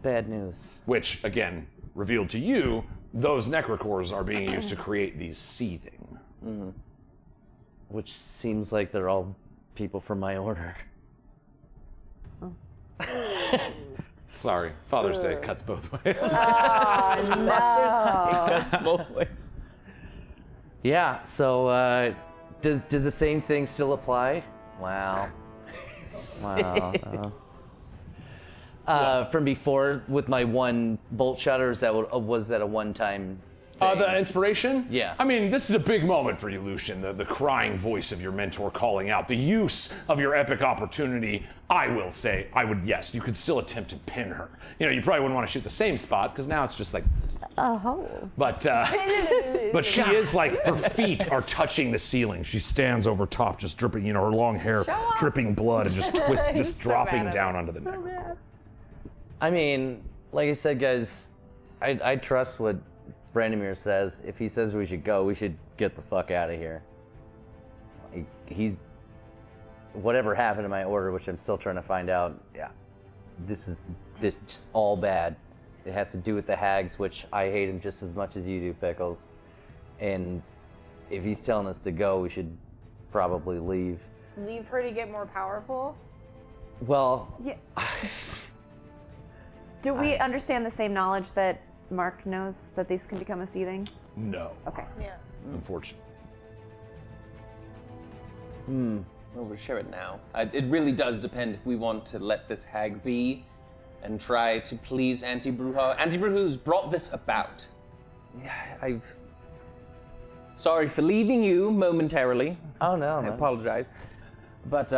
Bad news. Which again revealed to you those nechrichors are being used to create these seething. Which seems like they're all people from my order. Sorry, Father's Day cuts both ways. That's both ways. Yeah, so does the same thing still apply? Wow. Wow. From before with my one bolt shot, or was that a one-time thing? The inspiration? Yeah. I mean, this is a big moment for you, Lucian. The crying voice of your mentor calling out. The use of your epic opportunity, I will say, yes, you could still attempt to pin her. You know, you probably wouldn't want to shoot the same spot, because now it's just like... Oh. But she is like, her feet are touching the ceiling. She stands over top, just dripping, you know, her long hair dripping blood and just just So dropping bad. down onto the neck. I mean, like I said, guys, I trust what Brandomiere says. If he says we should go, we should get the fuck out of here. He's... Whatever happened to my order, which I'm still trying to find out, yeah, this is just all bad. It has to do with the hags, which I hate him just as much as you do, Pickles. And if he's telling us to go, we should probably leave. Leave her to get more powerful. Well, Yeah. Do we understand the same knowledge that Mark knows that these can become a seething? No, Okay. Yeah. unfortunately. Well, we'll share it now. It really does depend if we want to let this hag be and try to please Auntie Bruja. Auntie Bruja's brought this about. Yeah, Sorry for leaving you momentarily. oh no, I man. apologize. But,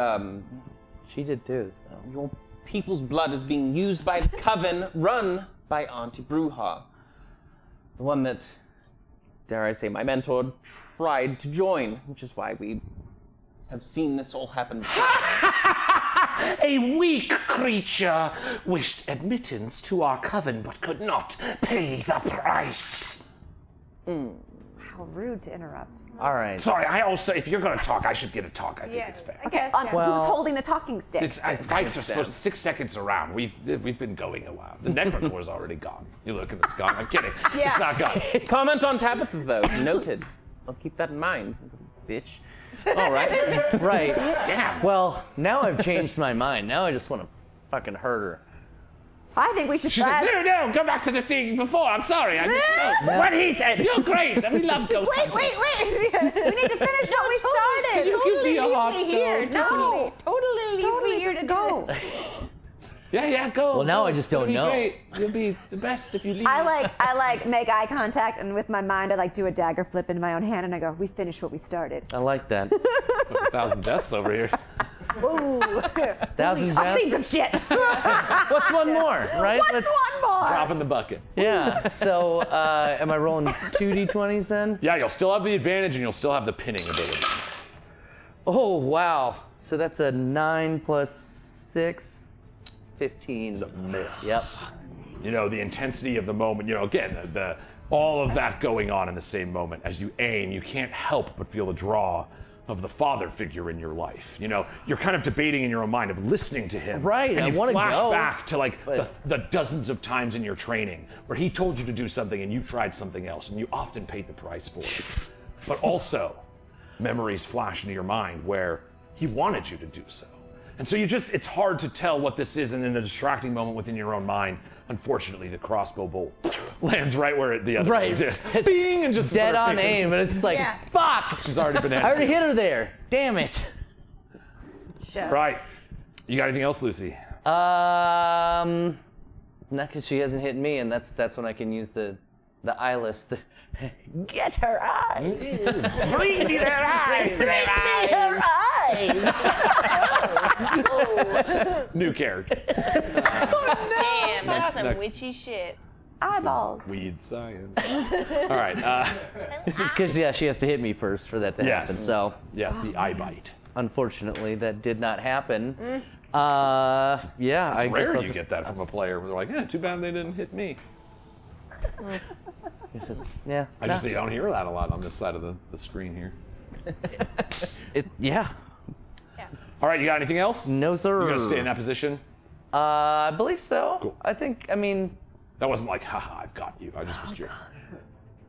She did too, so. your people's blood is being used by the coven run by Auntie Bruja. The one that, dare I say, my mentor tried to join, which is why we have seen this all happen before. A weak creature wished admittance to our coven, but could not pay the price. How rude to interrupt. All right. Sorry, I also, if you're gonna talk, I should get a talk. I think it's fair. Okay, Yeah. who's holding the talking stick? Fights are supposed to 6 seconds around. We've been going a while. The nechrichor's already gone. You look and it's gone. I'm kidding. Yeah. It's not gone. Comment on Tabitha, though. Noted. I'll keep that in mind, bitch. All right. Right. Damn. Well, now I've changed my mind. Now I just want to fucking hurt her. I think we should She's try. like, no, go back to the thing before. I'm sorry. I misspoke. What he said. You're great. And we love ghost hunters. Wait. We need to finish what we started. You give me a hot Here, stove. totally leave me here just to go. do this. Yeah, go. Well, now I just don't know. Great. You'll be the best if you leave. I like make eye contact, and with my mind, I like do a dagger flip into my own hand, and I go, "We finished what we started." I like that. 1,000 deaths over here. Thousand I've seen some deaths. shit. What's one more, right? What's one more? Drop in the bucket. Yeah. So, am I rolling 2d20s then? Yeah, you'll still have the advantage and you'll still have the pinning ability. Oh wow. So that's a 9 plus 6, 15. It's a miss. Yep. You know, the intensity of the moment, you know, again, all of that going on in the same moment. As you aim, you can't help but feel the draw of the father figure in your life. You know, you're kind of debating in your own mind of listening to him. Right, And I you wanna flash go, back to like but- the dozens of times in your training where he told you to do something and you tried something else and you often paid the price for it. But also, memories flash into your mind where he wanted you to do so. And so it's hard to tell what this is, and in the distracting moment within your own mind, unfortunately, the crossbow bolt lands right where the other Right. one did. Bing, and just Dead on aim, but it's just like, Yeah. fuck! She's already been I already hit her there. Damn it. Right. You got anything else, Lucy? Not because she hasn't hit me, and that's when I can use the eyeless. Get her eyes. Bring me their eyes. New character. Damn, that's some next. witchy shit. Eyeballs. Weed science. All right. Because yeah, she has to hit me first for that to happen. Yes. So Yes, the eye bite. unfortunately, that did not happen. Yeah, It's I guess rare I'll you just, get that from a player where they're like, too bad they didn't hit me. guess it's- yeah. I just you don't hear that a lot on this side of the screen here. Yeah. All right, you got anything else? No, sir. You gonna stay in that position? I believe so. Cool. I think. I mean, That wasn't like, haha, I've got you. I just was curious.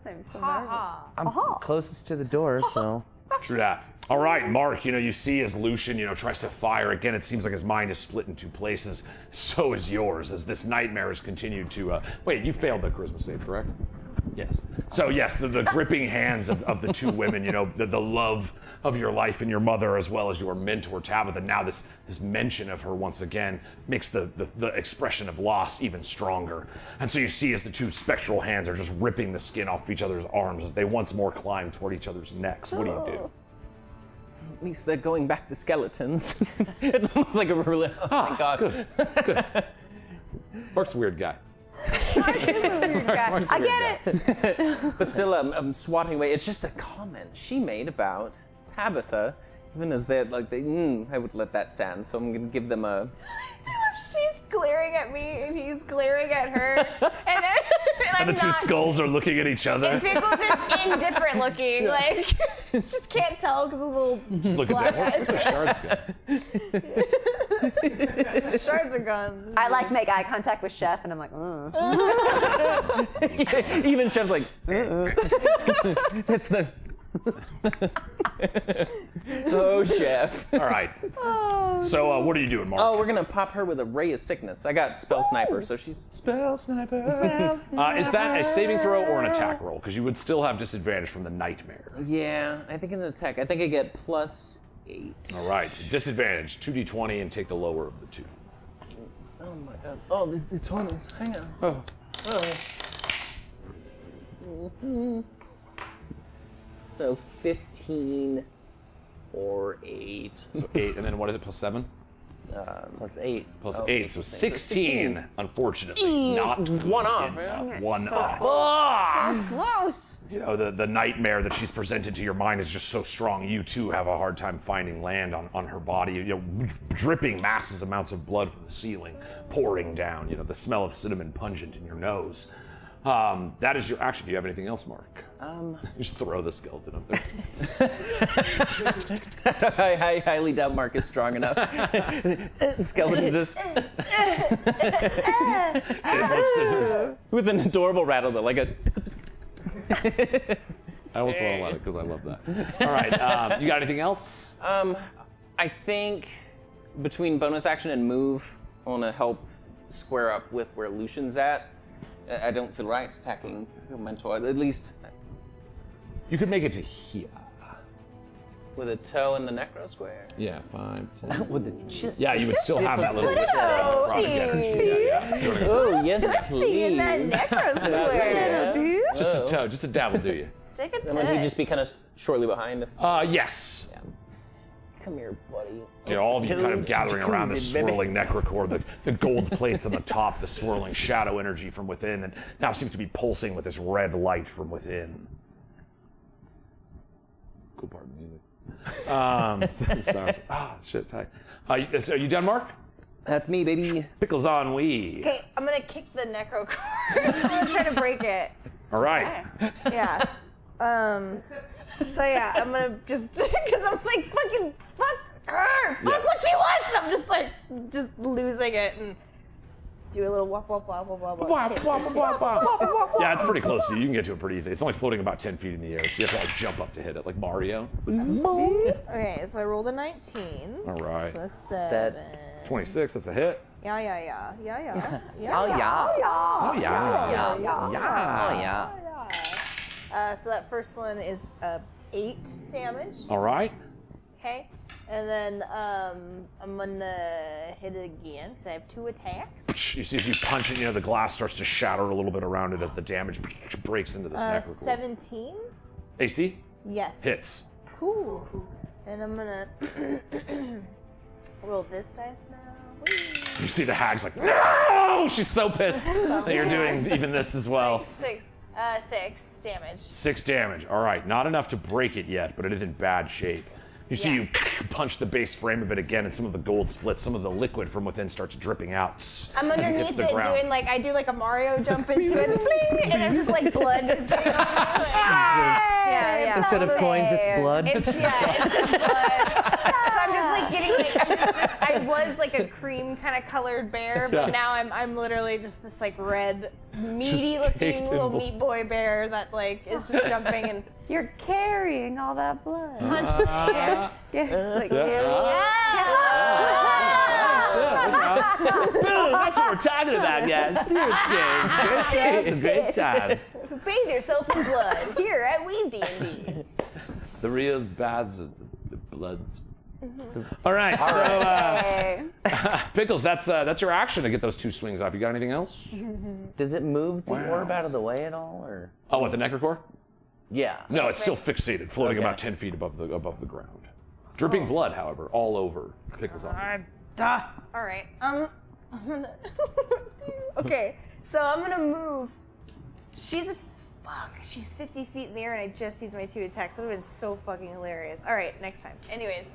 I'm so nervous. I'm closest to the door, so. True that. All right, Mark, you see as Lucian, tries to fire. Again, it seems like his mind is split in two places. So is yours, as this nightmare has continued to... Wait, you failed the charisma save, correct? Yes. So, yes, the gripping hands of the two women, the love of your life and your mother, as well as your mentor, Tabitha. Now this mention of her once again makes the expression of loss even stronger. And so you see as the two spectral hands are just ripping the skin off each other's arms as they once more climb toward each other's necks. What do you do? At least they're going back to skeletons. It's almost like a really. Oh my god. Good. Mark's a weird guy. Mark's a I weird get it. But still, I'm swatting away. It's just the comment she made about Tabitha. Even as they're like, I would let that stand. So I'm gonna give them a. She's glaring at me and he's glaring at her. And I'm And the two not, skulls are looking at each other. And Pickles is indifferent looking. Like, just can't tell because of the little Just look black at that. eyes. The shards are gone. I like make eye contact with Chef, and I'm like, Even Chef's like. That's the. Oh, Chef. All right. So what are you doing, Mark? Oh, we're gonna pop her with a ray of sickness. I got spell sniper, so she's Spell sniper. Is that a saving throw or an attack roll? Because you would still have disadvantage from the nightmare. yeah. I think it's an attack. I think I get +8. All right. So disadvantage, 2d20, and take the lower of the two. Oh my god. Oh, this is d20s. Hang on. Oh. So 15 or 8. So 8, and then what is it? +7. Plus 8. Plus Oh, 8, so 16. 16. Unfortunately, not One off. enough. One off. close. The nightmare that she's presented to your mind is just so strong. You too have a hard time finding land on her body. Dripping massive amounts of blood from the ceiling, pouring down. The smell of cinnamon pungent in your nose. That is your action. Do you have anything else, Mark? Just throw the skeleton up there. I highly doubt Mark is strong enough. Skeleton just with an adorable rattle, though, like a. I also want to let it because I love that. All right, you got anything else? I think between bonus action and move, I want to help square up with where Lucian's at. I don't feel right attacking your mentor. At least You could make it to here. with a toe in the necro square. Yeah, 5, 10. With the just. Yeah, you would still have that little necrotic energy. Yeah. Oh yes, Seeing that please. necro square. Just a toe, just a dabble, do you? Stick it And would he to just be kind of shortly behind? Yes. Come here, buddy. All of you kind of gathering around the Jacuzzi, baby. swirling nechrichor, the gold plates on the top, the swirling shadow energy from within, and now seems to be pulsing with this red light from within. Cool part of the music. Shit, tight. So you done, Mark? That's me, baby. Pickles on Wee. Okay, I'm gonna kick the necro cord. I'm gonna try to break it. All right. Yeah. So yeah, I'm gonna just because I'm like fuck her, fuck what she wants. I'm just like losing it and do a little wop wop wop wop wop. Yeah, it's pretty close to you. You can get to it pretty easy. It's only floating about 10 feet in the air, so you have to jump up to hit it, like Mario. Okay, so I rolled a 19. All right. So that's 7. 26, that's a hit. Yeah. Oh yeah. Oh, yeah. So that first one is 8 damage. All right. Okay, And then I'm gonna hit it again because I have 2 attacks. You see as you punch it, the glass starts to shatter a little bit around it as the damage breaks into this necrocore. 17. AC? Yes. Hits. Cool. And I'm gonna roll this dice now. Whee! You see the hag's like, no! She's so pissed that you're doing even this as well. 6 damage. 6 damage. All right, not enough to break it yet, but it is in bad shape. You see you punch the base frame of it again, and some of the gold splits, some of the liquid from within starts dripping out. I'm as underneath hits the it ground. doing like, I do like a Mario jump into it, and I'm just like blood just getting all over it. Yeah. Instead of coins, it's blood. It's just blood. So I'm just like getting like, I was like a cream kind of colored bear, but now I'm literally just this like red, meaty looking little meat boy bear that like is just jumping and You're carrying all that blood. punching the air. Yes, That's what we're talking about, guys. Seriously, great times. Bathe yourself in blood here at Weed&d. The real baths of the bloods. All right, so Pickles, that's your action to get those 2 swings off. You got anything else? Does it move the orb out of the way at all, or? Oh, what, the Nechrichor? Yeah. No, it's still fixated, floating Okay. about 10 feet above the ground. Dripping blood, however, all over Pickles. All right. I'm gonna. Okay, so I'm gonna move. She's 50 feet in the air, and I just used my 2 attacks. That would have been so fucking hilarious. All right, next time. Anyways,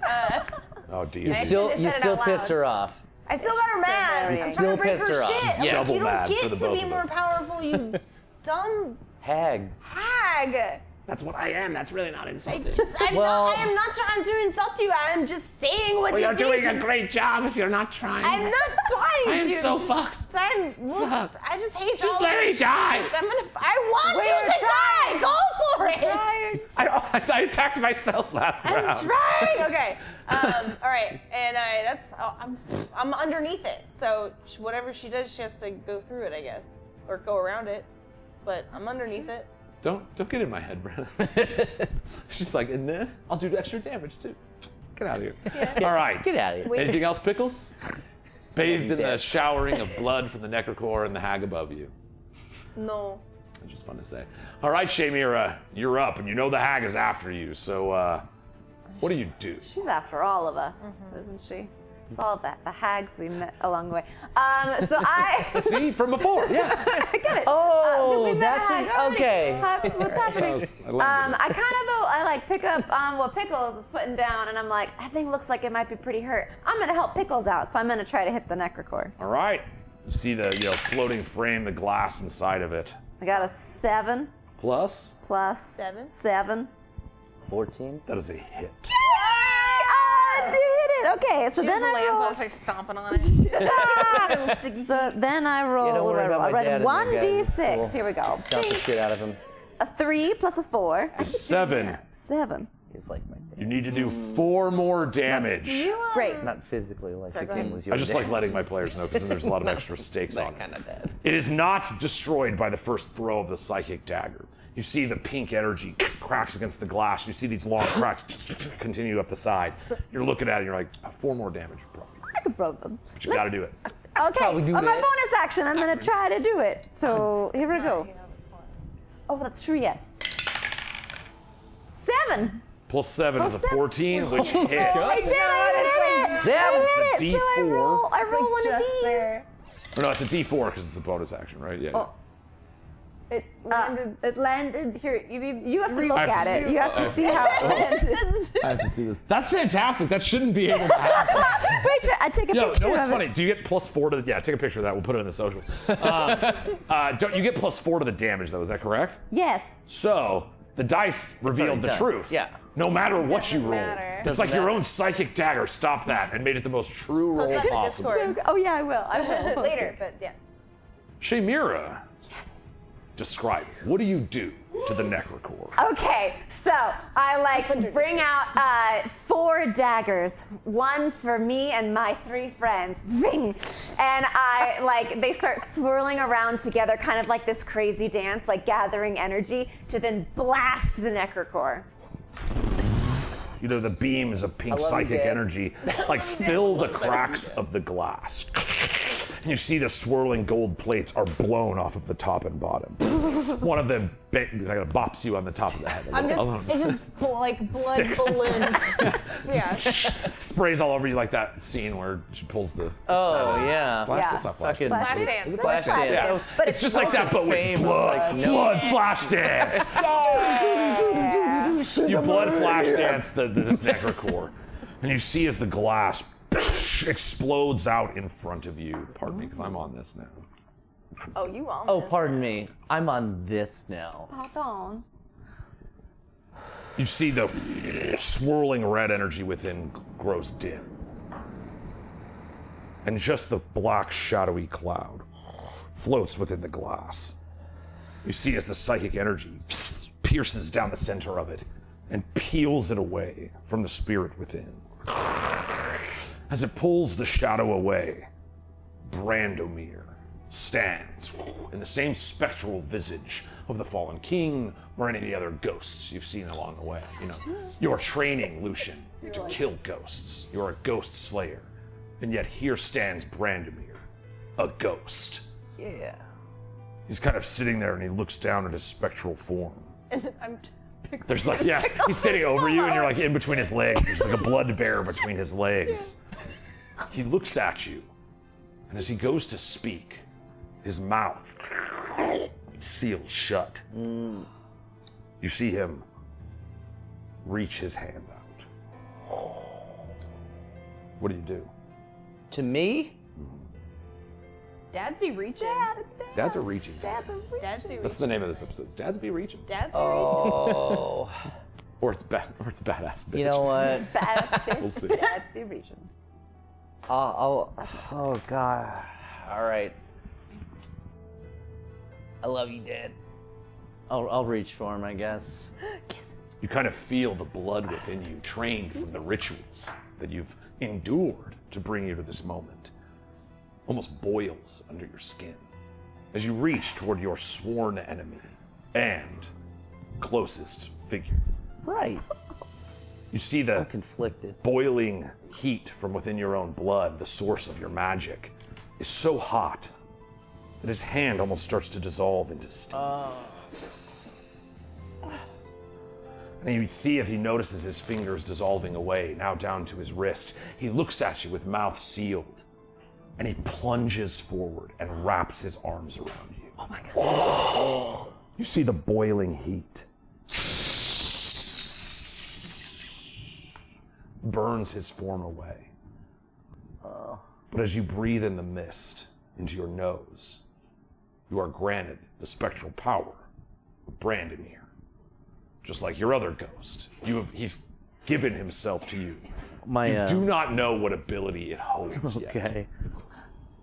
Oh, dear. You I still shouldn't have said it out pissed loud. her off. I still got her mad. bullying. I'm Still trying to break pissed her her off. shit. Yeah. Double You mad don't for get the to both be of more us. powerful, you dumb Hag. hag. That's what I am. That's really not insulting. I am not trying to insult you. I am just saying what Well, you you're think. doing a great job if you're not trying. I'm not trying I am to. so just, fucked. I just hate Just all let me this die. shit. I want you to die. Go for it. I attacked myself last I'm round. trying. Okay. All right. And I'm underneath it. So whatever she does, she has to go through it, I guess, or go around it. But I'm underneath it. Don't get in my head, Brandon. She's like, and then I'll do extra damage too. Get out of here. All right. Get out of here. Anything else, Pickles? Bathed in the dead. showering of blood from the Nechrichor and the hag above you. No. I just want to say. All right, Shamira, you're up, and you know the hag is after you. So, what do you do? She's after all of us, isn't she? It's all of the hags we met along the way. So I. See, from before, yes. I get it. Oh, we met that's a hag what, already. okay. What's happening? I kind of though I like pick up what Pickles is putting down, and I'm like, that thing looks like it might be pretty hurt. I'm gonna help Pickles out, so I'm gonna try to hit the Nechrichor. All right. You see the floating frame, the glass inside of it. I got a 7 Plus, plus 7. 14. that is a hit. I did it. Okay, so She then just I lands, I roll. was like stomping on it. So then I roll. don't worry about my dad and the guy. It's 1d6. cool. Here we go. Stomp the shit out of him. A 3 plus a 4. 7. 7. He's like my You need to do 4 more damage. Great. Not physically, like Sorry, the go game ahead. was your I just dad. like letting my players know because then there's a lot of extra stakes on it. Kind of dead. It is not destroyed by the first throw of the psychic dagger. You see the pink energy cracks against the glass. You see these long cracks continue up the side. You're looking at it and you're like, 4 more damage, probably. I could broke them. But you gotta do it. Okay, probably do on my that. bonus action, I'm gonna try to do it. So here we go. Oh, that's true, yes. 7. Plus 7 is a 7. 14, which hits. I did it! It's a I hit it! So D4. I roll one of these. there. Oh, no, it's a D4 because it's a bonus action, right? Yeah. Oh. It landed here. You have to look I have at to it. see You have to see how it landed. I have to see this. That's fantastic. That shouldn't be able to happen. Wait, I take a Yo, picture no, what's of funny? it. Do you get plus 4 to the... Yeah, take a picture of that. We'll put it in the socials. Don't you get plus 4 to the damage, though? Is that correct? Yes. So, the dice revealed already the done. truth. Yeah. No matter what you roll. matter. It's Doesn't like your matter. own psychic dagger stopped that and made it the most true roll that in possible. Discord. Oh yeah, I will. I will. Post Later, it. but yeah. Shamira, describe it. What do you do to the Nechrichor? Okay, so I bring out 4 daggers, 1 for me and my 3 friends. Ring, and they start swirling around together, kind of like this crazy dance, like gathering energy to then blast the Nechrichor. you know, the beams of pink psychic energy like fill the cracks of the glass. And you see the swirling gold plates are blown off of the top and bottom. One of them bops you on the top of the head. It just like blood Sticks. balloons. Yeah. Sprays all over you like that scene where she pulls the. Oh, yeah. That's not flash. Fucking Flash dance. Is it Flash dance. Yeah. But It's just like that, but with Fame was blood. like, no. Blood flash dance. You blood flash dance this nechrichor, and you see as the glass explodes out in front of you. Pardon me, because I'm on this now. Oh, you on Oh, this. pardon me. I'm on this now. Pardon. You see the swirling red energy within grows dim. And just the black shadowy cloud floats within the glass. You see as the psychic energy pierces down the center of it and peels it away from the spirit within. As it pulls the shadow away, Brandomiere stands in the same spectral visage of the fallen king or any of the other ghosts you've seen along the way. You know, you're training Lucian to kill ghosts. You're a ghost slayer. And yet here stands Brandomiere, a ghost. Yeah. He's kind of sitting there and he looks down at his spectral form. I'm There's like, yeah, he's sitting over you and you're like in between his legs. There's like a blood bear between his legs. He looks at you, and as he goes to speak, his mouth seals shut. You see him reach his hand out. What do you do? To me? Dads be reaching. Dads are reaching. Dads be reaching. That's the name of this episode. Dads be reaching. Dads be reaching. Oh. Or it's badass bitch. You know what? Badass bitch. We'll see. Dads be reaching. Oh, God. All right. I love you, Dad. I'll reach for him, I guess. Kiss. You kind of feel the blood within you, trained from the rituals that you've endured to bring you to this moment. Almost boils under your skin as you reach toward your sworn enemy and closest figure. Right. You see the Conflicted. boiling heat from within your own blood, the source of your magic, is so hot that his hand almost starts to dissolve into steam. And you see as he notices his fingers dissolving away, now down to his wrist, he looks at you with mouth sealed, and he plunges forward and wraps his arms around you. Oh my God. You see the boiling heat. Burns his form away. But as you breathe in the mist into your nose, you are granted the spectral power of Brandomiere. Just like your other ghost. He's given himself to you. You do not know what ability it holds yet. Okay.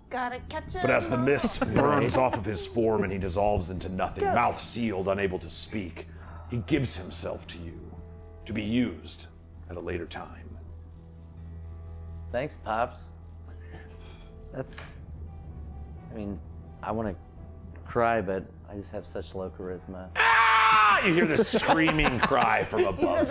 Gotta catch him. But as the mist burns off of his form and he dissolves into nothing, mouth sealed, unable to speak, he gives himself to you to be used at a later time. Thanks, Pops. I mean, I want to cry, but I just have such low charisma. You hear this screaming cry from above.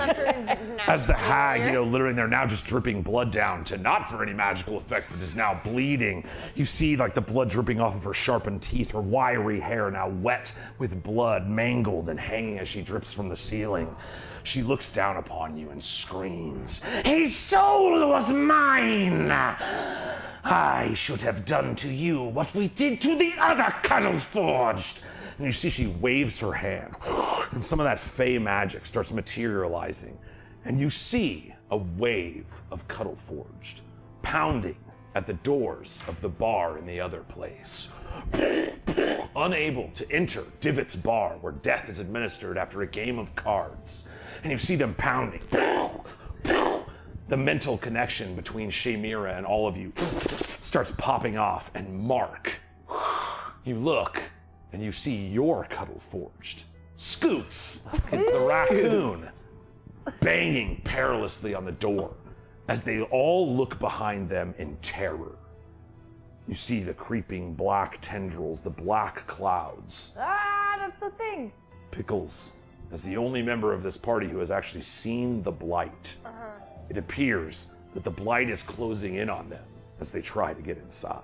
As the hag, literally they're now just dripping blood down to not for any magical effect, but is now bleeding. You see like the blood dripping off of her sharpened teeth, her wiry hair now wet with blood, mangled and hanging as she drips from the ceiling. She looks down upon you and screams, "His soul was mine! I should have done to you what we did to the other Cuddle Forged!" And you see she waves her hand, and some of that fey magic starts materializing, and you see a wave of Cuddle Forged pounding at the doors of the bar in the other place. Unable to enter Divot's bar, where death is administered after a game of cards. And you see them pounding. The mental connection between Shamira and all of you starts popping off, and Mark, you look, and you see your Cuddle Forged, Scoots, the raccoon, banging perilously on the door as they all look behind them in terror. You see the creeping black tendrils, the black clouds. Ah, that's the thing. Pickles, as the only member of this party who has actually seen the blight, It appears that the blight is closing in on them as they try to get inside.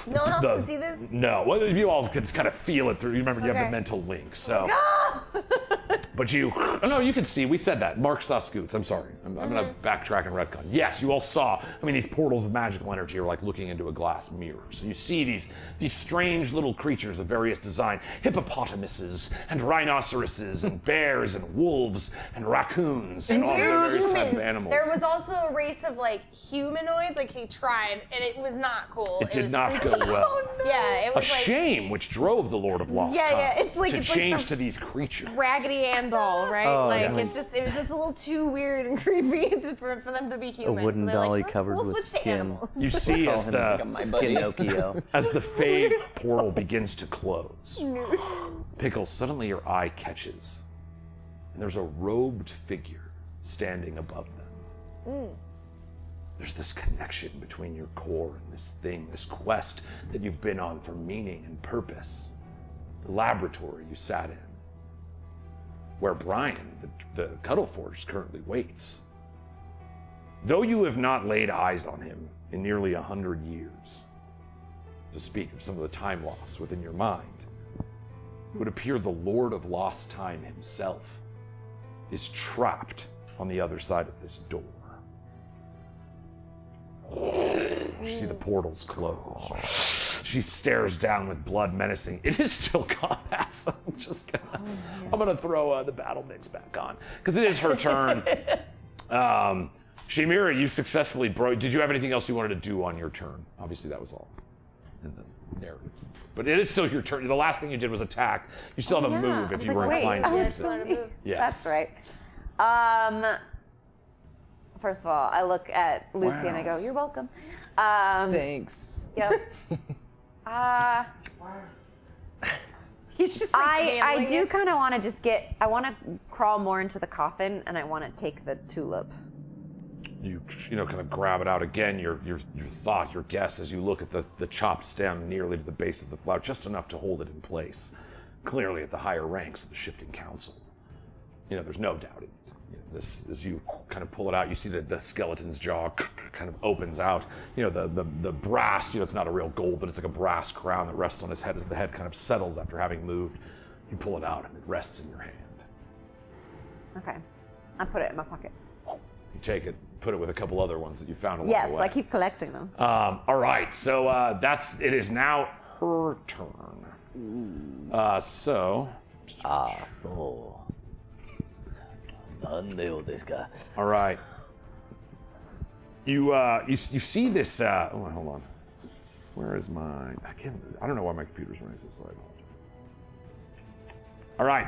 No one else can see this? No, well, you all can kind of feel it through. You remember you have the mental link, so. But you, oh no, you can see. We said that. Mark saw Scoots. I'm sorry. I'm gonna backtrack and retcon. Yes, you all saw. I mean, these portals of magical energy are like looking into a glass mirror. So you see these strange little creatures of various design: hippopotamuses and rhinoceroses and bears and wolves and raccoons and all various type of animals. There was also a race of like humanoids. Like he tried, and it was not cool. It did was not freaky. go well. Oh, no. Yeah, it A was like shame, which drove the Lord of Lost Yeah, Time yeah, it's like- to it's like change the- to these creatures. Raggedy Ann doll, right? Oh, like that it was just a little too weird and creepy for them to be humans. wooden And they're dolly like, covered we'll with switch to skin. animals. You see as Call him the my buddy. Pinocchio. as the Fey portal begins to close, Pickles, suddenly your eye catches, and there's a robed figure standing above them. There's this connection between your core and this thing, this quest that you've been on for meaning and purpose. The laboratory you sat in, where Brian, the Cuddleforge, currently waits. Though you have not laid eyes on him in nearly 100 years, to speak of some of the time loss within your mind, it would appear the Lord of Lost Time himself is trapped on the other side of this door. You see the portals close. She stares down with blood menacing. It is still combat, so I'm gonna throw the battle mix back on because it is her turn. Shemira, you successfully broke. Did you have anything else you wanted to do on your turn? Obviously, that was all in the narrative. But it is still your turn. The last thing you did was attack. You still have a move if you were inclined to use it. Yes. That's right. First of all, I look at Lucy and I go, "You're welcome." Thanks. Yep. He's just I do kind of want to just I want to crawl more into the coffin and I want to take the tulip. You kind of grab it out again. Your thought, your guess, as you look at the chopped stem nearly to the base of the flower, just enough to hold it in place. Clearly, at the higher ranks of the shifting council, there's no doubt. This, as you kind of pull it out, you see that the skeleton's jaw kind of opens out. The brass. It's not a real gold, but it's like a brass crown that rests on his head as the head kind of settles after having moved. You pull it out, and it rests in your hand. Okay, I put it in my pocket. You take it, put it with a couple other ones that you found along the Yes, way. I keep collecting them. All right, so it is now her turn. So. All right. You see this. Hold on. Where is my? I don't know why my computer's running so slow. I apologize. All right.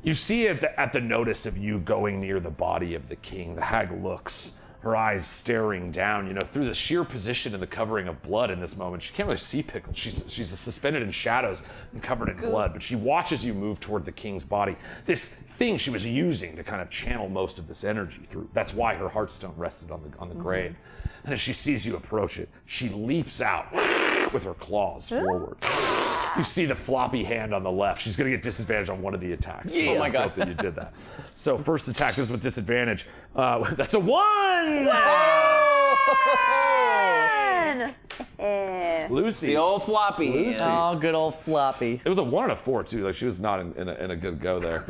You see at the notice of you going near the body of the king, the hag looks, her eyes staring down, through the sheer position and the covering of blood in this moment. She can't really see Pickles. She's suspended in shadows and covered in blood, but she watches you move toward the king's body. This thing she was using to kind of channel most of this energy through. That's why her heartstone rested on the grave. And as she sees you approach it, she leaps out with her claws forward. You see the floppy hand on the left. She's going to get disadvantage on one of the attacks. Yeah. Oh my God. That you did that. So first attack is with disadvantage. That's a 1! Lucy. The old floppy. Lucy. Oh, good old floppy. It was a 1 and a 4 too. Like she was not in a good go there.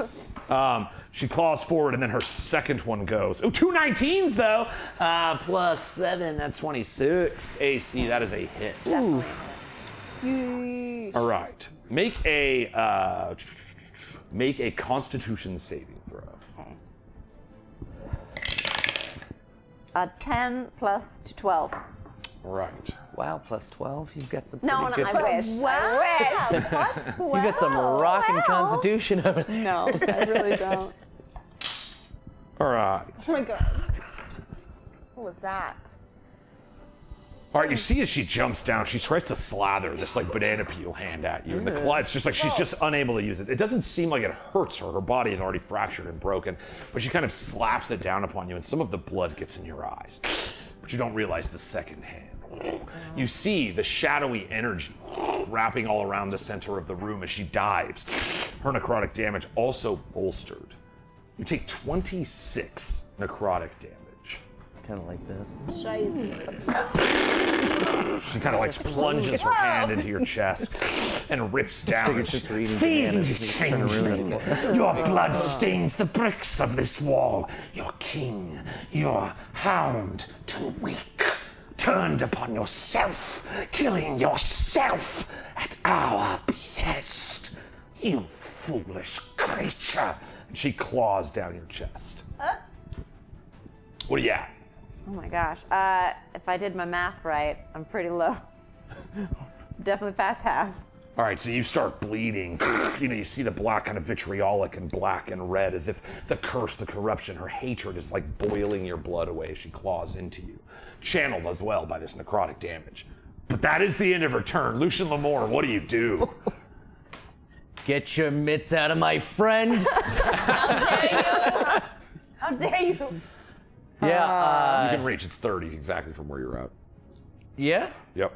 She claws forward and then her second one goes. Oh, 2 19s though. Plus 7, that's 26 AC. That is a hit. All right. Make a Constitution saving throw. Okay. 10 plus 12. All right. Wow, plus 12. You've got some No, pretty no, good. I wish. Wow. I wish. Plus 12. You got some rockin' constitution over there. No, I really don't. All right. Oh my god. What was that? All right, you see as she jumps down, she tries to slather this like banana peel hand at you. And the claw, it's just like she's just unable to use it. It doesn't seem like it hurts her. Her body is already fractured and broken, but she kind of slaps it down upon you and some of the blood gets in your eyes. But you don't realize the second hand. You see the shadowy energy wrapping all around the center of the room as she dives. Her necrotic damage also bolstered You take 26 necrotic damage. It's kind of like this. She kind of like plunges her hand into your chest and rips down. Feeding changeling, your blood stains the bricks of this wall. Your king, your hound, too weak, turned upon yourself, killing yourself at our behest. You foolish creature. And she claws down your chest. What are you at? Oh my gosh. If I did my math right, I'm pretty low. Definitely past half. All right, so you start bleeding. You see the black kind of vitriolic and black and red as if the curse, the corruption, her hatred is like boiling your blood away as she claws into you. Channeled as well by this necrotic damage. But that is the end of her turn. Lucian Lamore, what do you do? Get your mitts out of my friend. How dare you? How dare you? Yeah. You can reach, it's 30 exactly from where you're at. Yeah? Yep.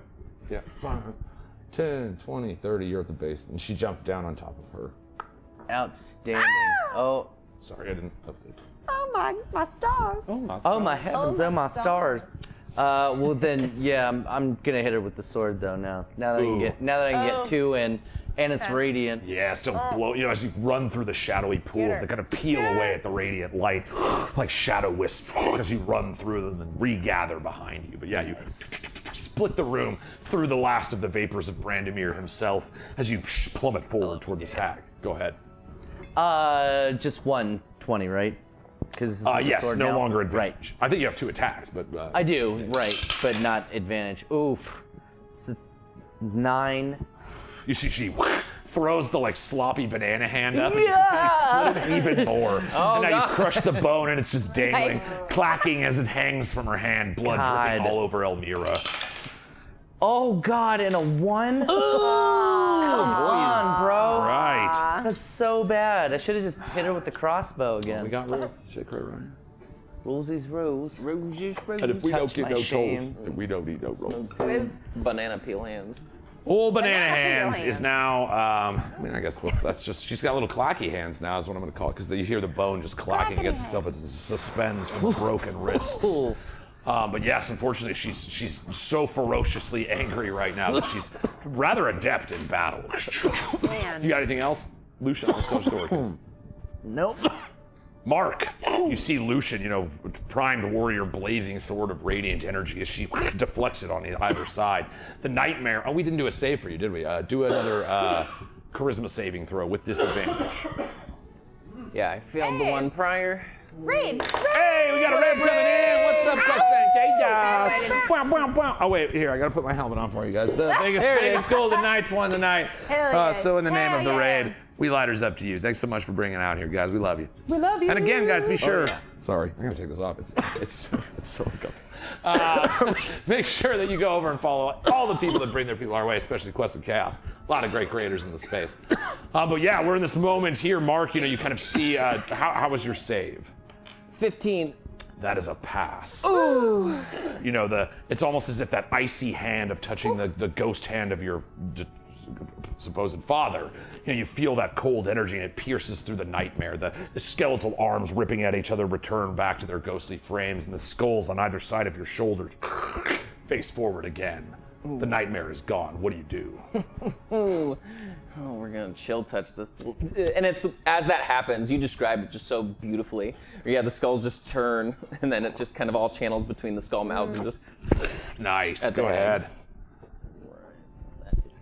Yeah. 10, 20, 30, you're at the base. And she jumped down on top of her. Outstanding. Oh. Sorry, I didn't update. Oh my stars. Oh my heavens, oh my stars. Well then, yeah, I'm gonna hit her with the sword though now. Now that I can get 2 in, and it's radiant. Yeah, still blow. You know, as you run through the shadowy pools that kind of peel away at the radiant light, like shadow wisps, as you run through them and regather behind you. But yeah, you split the room through the last of the vapors of Brandomiere himself as you plummet forward toward this hag. Go ahead. Just 120, right? Because yes, no longer advantage. Right. I think you have 2 attacks, but I do, right, but not advantage. Oof. It's 9. You see, she throws the like sloppy banana hand up, and you split it even more. And now you crush the bone, and it's just dangling, clacking as it hangs from her hand, blood dripping all over Elmira. Oh God, and a 1? Come on, bro. Right. That's so bad. I should have just hit her with the crossbow again. We got rules. Shake right, right. Rules is rules. Rules is rules. And if we don't get no shame. tolls, then we don't need no rolls. Banana peel hands. Old Banana Hands is now, I mean, I guess that's just, she's got little clacky hands now is what I'm going to call it, because you hear the bone just clacking against itself as it suspends from broken wrists. But yes, unfortunately, she's so ferociously angry right now that she's rather adept in battle. Man. You got anything else? Lucian, let's go story. Nope. Mark, you see Lucian, you know, primed warrior, blazing sword of radiant energy as she deflects it on either side. The nightmare. Oh, we didn't do a save for you, did we? Do another charisma saving throw with disadvantage. Yeah, I failed the one prior. Raid! Hey, we got a raid coming in. What's up, guys? Oh wait, here I gotta put my helmet on for you guys. The Vegas Golden Knights won tonight. So in the name of the raid, we lighters up to you. Thanks so much for bringing it out here, guys. We love you. We love you. And again, guys, be sure. Sorry, I'm gonna take this off. It's so uncomfortable. Make sure that you go over and follow all the people that bring their people our way, especially Quest and Chaos. A lot of great creators in the space. But yeah, we're in this moment here, Mark. You know, you kind of see how was your save? 15. That is a pass. Ooh. You know, it's almost as if that icy hand of touching the ghost hand of your supposed father. You know, you feel that cold energy and it pierces through the nightmare. The skeletal arms ripping at each other return back to their ghostly frames, and the skulls on either side of your shoulders face forward again. The nightmare is gone. What do you do? Oh, we're gonna chill touch this. And it's, as that happens, you described it just so beautifully. Yeah, the skulls just turn, and then it just kind of all channels between the skull mouths and just... Nice, go ahead. Let's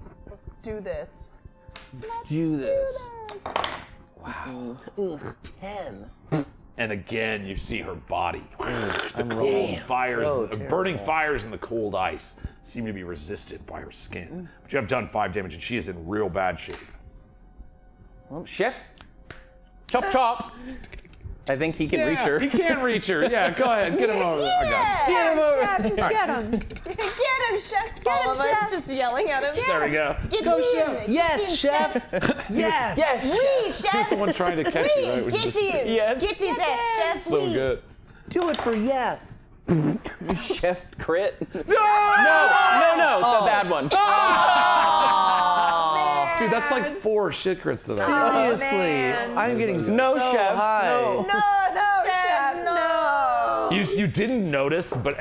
do this. Let's do this. Wow. 10. And again, you see her body. The cold fires, burning fires in the cold ice seem to be resisted by her skin. But you have done 5 damage, and she is in real bad shape. Well, chef, chop chop. I think he can reach her. He can reach her. Yeah, go ahead, get him over. I got it. Get him over. Get him. Get him, Chef. Get All him, of us Chef. Just yelling at him. There we go. Get him. Yes, Chef. Yes. Yes. We, Chef. Someone trying to catch you, right? Which is Get just him. Yes. Get his ass, Chef. so good. Do it for yes. Chef crit. No. The bad one. Dude, that's like 4 shit crits to that. Seriously, man. I'm getting No, so chef, high. no. No, Chef, no. You didn't notice, but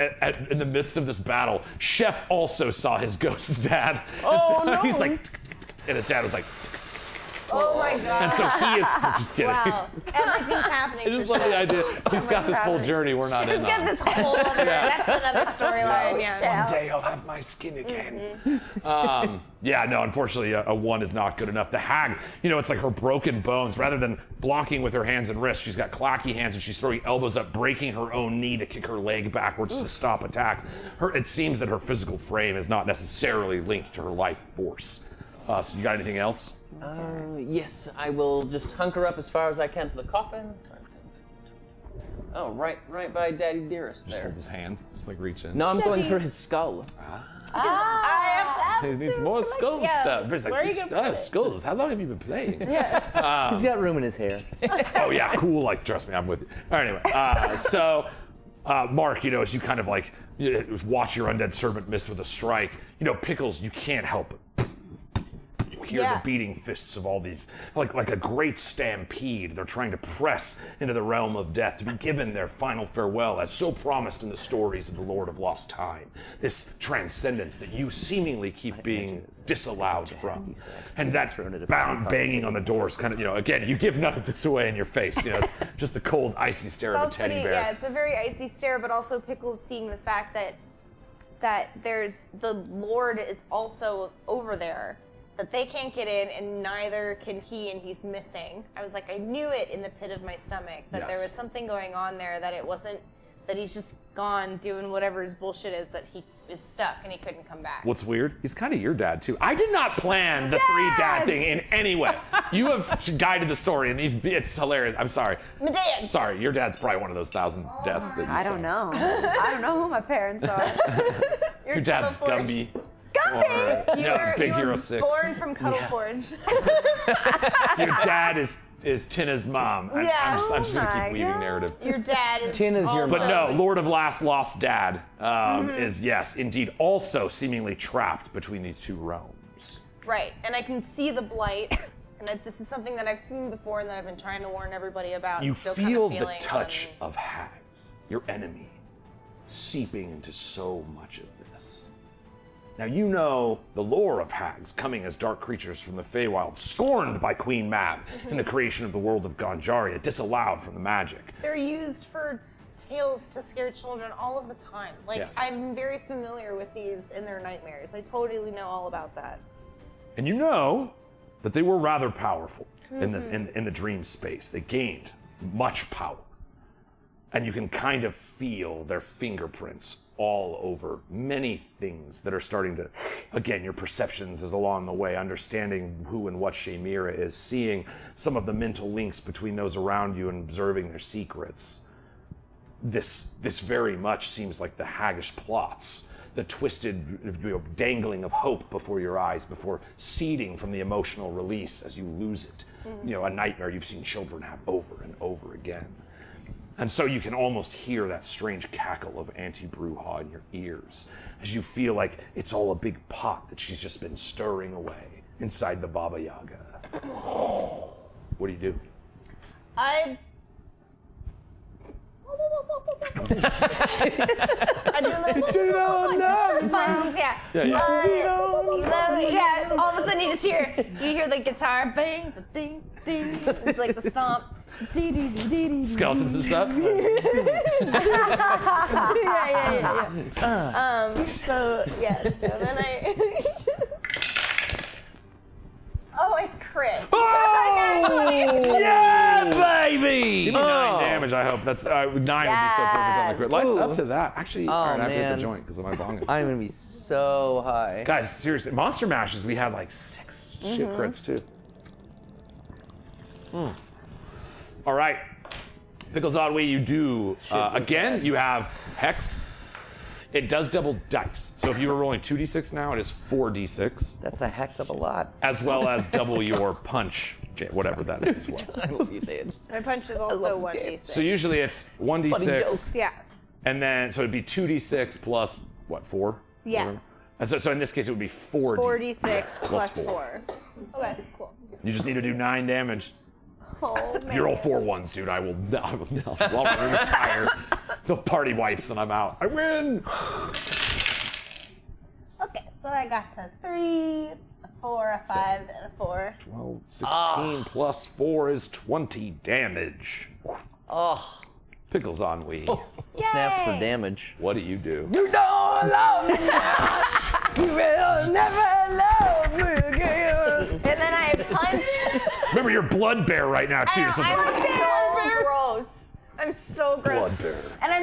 in the midst of this battle, Chef also saw his ghost dad. Oh, and so no. He's like, and his dad was like, Oh my god. and so he is. I'm just kidding. Wow. Everything's happening. I just for love Chef. the idea. He's got this whole journey we're not He's in got on. this whole other. That's another storyline. Yeah. One day I'll have my skin again. Yeah, no, unfortunately, a 1 is not good enough. The hag, it's like her broken bones. Rather than blocking with her hands and wrists, she's got clacky hands and she's throwing elbows up, breaking her own knee to kick her leg backwards to stop attack. It seems that her physical frame is not necessarily linked to her life force. So you got anything else? Yes, I will just hunker up as far as I can to the coffin. Oh, right by Daddy Dearest Just there. hold his hand. Just like reach in. No, I'm going for his skull. I have to have He needs to more select- skull yeah. stuff. But it's Where like, are you these gonna put it? skulls. How long have you been playing? He's got room in his hair. Oh yeah, cool. Like, trust me, I'm with you. All right, anyway, so Mark, as you kind of like watch your undead servant miss with a strike, Pickles, you can't help it. Hear Yeah. the beating fists of all these, like a great stampede. They're trying to press into the realm of death to be given their final farewell, as so promised in the stories of the Lord of Lost Time. This transcendence that you seemingly keep being disallowed from, and that banging on the doors, kind of, again, you give none of this away in your face. It's just the cold, icy stare of a It's teddy pretty, bear. yeah, it's a very icy stare, but also Pickles seeing the fact that there's the Lord is also over there, that they can't get in, and neither can he, and he's missing. I was like, I knew it in the pit of my stomach that there Yes. was something going on there, that it wasn't that he's just gone doing whatever his bullshit is, that he is stuck and he couldn't come back. What's weird? He's kind of your dad too. I did not plan the 3 dad thing in any way. You have guided the story, and it's hilarious. I'm sorry. My dad. Sorry, your dad's probably one of those 1,000 deaths that you I saw. don't know. I don't know who my parents are. Your dad's Gumby. Gumby! Or, You no, were Big Hero were 6. born from Coforge. Your dad is Tina's mom. I'm just gonna keep weaving narratives. Your dad is Tina's your also, But no, Lord of Lost Dad is, yes, indeed, also seemingly trapped between these 2 realms. Right, and I can see the blight, and that this is something that I've seen before and that I've been trying to warn everybody about. You still feel kind of the touch of hags, your enemy, seeping into so much of this. Now you know the lore of hags coming as dark creatures from the Feywild, scorned by Queen Mab in the creation of the world of Ganjaria, disallowed from the magic. They're used for tales to scare children all of the time. Like, Yes. I'm very familiar with these in their nightmares. I totally know all about that. And you know that they were rather powerful in the dream space. They gained much power. And you can kind of feel their fingerprints all over many things that are starting to, again, your perceptions is along the way, understanding who and what Shamira is, seeing some of the mental links between those around you and observing their secrets. This very much seems like the haggish plots, the twisted dangling of hope before your eyes, before seeding from the emotional release as you lose it. A nightmare you've seen children have over and over again. And so you can almost hear that strange cackle of Auntie Bruja in your ears as you feel like it's all a big pot that she's just been stirring away inside the Baba Yaga. What do you do? I do a little just for funsies, yeah. Yeah, all of a sudden you hear the guitar bang, the ding, ding. It's like the stomp. Skeletons and stuff? Yeah. So then I I crit. Oh! Yeah, baby! Give me 9 damage, I hope. That's 9 would be so perfect on the crit. Lights up to that. Actually, all right, I have to hit the joint because of my bong. I'm gonna be so high. Guys, seriously, Monster Mashes, we had like 6 shit crits too. All right. Pickles Oddway, you do. Again, you have Hex. It does double dice. So if you were rolling 2d6 now, it is 4d6. That's a hex of a lot. As well as double your punch, whatever that is as well. I love you, Dad. My punch is also 1d6. So usually it's 1d6. Yeah. And then, so it'd be 2d6 plus, what, 4? Yes. And so in this case, it would be 4d. 46 plus 4. Okay, cool. You just need to do 9 damage. Oh, man. You roll 4 1s, dude. I will retire. The party wipes and I'm out. I win! Okay, so I got to 3, a 4, a 5, and a 4. 12, 16 plus 4 is 20 damage. Oh. Pickles on Wee. Snaps for damage. What do you do? You don't love me now. You will never love me again. And then I punch. Remember, you're blood bear right now, too. I'm So so gross. I'm so gross. Blood bear. And I'm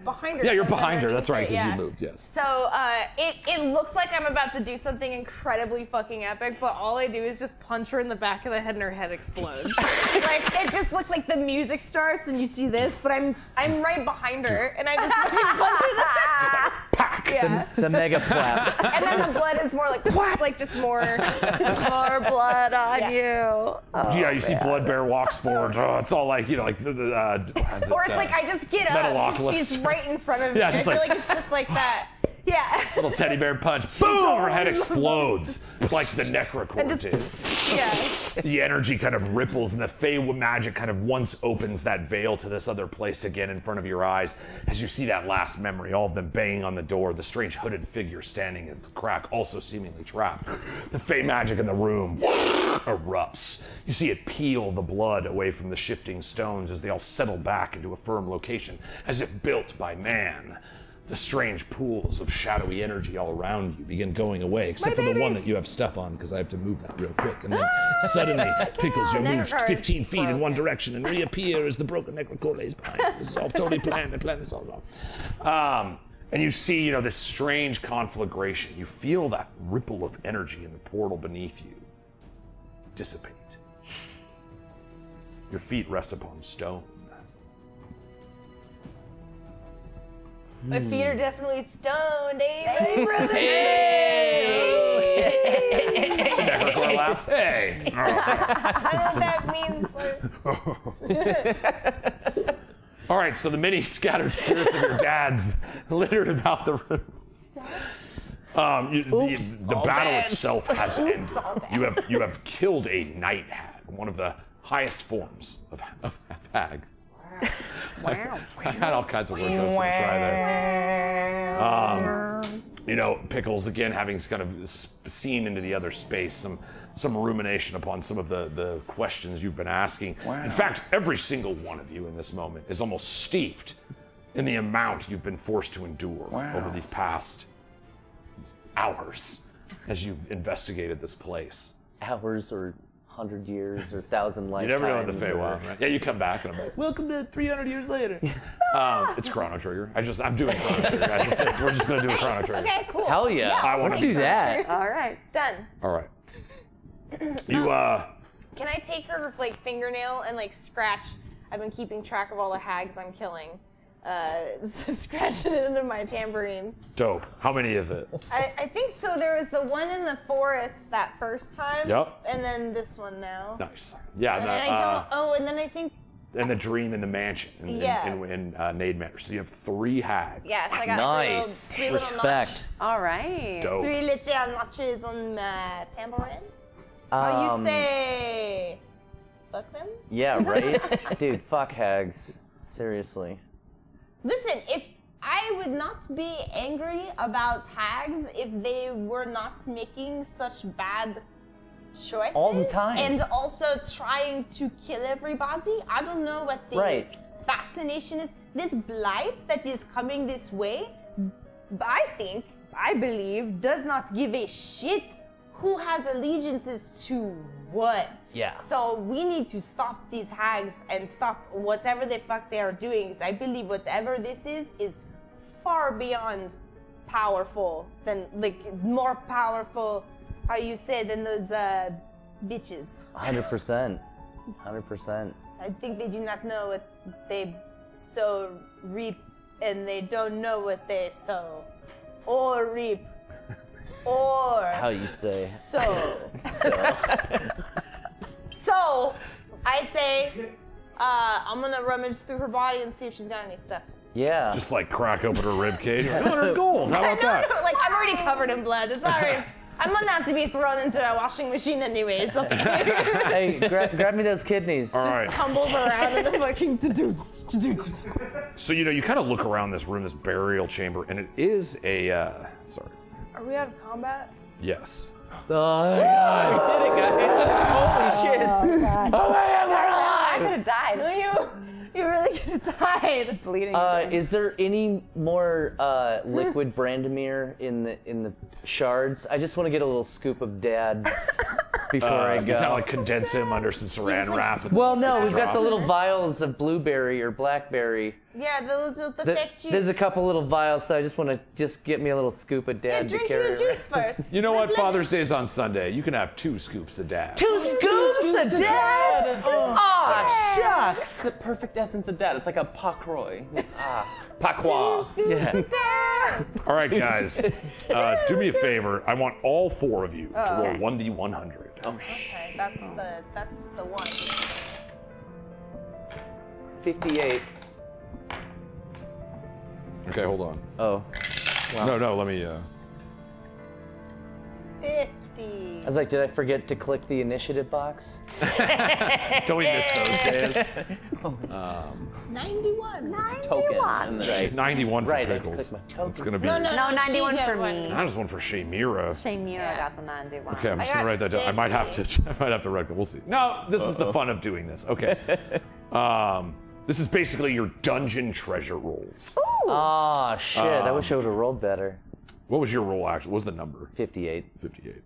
behind her. Yeah, you're so I'm behind her. underneath That's right, her, because yeah. you moved, yes. So it looks like I'm about to do something incredibly fucking epic, but all I do is just punch her in the back of the head and her head explodes. Like, it just looks like the music starts and you see this, but I'm right behind her and I just fucking punch her in the back. Just like, pack! Yeah. The mega plap. And then the blood is more like just more blood on you. Yeah, you see Blood Bear walks forward. Oh, it's all like, like the Or it's like I just get up Metalocalypse. and she's right in front of me. Yeah, I just feel like- like it's just like that. Yeah. little teddy bear punch. Boom! Her head explodes like the nechrichor And just- did. Yeah. The energy kind of ripples, and the Fey magic kind of once opens that veil to this other place again in front of your eyes. As you see that last memory, all of them banging on the door, the strange hooded figure standing at the crack, also seemingly trapped. The Fey magic in the room erupts. You see it peel the blood away from the shifting stones as they all settle back into a firm location, as if built by man. The strange pools of shadowy energy all around you begin going away, except for the one that you have stuff on, because I have to move that real quick. And then suddenly, Pickles, you move 15 feet in one direction and reappear as the broken nechrichor lays behind you. This is all totally planned. I planned this all wrong. And you see, this strange conflagration. You feel that ripple of energy in the portal beneath you dissipate. Your feet rest upon stone. My feet are definitely stoned, eh, brother? Nechrichor laughs. Hey! I don't know what that means. All right, so the many scattered spirits of your dads littered about the room. The battle itself has ended. You have killed a Night Hag, one of the highest forms of hag. Wow. I had all kinds of words I was going to try there. Pickles, again, having kind of seen into the other space, some rumination upon some of the questions you've been asking. Wow. In fact, every single one of you in this moment is almost steeped in the amount you've been forced to endure over these past hours as you've investigated this place. Hours or 100 years or 1,000 lifetimes. You never know in the Feywild, right? Yeah, you come back and I'm like, welcome to 300 years later. It's Chrono Trigger. I'm doing Chrono Trigger, guys. We're just going to do a Chrono Trigger. Okay, cool. Hell yeah. Let's do that. All right, done. All right. You, Can I take her, fingernail and, scratch? I've been keeping track of all the hags I'm killing. Scratch it into my tambourine. Dope. How many is it? I think so. There was the one in the forest that first time. Yep. And then this one now. Nice. Yeah. And I don't. Oh, and then I think. And the dream in the mansion in Nade Manor. So you have 3 hags. Yes, I got nice. three little Respect. notch. All right. Dope. 3 little notches on my tambourine. Oh, you say. Fuck them? Yeah, right? Dude, fuck hags. Seriously. Listen, if I would not be angry about hags if they were not making such bad choices. All the time. And also trying to kill everybody. I don't know what the fascination is. This blight that is coming this way, I believe, does not give a shit who has allegiances to what. Yeah. So we need to stop these hags and stop whatever the fuck they are doing. 'Cause I believe whatever this is far beyond powerful than, more powerful, how you say, than those bitches. 100%. 100%. I think they do not know what they sow, reap, and they don't know what they sow or reap. Or How you say. so. So, I say, I'm gonna rummage through her body and see if she's got any stuff. Yeah. Just like crack open her rib cage. 100 gold. How about that? Like, I'm already covered in blood. It's alright. I'm gonna have to be thrown into a washing machine anyways. Okay. Hey, grab me those kidneys. All right. Tumbles around in the fucking. So you know, you kind of look around this room, this burial chamber, and it is a. Sorry. Are we out of combat? Yes. Oh, God. Did it, guys? Holy shit! I could have died. No, you really could have died. Bleeding. Is there any more liquid Brandomiere in the shards? I just want to get a little scoop of Dad before I You go. kind of like condense him under some saran wrap. and Well, no, we've got drop the it. little vials of blueberry or blackberry. Yeah, the thick juice. There's a couple little vials, so I just want to get me a little scoop of Yeah, Dad to drink carry your juice first. You know what? Let- Father's Day's on Sunday. You can have 2 scoops of Dad. 2 scoops of Dad? Aw, shucks. It's the perfect essence of dad. It's like a pakroy. It's pakwa. Yeah. All right, guys. Do me a favor. I want all 4 of you to roll 1d100. Oh shit. Okay, that's the one. 58. Okay, hold on. Oh. No, let me. 50. I was like, did I forget to click the initiative box? Don't we miss those days? 91. Token. And then 91 for Right, I Pickles. clicked my token. It's gonna be. No, No, 91 she for did one. me. I just one for Shamira. Shamira got the 91. Okay, I'm just I gonna got write that down. I might have to. I might have to write it. We'll see. No, this is the fun of doing this. Okay. This is basically your dungeon treasure rolls. Ah, shit. I wish I would have rolled better. What was your roll actually? What was the number? 58. 58.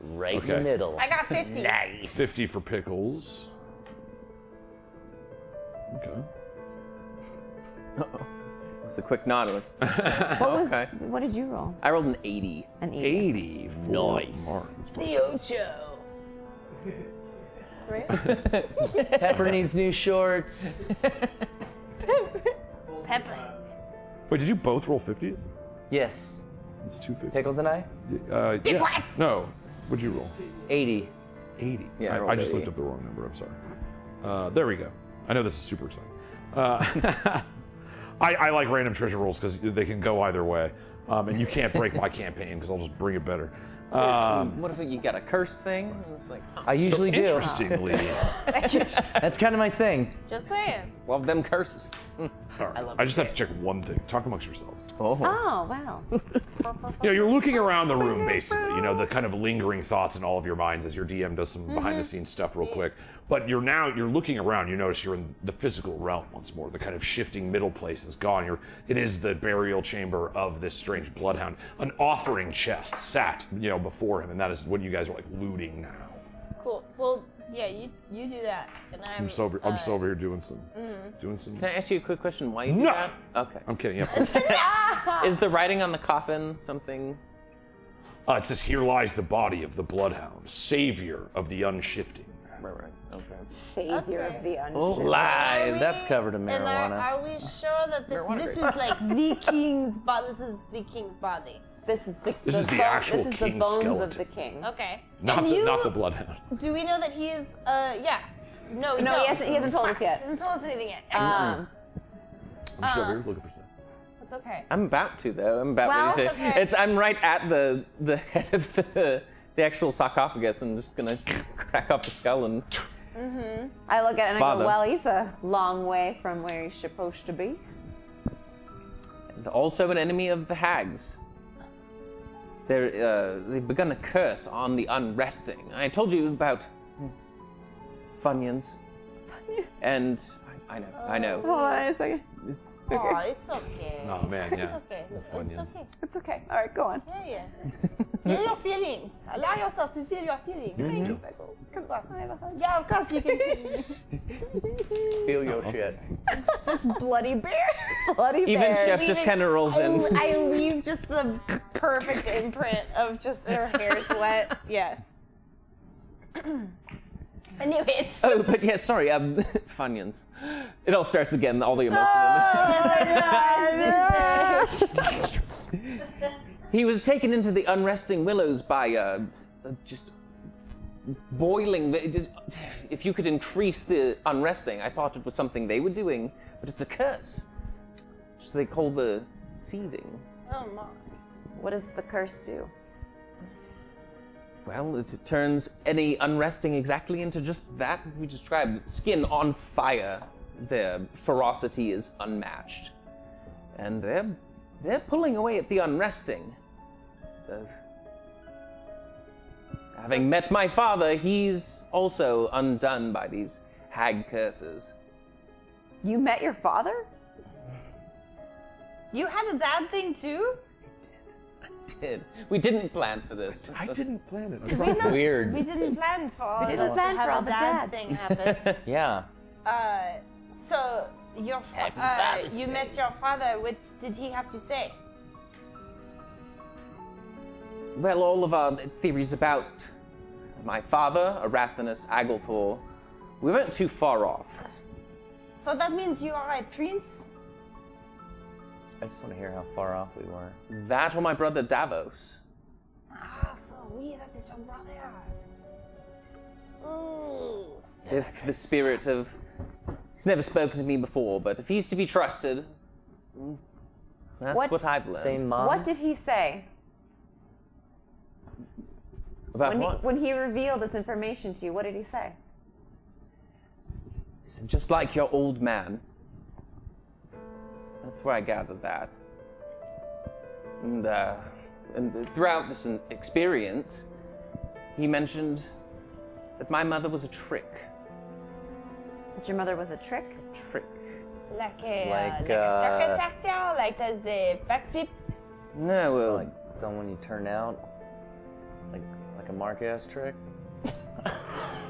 Right in Okay. the middle. I got 50. Nice. 50 for Pickles. Okay. it's a quick nod. Okay. What did you roll? I rolled an 80. An 80. 80 for Nice. Mark. That's The Ocho. Right? Pepper needs new shorts. Pepper. Wait, did you both roll 50s? Yes. It's 250. Pickles and I? Yeah. West. No. What'd you roll? 80. 80. Yeah, I I rolled just 80. looked up the wrong number. I'm sorry. There we go. I know this is super exciting. I like random treasure rolls because they can go either way. And you can't break my campaign because I'll just bring it better. What if you got a curse thing? It's like, I usually do. Interestingly, That's kind of my thing. Just saying. love them curses. all right, I just have to check one thing. Talk amongst yourselves. Oh. Oh, wow. You know, you're looking around the room basically, you know, the kind of lingering thoughts in all of your minds as your DM does some behind the scenes stuff real quick. But you're looking around, you notice you're in the physical realm once more. The kind of shifting middle place is gone. It is the burial chamber of this strange bloodhound. An offering chest sat, you know, before him, and that is what you guys are like looting now. Cool. Well, yeah, you do that, and I'm just over here doing some. Can I ask you a quick question? Why you do No. that? Okay. I'm kidding. Yeah. Is the writing on the coffin something? It says, "Here lies the body of the bloodhound, savior of the unshifting." Right. Okay. Savior Okay. of the unshifted. Oh, lies. That's covered in And marijuana. are we sure that this is like the king's body? This is the king's body. This is the This is the bone- actual This is the king's bones skeleton. of the king. Okay. Not and the bloodhound. Do we know that he is? Yeah. No, we No, don't. he hasn't told us yet. He hasn't told us anything yet. I'm just over here looking for stuff. It's okay. I'm about to though. I'm about Well, ready to. it's okay. I'm right at the head of the actual sarcophagus. I'm just gonna crack off the skull and. I look at it and I Father. go, well, he's a long way from where he's supposed to be. And also an enemy of the hags. They've begun a curse on the unresting. I told you about Funyuns. And I know. Hold on a second. Oh, it's okay. Oh man, yeah. It's okay. It's Funyuns. okay. It's okay. All right, go on. Yeah. Feel your feelings. Allow yourself to feel your feelings. Of course. Yeah, of course you can. Feel your shit. This bloody bear. Bloody Even bear. Chef just kind of rolls in. I leave just the perfect imprint of just her hair's wet. Yeah. Anyways. Oh, but yeah, sorry, Funyuns. It all starts again, all the emotion. He was taken into the unresting willows by just boiling. If you could increase the unresting, I thought it was something they were doing, but it's a curse. which they call the seething. Oh my. What does the curse do? Well, it turns any unresting exactly into just that we described. Skin on fire. Their ferocity is unmatched. And they're pulling away at the unresting. Having met my father, he's also undone by these hag curses. You met your father? You had a dad thing too? I did. We didn't plan for this. I didn't plan it. Weird. We didn't plan for all didn't of us plan to for all have a the dad dads. thing happen. Yeah. So you met your father. What did he have to say? Well, all of our theories about my father, Arathanus Agalthor, we weren't too far off. So that means you are a prince? I just want to hear how far off we were. That or my brother Davos. Ah, so that is your brother. Ooh. If the spirit of... He's never spoken to me before, but if he's to be trusted, that's what I've learned. Same mom? What did he say? About what? When he revealed this information to you, what did he say? He said, just like your old man. That's where I gathered that. And throughout this experience, he mentioned that my mother was a trick. That your mother was a trick? Trick. Like a circus actor? Like does the backflip? No, well, Like someone you turn out? Like a Mark-ass trick?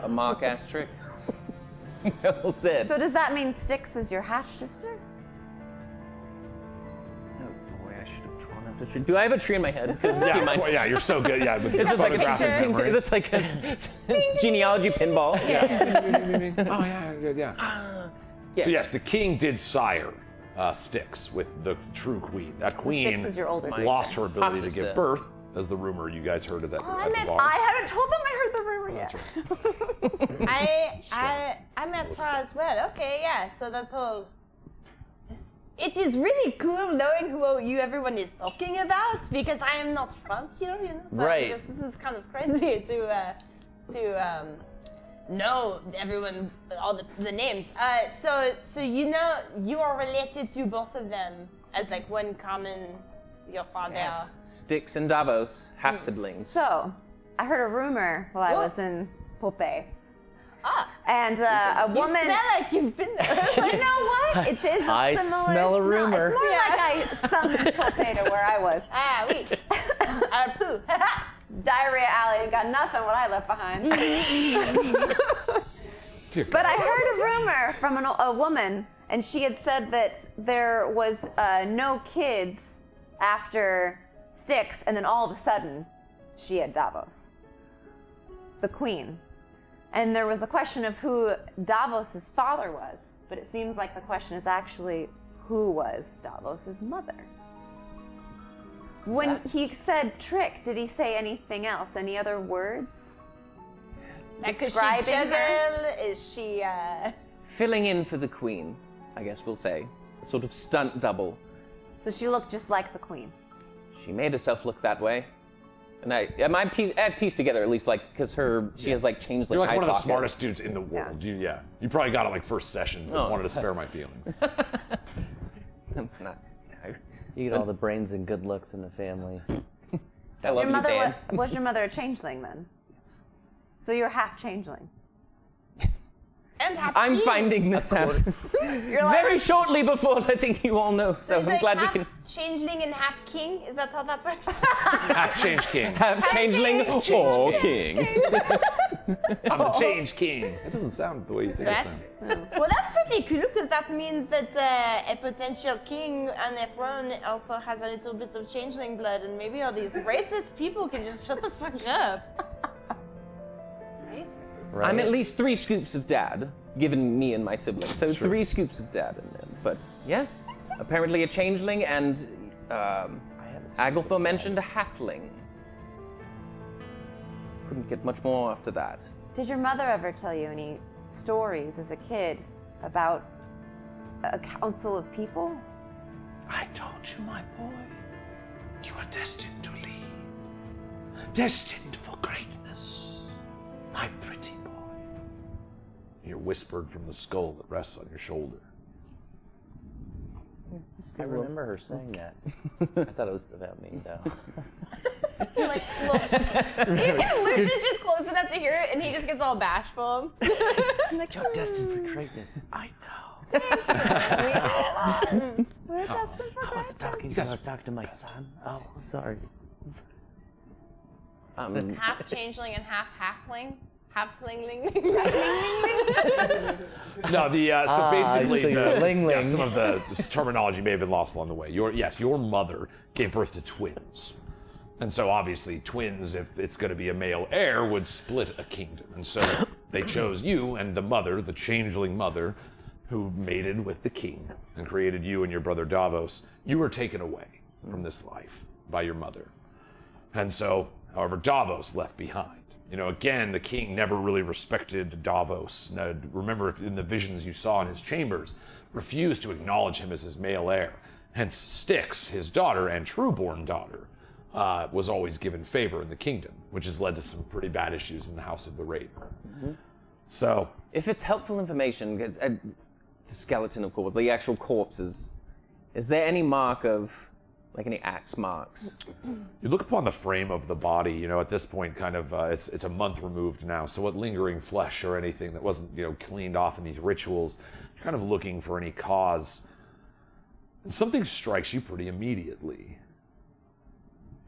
a mock-ass trick. Well said. So does that mean Styx is your half-sister? Oh boy, I should have drawn out a tree. Do I have a tree in my head? Because Yeah, you're so good. Yeah, it's just like a photographic memory. that's like a genealogy pinball. Oh yeah. So yes, the king did sire Styx with the true queen. That queen Styx is your older sister. lost her ability to Half-sister. give birth, as the rumor you guys heard of that. Oh, at the bar. I haven't told them I heard the rumor yet. That's right. I met her as well. Okay, yeah. So that's all. It is really cool knowing who everyone is talking about because I am not from here, you know. So Right. I guess this is kind of crazy to know everyone, all the names. So you know you are related to both of them as like one common your father. Yes. Styx and Davos, half siblings. So, I heard a rumor while I was in Popeye. Ah, And a you woman. smell like you've been there. You know what? It is a I similar smell a rumor. It's more like I summoned Popeye to where I was. Ah, oui. Poo. Diarrhea alley, got nothing what I left behind. But I heard a rumor from a woman, and she had said that there was no kids after Styx, and then all of a sudden, she had Davos, the queen. And there was a question of who Davos's father was, but it seems like the question is actually who was Davos's mother. When he said trick, did he say anything else? Any other words? Like, is she Describing her? juggle? Is she, Filling in for the queen, I guess we'll say. A sort of stunt double. So she looked just like the queen. She made herself look that way. And I pieced together at least, like, because she has like changed like You're like eye one of the sockets. smartest dudes in the world. You probably got it like first session, but wanted to spare my feelings. You get all the brains and good looks in the family. I love you, Dan. Was your mother a changeling then? Yes. So you're half changeling. and have I'm tea? finding this out You're like, very shortly before letting you all know, so Is I'm it glad we half can changeling and half king? Is that how that works? Half change king. have changeling change or king. I'm the change king. That doesn't sound the way you think it sounds. Well, that's pretty cool because that means that a potential king on a throne also has a little bit of changeling blood, and maybe all these racist people can just shut the fuck up. Racist. Right? I'm at least 3 scoops of dad, given me and my siblings. So That's true. 3 scoops of dad in them. But yes, apparently a changeling, and Agalthor mentioned a halfling. Couldn't get much more after that. did your mother ever tell you any stories as a kid about a council of people? I told you, my boy, you are destined to lead. Destined for greatness, my pretty boy. You're whispered from the skull that rests on your shoulder. I remember her saying that. I thought it was about me, though. You're like, Lucian's just close enough to hear it, and he just gets all bashful. I'm like, You're destined for greatness. I know. We're destined for I wasn't talking to you. I was talking to my son. Oh, sorry. half changeling and half halfling. Halfling. No, so basically, so some of the terminology may have been lost along the way. Your mother gave birth to twins. And so obviously twins, if it's going to be a male heir, would split a kingdom. And so they chose you and the mother, the changeling mother, who mated with the king and created you and your brother Davos. You were taken away from this life by your mother. And so, however, Davos left behind. You know, again, the king never really respected Davos. Now, remember, in the visions you saw in his chambers, refused to acknowledge him as his male heir. Hence, Styx, his daughter and true-born daughter, was always given favor in the kingdom, which has led to some pretty bad issues in the House of the Raven. Mm-hmm. So, if it's helpful information, it's a skeleton, of course, the actual corpses, is there any mark of, like any axe marks? You look upon the frame of the body, you know, at this point, kind of, it's a month removed now, so what lingering flesh or anything that wasn't, you know, cleaned off in these rituals, you're kind of looking for any cause. And something strikes you pretty immediately.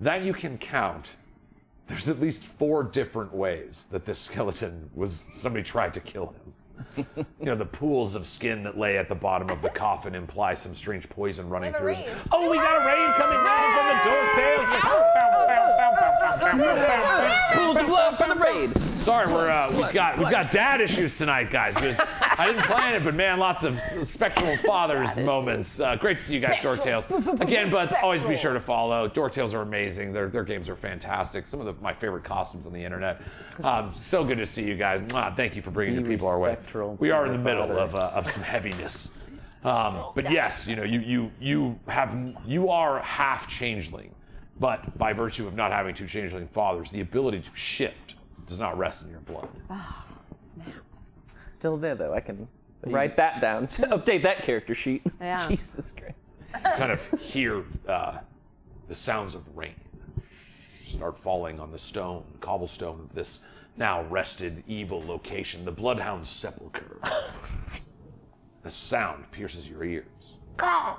That you can count, there's at least 4 different ways that this skeleton somebody tried to kill him. You know, the pools of skin that lay at the bottom of the coffin imply some strange poison running through his... Oh, we got a rain coming down from the dork tails. Pools of blood for the raid. Sorry, we've got dad issues tonight, guys. Because I didn't plan it, but man, lots of spectral fathers moments. Great to see you guys, Dork Tales. Again, buds, always be sure to follow. Dork Tales are amazing. Their games are fantastic. Some of my favorite costumes on the internet. So good to see you guys. Thank you for bringing the people our way. We are in the middle of some heaviness. But yes, you know, you are half changeling, but by virtue of not having 2 changeling fathers, the ability to shift does not rest in your blood. Oh, snap. Still there, though. I can write that down to update that character sheet. Yeah. Jesus Christ. Kind of hear the sounds of rain start falling on the cobblestone of this now rested evil location, the Bloodhound sepulcher. The sound pierces your ears. Caw!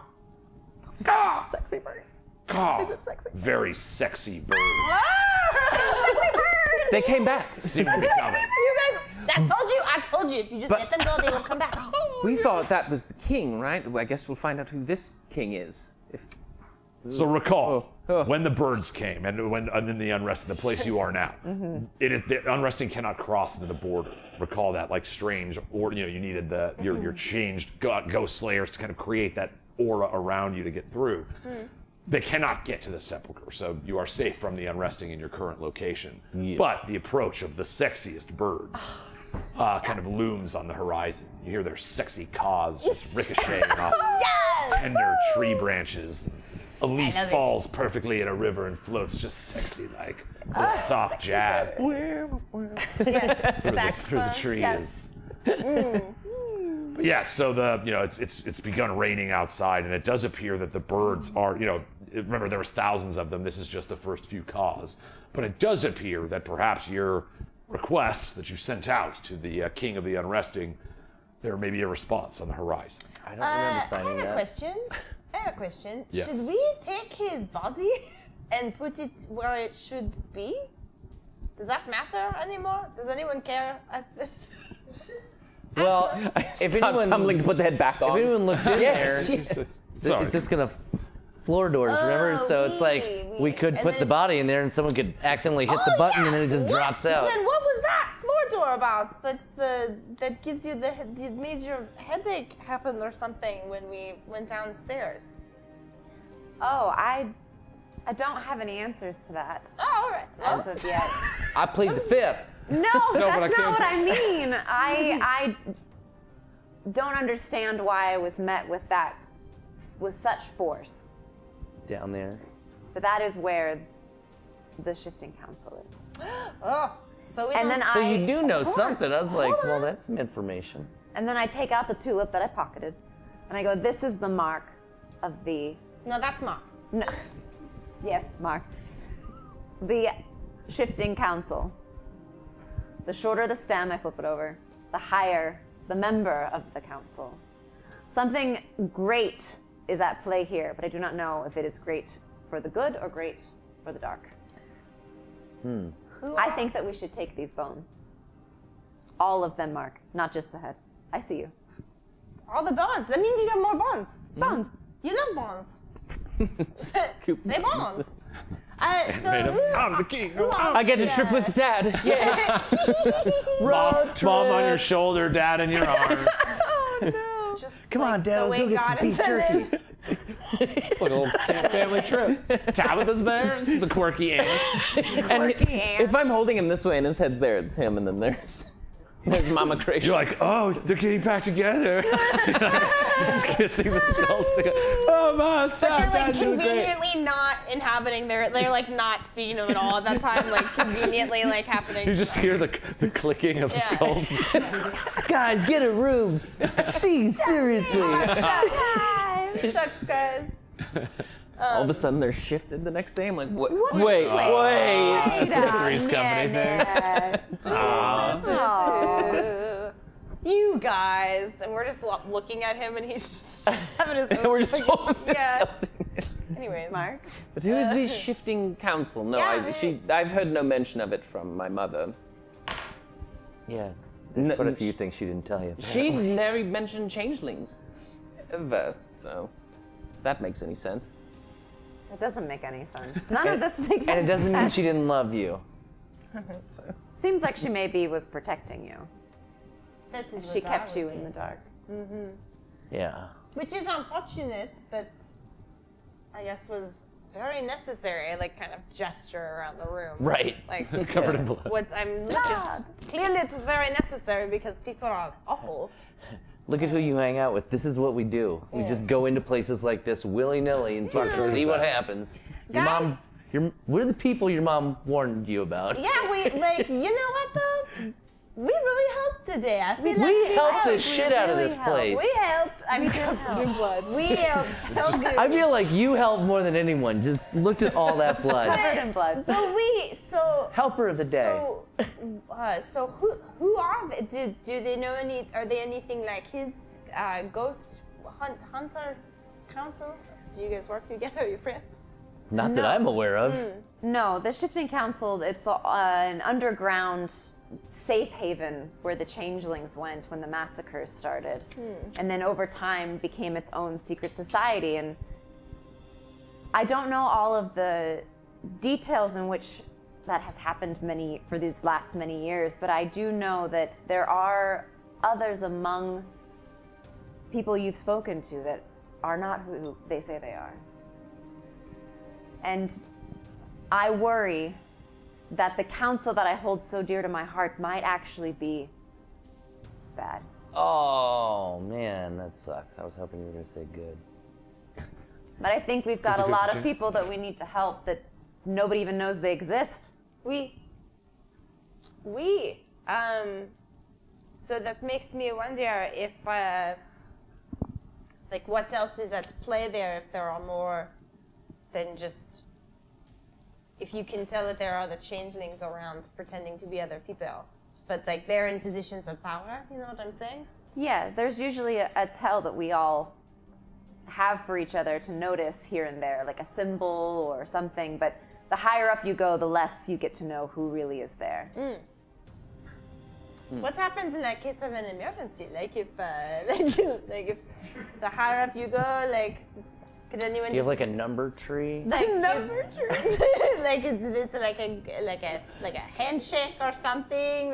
Caw! Sexy bird. Caw! Is it sexy? Very sexy birds. They came back. Seem to be coming. You guys, I told you, if you just let them go, they will come back. We thought that was the king, right? I guess we'll find out who this king is. So recall, when the birds came and in the unrest in the place you are now, it is the unresting cannot cross into the border. Recall that, like strange, or you know, you needed your changed ghost slayers to kind of create that aura around you to get through. They cannot get to the sepulcher, so you are safe from the unresting in your current location. Yeah. But the approach of the sexiest birds kind of looms on the horizon. You hear their sexy caws just ricocheting off tender tree branches. A leaf falls perfectly in a river and floats just sexy like with soft jazz through the trees. But yeah, so it's begun raining outside, and it does appear that the birds are, remember there was thousands of them. This is just the first few caws, but it does appear that perhaps your requests that you sent out to the king of the unresting, there may be a response on the horizon. I don't remember signing that. I have a question. Yes. Should we take his body and put it where it should be? Does that matter anymore? Does anyone care at this? Well, if anyone tumbling to put the head back on. If anyone looks in there, Sorry. it's just gonna floor doors, remember? So it's like we could put the body in there, and someone could accidentally hit the button, and then it just drops out. Then what was that floor door about? That gives you that made your headache happen or something when we went downstairs. Oh, I don't have any answers to that Oh, all right. Well, as of yet. I plead the fifth. No, that's not what I mean. I don't understand why I was met with that with such force. Down there. But that is where the shifting council is. Oh, so we And don't- then So I you do know something. I was like, Hold well, on. that's some information. And then I take out the tulip that I pocketed, and I go, "This is the mark of the No, that's Mark. no, yes, mark, the shifting council. The shorter the stem, I flip it over, the higher the member of the council. Something great is at play here, but I do not know if it is great for the good or great for the dark. I think that we should take these bones, all of them, Mark, not just the head. I see you. All the bones. That means you got more bones. Bones. You love bones. Say bones. So I'm the king. I get to trip with Dad. Yeah. Mom on your shoulder, dad in your arms. just Come like on, Dad, the let's way go get God some beef intended. jerky. It's like a little family trip. Tabitha's there. This is the quirky aunt. And if I'm holding him this way and his head's there, it's him, and then there's Mama Nechrichor. You're like, oh, they're getting back together. You're like, just kissing the skulls together. Oh, Mom, stop. They're like Dad's doing great. conveniently not inhabiting. They're like not speaking to him at all at that time. Like conveniently like happening. You just hear the clicking of skulls. Guys, get in rooms. Jeez, seriously. Shucks, guys. All of a sudden, they're shifted the next day. I'm like, wait. That's a Three's Company thing. Ooh. You guys, and we're just looking at him, and he's just having his. We're just holding this Yeah. skeleton. Anyways, Mark. But who is the shifting council? No, Yeah, I've heard no mention of it from my mother. Yeah, No, there's quite a few things she didn't tell you. She never mentioned changelings, ever. So, if that makes any sense. It doesn't make any sense. None of this makes And it any doesn't mean sense. she didn't love you. So, Seems like she maybe was protecting you. That is She what I kept would you in think. the dark. Yeah. Which is unfortunate, but I guess was very necessary. Like kind of gesture around the room. Right. Like Covered in blood. What I'm looking. Clearly, it was very necessary because people are awful. Look at who you hang out with. This is what we do. We just go into places like this willy-nilly and see what happens. Your Guys- mom, we're the people your mom warned you about. Yeah, we like. You know what though? We really helped today. I feel like We helped the shit out of this place. We helped. I mean, covered in blood. We helped so good. I feel like you helped more than anyone. Just looked at all that blood. Covered in blood. But so. Helper of the day. So who are they? Do they know any? Are they anything like his ghost hunter council? Do you guys work together? Are you friends? Not that I'm aware of. No, the shifting council, it's an underground safe haven where the changelings went when the massacres started. And then over time became its own secret society. And I don't know all of the details in which that has happened for these last many years, but I do know that there are others among people you've spoken to that are not who they say they are. And I worry that the council that I hold so dear to my heart might actually be bad. Oh, man, that sucks. I was hoping you were going to say good. But I think we've got a lot of people that we need to help that nobody even knows they exist. So that makes me wonder if, like, what else is at play there? If there are more than just, if you can tell that there are other changelings around pretending to be other people, but like they're in positions of power. You know what I'm saying? Yeah, there's usually a tell that we all have for each other to notice here and there, like a symbol or something. But the higher up you go, the less you get to know who really is there. What happens in like case of an emergency? Like if, like if the higher up you go, like could anyone? Do you have like a number tree? like number tree? Like it's like a handshake or something.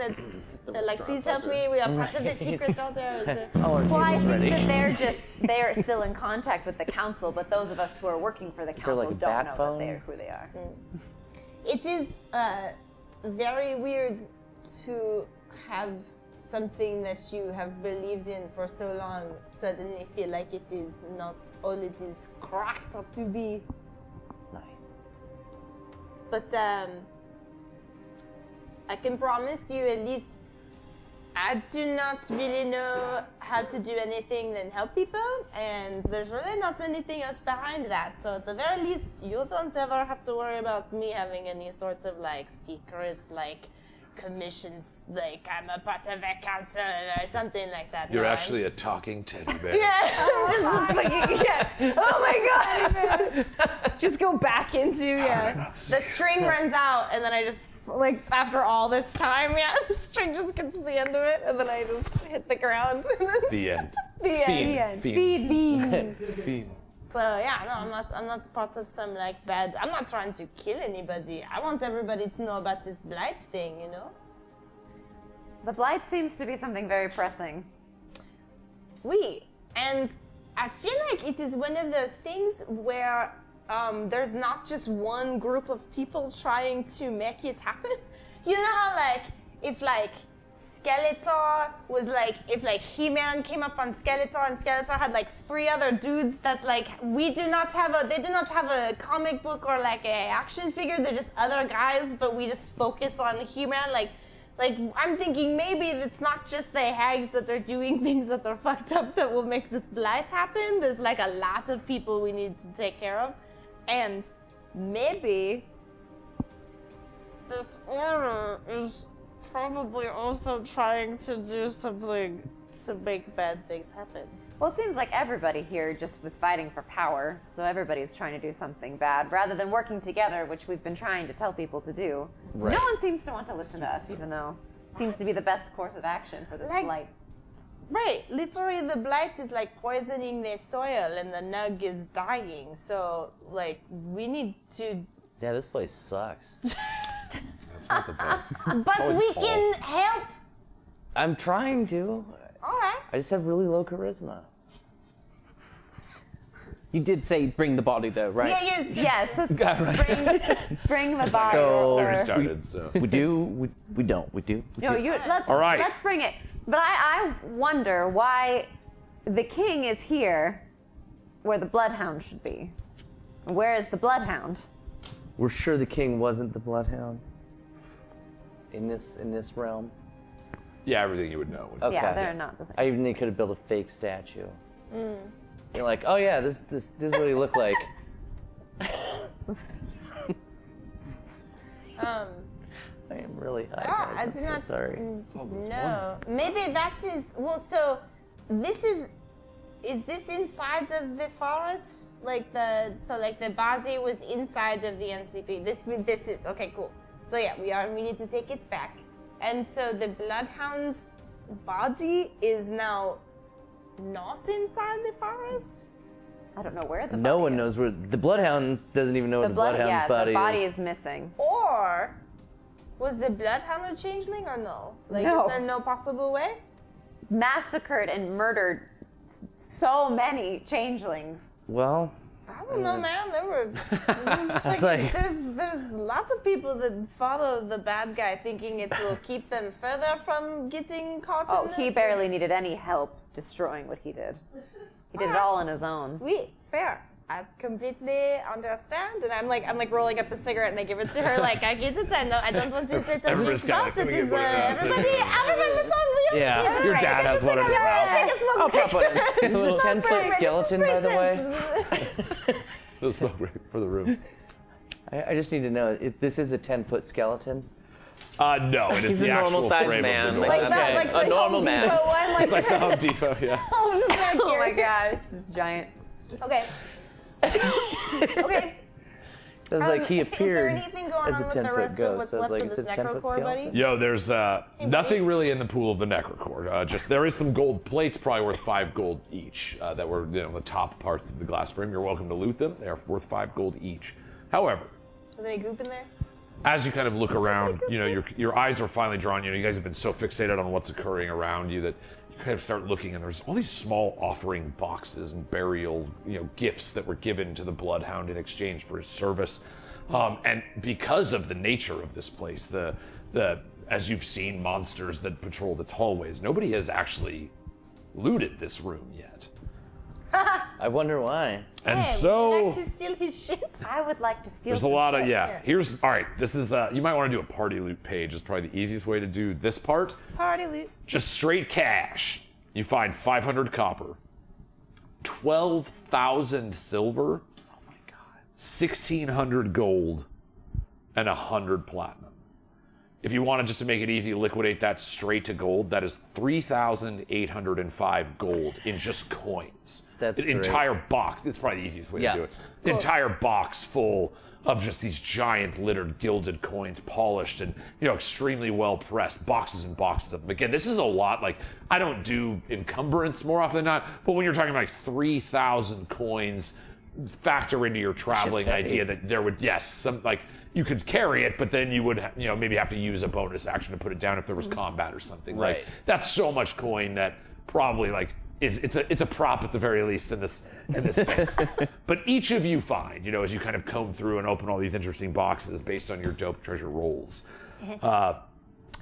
They're like, please help me. We are part of the secrets out there. Oh, our Well, I table's think ready. that they're still in contact with the council, but those of us who are working for the there council like a don't bat know phone? that they're who they are. It is very weird to have something that you have believed in for so long suddenly feel like it is not all it is cracked up to be. Nice. But I can promise you at least I do not really know how to do anything than help people, and there's really not anything else behind that. So at the very least, you don't ever have to worry about me having any sort of like secrets, like commissions, like I'm a part of a council or something like that. You're No, actually a talking teddy bear. Yeah, I'm just fucking, yeah. Oh my god! Just go back into, yeah. The string runs out, and then I just, like, after all this time, yeah, the string just gets to the end of it, and then I just hit the ground. The end. The end. Fiend. Feed. Fiend. So yeah, no, I'm not part of some like bad. I'm not trying to kill anybody. I want everybody to know about this blight thing, you know. The blight seems to be something very pressing. And I feel like it is one of those things where there's not just one group of people trying to make it happen. You know how like if like Skeletor was like, if like He-Man came up on Skeletor and Skeletor had like 3 other dudes that like they do not have a comic book or like a action figure, they're just other guys, but we just focus on He-Man. Like I'm thinking maybe it's not just the hags that are doing things that are fucked up that will make this blight happen. There's like a lot of people we need to take care of. And maybe this order is probably also trying to do something to make bad things happen. Well, it seems like everybody here just was fighting for power, so everybody's trying to do something bad, rather than working together, which we've been trying to tell people to do. Right. No one seems to want to listen to us, even though it seems to be the best course of action for this blight. Right, literally the blight is like poisoning the soil and the nug is dying, so like we need to... Yeah, this place sucks. That's not the best. But we can help! I'm trying to. Alright. I just have really low charisma. You did say bring the body though, right? Yeah, Yes, let's Right. bring the body. So- Already over. started, so. We do, we don't, we do. We No, do. All right. let's bring it. But I wonder why the king is here where the Bloodhound should be. Where is the Bloodhound? We're sure the king wasn't the Bloodhound in this realm. Yeah, everything you would know. Okay. Yeah, they're not the same. I even think could have built a fake statue. You're like, oh yeah, this is what he looked like. I am really high, guys. I I'm do so not sorry. No. Maybe that is... Well, so this is... Is this inside of the forest? Like the... So like the body was inside of the unsleeping... This is... Okay, cool. So yeah, we need to take it back. And so the Bloodhound's body is now not inside the forest? I don't know where the No body one is. knows where the Bloodhound doesn't even know where the Bloodhound's the body is. is missing. Or was the Bloodhound a changeling or no? Like, No. is there no possible way? Massacred and murdered so many changelings. Well, I don't know, man. There were. It's like- There's lots of people that follow the bad guy, thinking it will keep them further from getting caught. Oh, in he it. barely needed any help destroying what he did. He did it all on his own. Fair. I completely understand, and I'm like rolling up the cigarette and I give it to her. Like I get it. I don't want to take Everybody's got it. It Let me is get one of those. everybody. Let's all be Yeah. Your dad has one in his mouth. Take a smoke break. Put it. this is a 10-foot skeleton, by the way. Little smoke break for the room. I just need to know, this is a 10-foot skeleton? No, it is He's the a normal actual sized frame man, of the like door. Like that, Okay. like A the normal Home man. Depot one, like, It's like the Home Depot, yeah. I'm just gonna Oh my carry- god, this is giant. Okay. Okay. So it's like he Is there appeared anything going as a on with the 10-foot rest of ghost. what's So it's left like, of it's this a 10-foot necrocore, buddy? skeleton? Yo, there's nothing really in the pool of the necrocore. Just there is some gold plates, probably worth 5 gold each, that were the top parts of the glass frame. You're welcome to loot them. They are worth 5 gold each. However, Is there any goop in there? as you kind of look around, your eyes are finally drawn. You guys have been so fixated on what's occurring around you that you kind of start looking, and there's all these small offering boxes and burial, gifts that were given to the Bloodhound in exchange for his service. And because of the nature of this place, the as you've seen monsters that patrol its hallways, nobody has actually looted this room yet. I wonder why. And Hey, so would you like to steal his shit? I would like to steal. there's a some lot of shit. Here's all right. This is you might want to do a party loot page. Is probably the easiest way to do this part. Party loot. Just straight cash. You find 500 copper, 12,000 silver, 1,600 gold, and 100 platinum. If you wanted just to make it easy, liquidate that straight to gold. That is 3,805 gold in just coins. That's an great. entire box. It's probably the easiest way to do it. The entire box full of just these giant littered gilded coins, polished and extremely well pressed, boxes and boxes of them. Again, this is a lot. Like, I don't do encumbrance more often than not, but when you're talking about like 3,000 coins, factor into your traveling idea that there would you could carry it, but then you would maybe have to use a bonus action to put it down if there was combat or something. Right. Like, that's so much coin that probably it's a prop at the very least in this space. But each of you find, as you kind of comb through and open all these interesting boxes based on your dope treasure rolls,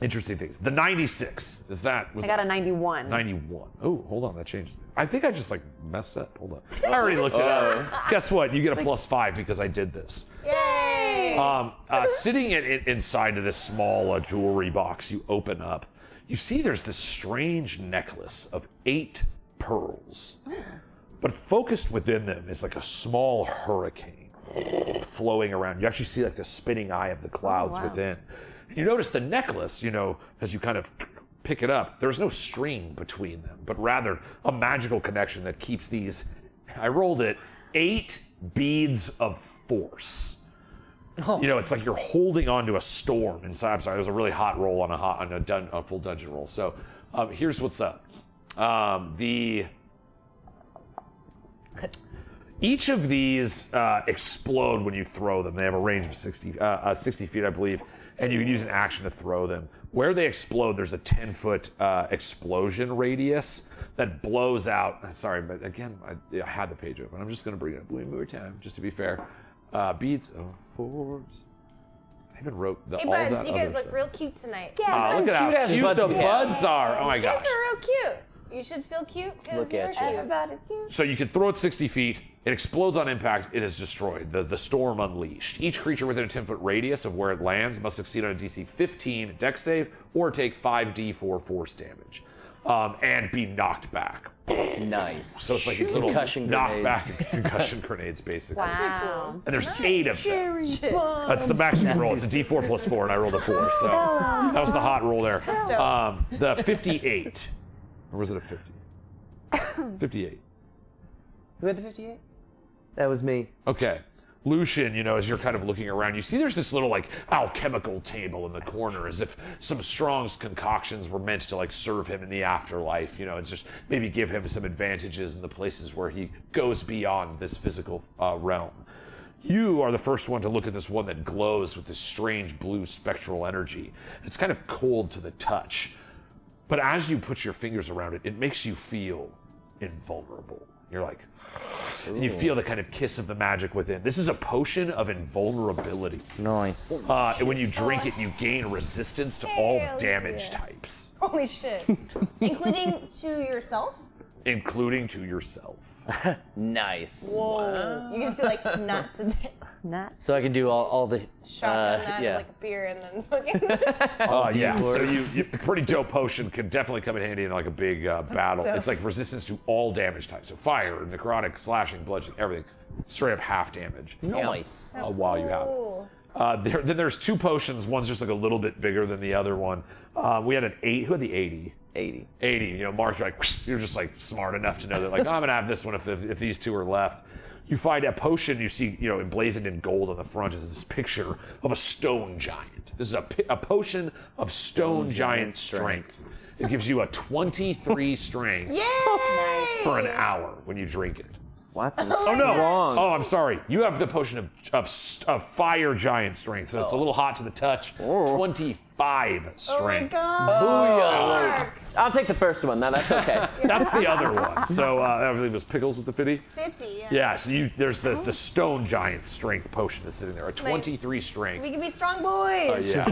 interesting things. The 96 I got a 91. 91. Oh, hold on, that changes things. I think I just messed up. Hold on. I already looked it up. Guess what? You get a +5 because I did this. Yay! Sitting inside of this small jewelry box you open up, you see there's this strange necklace of 8 pearls. But focused within them is like a small hurricane flowing around. You actually see like the spinning eye of the clouds within. You notice the necklace, as you kind of pick it up, there's no string between them, but rather a magical connection that keeps these, I rolled it, 8 beads of force. It's like you're holding onto a storm inside. I'm sorry, it was a really hot roll on a full dungeon roll. So here's what's up. Each of these explode when you throw them. They have a range of 60 feet, I believe, and you can use an action to throw them. Where they explode, there's a 10-foot explosion radius that blows out. Sorry, but again, I had the page open. I'm just going to bring it up one more time, just to be fair. Beads of force. I even wrote Hey, all that buds, you guys other look stuff. real cute tonight. Yeah, Look at how cute the buds are. Oh my You gosh. guys are real cute. You should feel cute because Look you're at you. cute. everybody's cute. So you can throw it 60 feet. It explodes on impact. It is destroyed. The storm unleashed. Each creature within a 10-foot radius of where it lands must succeed on a DC 15 dex save or take 5d4 force damage and be knocked back. Nice. So it's like these little Concussion knockback concussion grenades, basically. Wow. And there's 8 of them. That's the maximum roll. It's a d4 plus 4, and I rolled a 4. So that was the hot roll there. The 58. Or was it a 50? 58. Who had the 58? That was me. Okay. Lucian, as you're kind of looking around, you see there's this little alchemical table in the corner, as if some Strong's concoctions were meant to serve him in the afterlife. It's just maybe give him some advantages in the places where he goes beyond this physical realm. You are the first one to look at this one that glows with this strange blue spectral energy. It's kind of cold to the touch, but as you put your fingers around it, it makes you feel invulnerable. You're like, and you feel the kind of kiss of the magic within. This is a potion of invulnerability. Nice. And when you drink it, you gain resistance to all damage types, Holy shit. Including to yourself? including to yourself. Nice. Whoa. You can just be like, not today. Not. So I can do all the Shotgun that yeah. like a beer and then fucking. Yeah, so you pretty dope potion can definitely come in handy in a big battle. dope. It's like resistance to all damage types. So fire, necrotic, slashing, bludgeoning, everything. Straight up half damage. Nice. While you have it. Cool. Then there's 2 potions. One's just a little bit bigger than the other one. We had an 8. Who had the 80? 80. 80. Mark, you're just smart enough to know that I'm gonna have this one if these 2 are left. You find a potion you see emblazoned in gold on the front is this picture of a stone giant. This is a potion of stone giant strength. It gives you a 23 strength Yay! for an hour when you drink it. Well, that's Oh no! wrong. Oh, I'm sorry. You have the potion of fire giant strength, so it's a little hot to the touch. 25 5 Oh my strength. god. I'll take the first one. Now that's okay. That's the other one. So I believe it was Pickles with the 50. 50, yeah. Yeah, so there's the stone giant strength potion that's sitting there, a 23 strength. We can be strong boys. Yeah.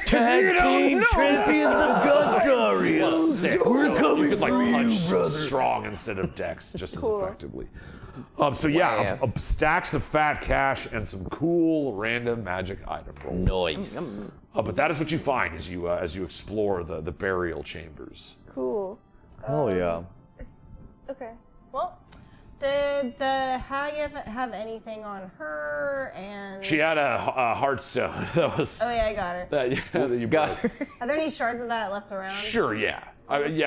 Tag team champions of Ganjaria. 6. We're So coming you could like for you, punch brother. strong instead of dex just Cool. as effectively. So yeah, stacks of fat cash and some cool random magic item rolls. Nice. But that is what you find as you explore the burial chambers. Cool. Oh yeah. Okay. Well, did the hag have anything on her? And She had a heartstone. That was. Oh yeah, I got her. That you got. Are there any shards of that left around? Sure, yeah. I'll She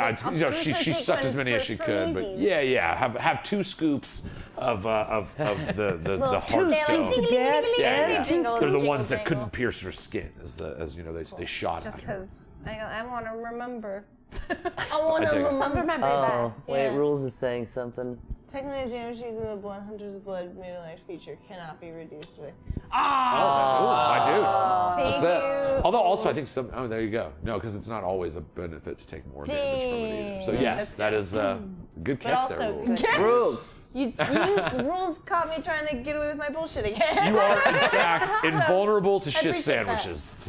just take sucked one as many as she for could, but easies. yeah. Have 2 scoops of the heartstone. Dad. Yeah. Jingle, They're the jingle, ones that jingle. couldn't pierce her skin, as you know they shot Just at her. because I want to remember. I want to dig it. remember. Oh, wait, Yeah. Rules is saying something. Technically, the damage using the blood hunter's blood mutilation feature cannot be reduced with. I do. Thank That's you. it. Although also I think some. Oh, there you go. No, because it's not always a benefit to take more damage from it either. So yes, that is good But catch there, also, Rules. Rules. you Rules caught me trying to get away with my bullshit again. You are in fact invulnerable to shit appreciate that. sandwiches.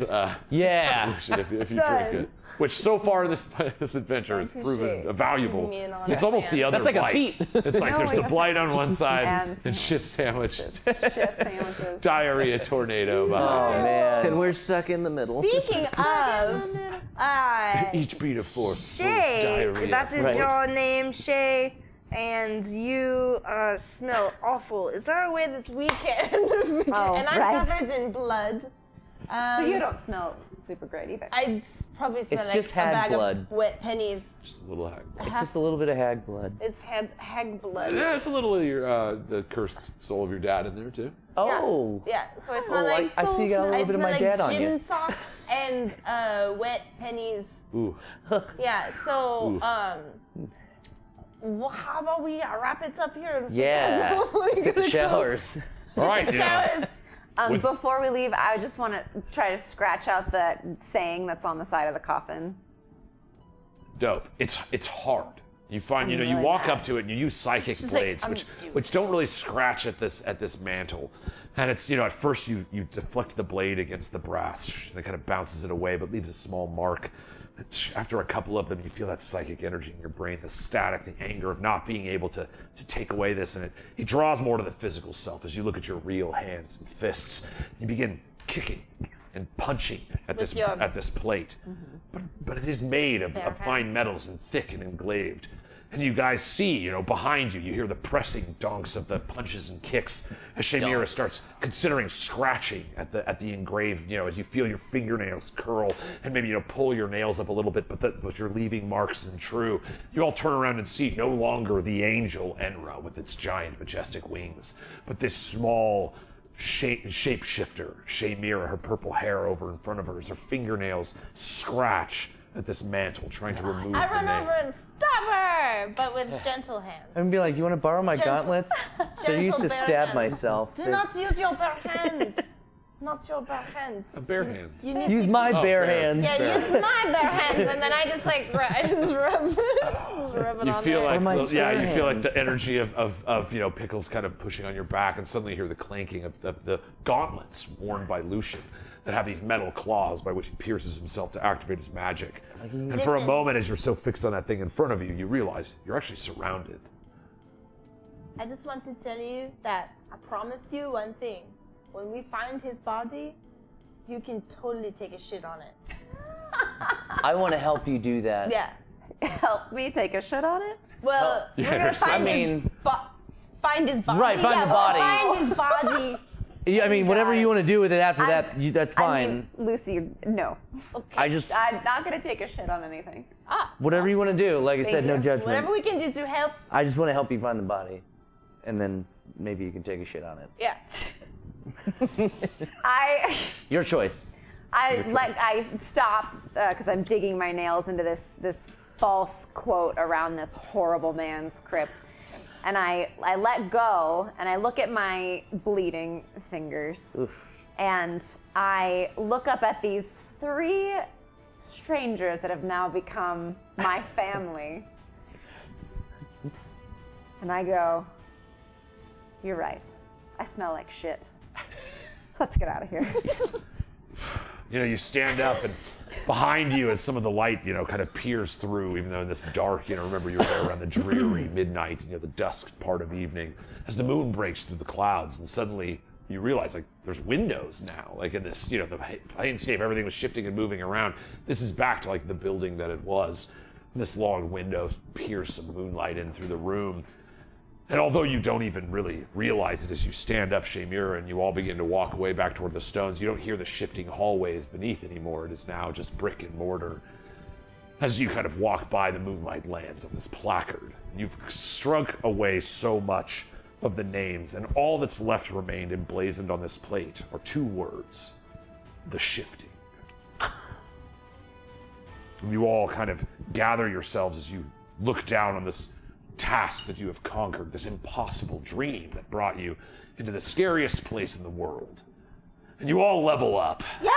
Yeah. if you drink Done. it. Which so far this adventure has proven appreciate valuable. giving me an honest It's almost the other That's like a blight. feat. It's like there's the it's blight on one side And and shit sandwich, Shit sandwiches. diarrhea tornado Oh behind man. And we're stuck in the middle. Speaking of, it. Each beat of 4. Shay, Diarrhea. that is Right. your name, Shay, and you smell awful. Is there a way that we can? Oh, and I'm right. covered in blood. So you don't smell super great either. I'd probably smell It's like just a hag bag blood. of wet pennies. Just a little hag. It's just a little bit of hag blood. It's hag blood. Yeah, it's a little of your the cursed soul of your dad in there too. Oh. Yeah, so I smell Oh, like I see you got a little I bit of smell my like dad on gym you. socks and wet pennies. Ooh. Yeah, so Ooh. well, how about we wrap it up here? And Yeah. Let's hit the showers. All right. The yeah. showers. Before we leave, I just want to try to scratch out that saying that's on the side of the coffin. Dope. It's hard. You find you really walk bad. up to it and you use psychic like, blades, I'm which don't really scratch at this mantle. And it's at first you deflect the blade against the brass and it kind of bounces it away, but leaves a small mark. After a couple of them, you feel that psychic energy in your brain, the static, the anger of not being able to take away this, and it draws more to the physical self as you look at your real hands and fists. You begin kicking and punching at this plate, but it is made of fine metals and thick and engraved. And you guys see, behind you, you hear the pressing donks of the punches and kicks as Shamira starts considering scratching at the engraved, as you feel your fingernails curl and maybe, pull your nails up a little bit, but you're leaving marks and true. You all turn around and see no longer the angel Enra with its giant, majestic wings, but this small shapeshifter, Shamira, her purple hair over in front of her as her fingernails scratch at this mantle, trying to remove I the run name. over and stop her, but with gentle hands. I'm gonna be like, you want to borrow my Gentle- gauntlets? They're used to gentle bare stab hands. myself. Do not use your bare hands. Not your bare hands. Bare hands. You need Use to my bare bare. hands. Yeah, use my bare hands, and then I just I just rub it You on feel there. like Or my you spare feel like hands. the energy of Pickles kind of pushing on your back, and suddenly you hear the clanking of the gauntlets worn by Lucian that have these metal claws by which he pierces himself to activate his magic. And for a Listen. moment, as you're so fixed on that thing in front of you, you realize you're actually surrounded. I just want to tell you that I promise you one thing. When we find his body, you can totally take a shit on it. I want to help you do that. Yeah. Help me take a shit on it? Well, we're gonna understand. find I mean- find his body. Right, find Yeah, the body. Find his body. Yeah, I mean, whatever you want to do with it after that, that's I fine. mean, Lucy, no. I just, I'm not gonna take a shit on anything. whatever you want to do. Like I said, no you. judgment. Whatever we can do to help. I just want to help you find the body, and then maybe you can take a shit on it. Yeah. Your choice. I stop because I'm digging my nails into this false quote around this horrible man's crypt, and I let go and I look at my bleeding fingers, Oof. And I look up at these 3 strangers that have now become my family. And I go, you're right. I smell like shit. Let's get out of here. You know, you stand up and behind you as some of the light, you know, kind of peers through, even though in this dark, you know, remember you were there around the dreary midnight, you know, the dusk part of evening, as the moon breaks through the clouds, and suddenly you realize, like, there's windows now, like in this, you know, the landscape, everything was shifting and moving around. This is back to, like, the building that it was. And this long window peers some moonlight in through the room. And although you don't even really realize it as you stand up, Shamira, and you all begin to walk away back toward the stones, you don't hear the shifting hallways beneath anymore. It is now just brick and mortar. As you kind of walk by, the moonlight lands on this placard. You've struck away so much of the names, and all that's left remained emblazoned on this plate are 2 words: the shifting. And you all kind of gather yourselves as you look down on this task that you have conquered, this impossible dream that brought you into the scariest place in the world. And you all level up. Yeah!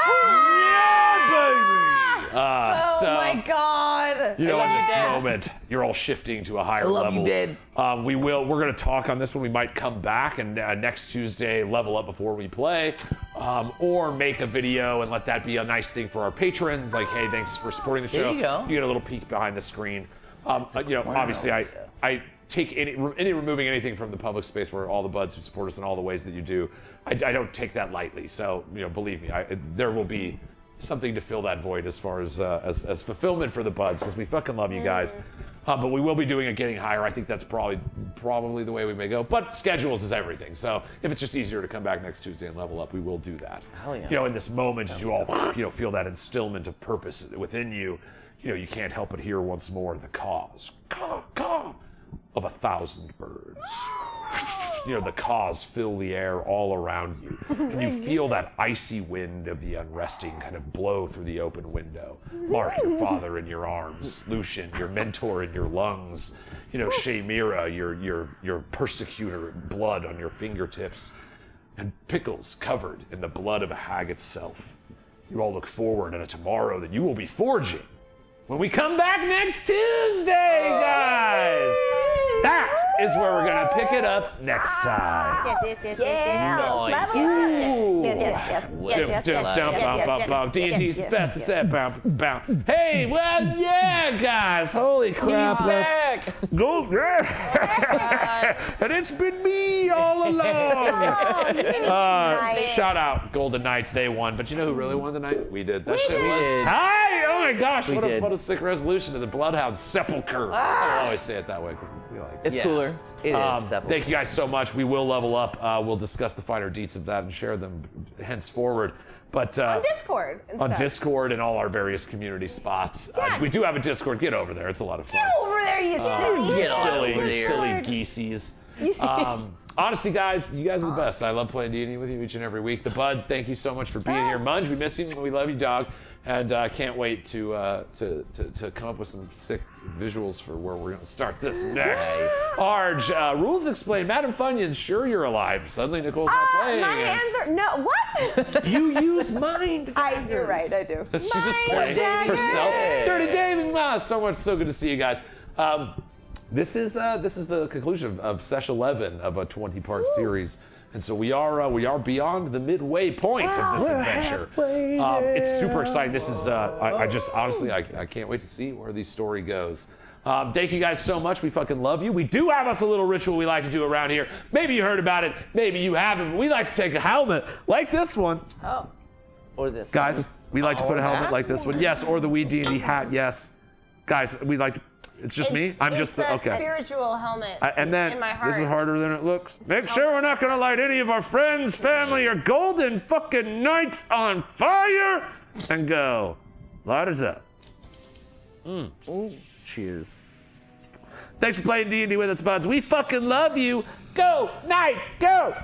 Yeah, baby! Oh my god! You know, in this moment, you're all shifting to a higher level. you, Dad. We're going to talk on this one. We might come back and next Tuesday level up before we play, or make a video and let that be a nice thing for our patrons. Like, hey, thanks for supporting the show. There you go. You get a little peek behind the screen. You know, obviously, I take any removing anything from the public space where all the buds who support us in all the ways that you do. I don't take that lightly. So, you know, believe me, there will be something to fill that void as far as fulfillment for the buds, because we fucking love you guys. But we will be doing a getting higher. I think that's probably the way we may go. But schedules is everything. So if it's just easier to come back next Tuesday and level up, we will do that. Hell yeah. You know, in this moment, as you all, you know, feel that instillment of purpose within you, you know, you can't help but hear once more the caws, caw, of 1,000 birds. You know, the caws fill the air all around you. And you feel that icy wind of the unresting kind of blow through the open window. Mark, your father in your arms. Lucian, your mentor in your lungs. You know, Shamira, your persecutor, blood on your fingertips. And Pickles covered in the blood of a hag itself. You all look forward to a tomorrow that you will be forging when we come back next Tuesday, guys! That is where we're gonna pick it up next time. D&D special. Hey, well, yeah, guys. Holy crap. Let's go. And it's been me all along. Shout out Golden Knights, they won. But you know who really won tonight? We did. That shit was tight. Oh my gosh, what a sick resolution to the Bloodhound sepulcher. I always say it that way because we like It's cooler. It is. Thank you guys so much. We will level up. We'll discuss the finer deets of that and share them henceforward. But on Discord and on stuff. Discord and all our various community spots. We do have a Discord. Get over there. It's a lot of fun. Get over there, you Silly geesies. Honestly, guys, you guys are the best. I love playing D&D with you each and every week. The Buds, thank you so much for being here. Munge, we miss you. We love you, dog. And I can't wait to come up with some sick visuals for where we're going to start this next. Arj, rules explained. Madam Funyuns, sure you're alive. Suddenly Nicole's not playing. My hands are no. What? You use mind. You're right. I do. She's just playing herself. Dirty Damon. So good to see you guys. This is the conclusion of Sesh 11 of a 20-part series. And so we are beyond the midway point of this adventure. It's super exciting. This is I just honestly I can't wait to see where the story goes. Thank you guys so much. We fucking love you. We do have us a little ritual we like to do around here. Maybe you heard about it. Maybe you haven't. But we like to take a helmet like this one. Oh. Or this. Guys, we like to put a helmet like this one. Yes, or the WeeDnD hat. Yes. Guys, we like to. It's just me? I'm just the. Okay. Spiritual helmet. And then, in my heart. this is harder than it looks. Make sure we're not going to light any of our friends, family, or golden fucking knights on fire. And go. Light us up. Ooh, cheers. Thanks for playing D&D with us, buds. We fucking love you. Go, Knights, go.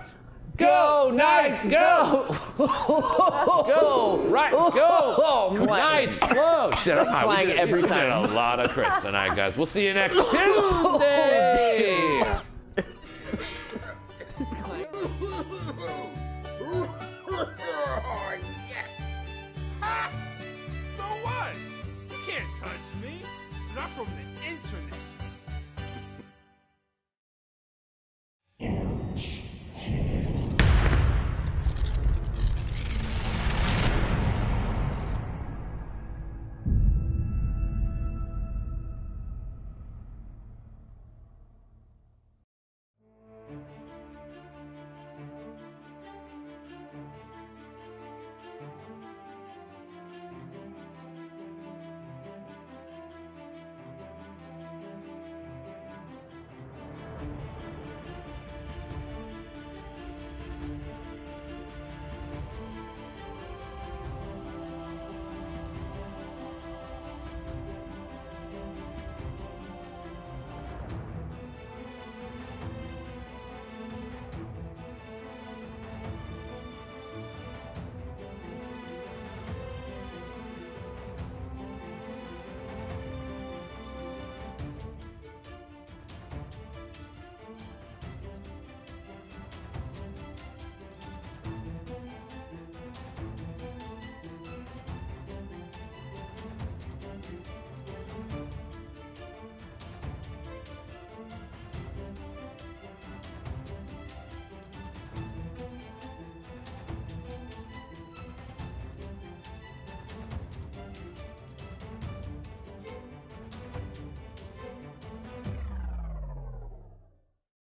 Go, Knights, go! Go! Right, go! Knights, go! Shit, Clang every time. A lot of crits tonight, guys. We'll see you next Tuesday!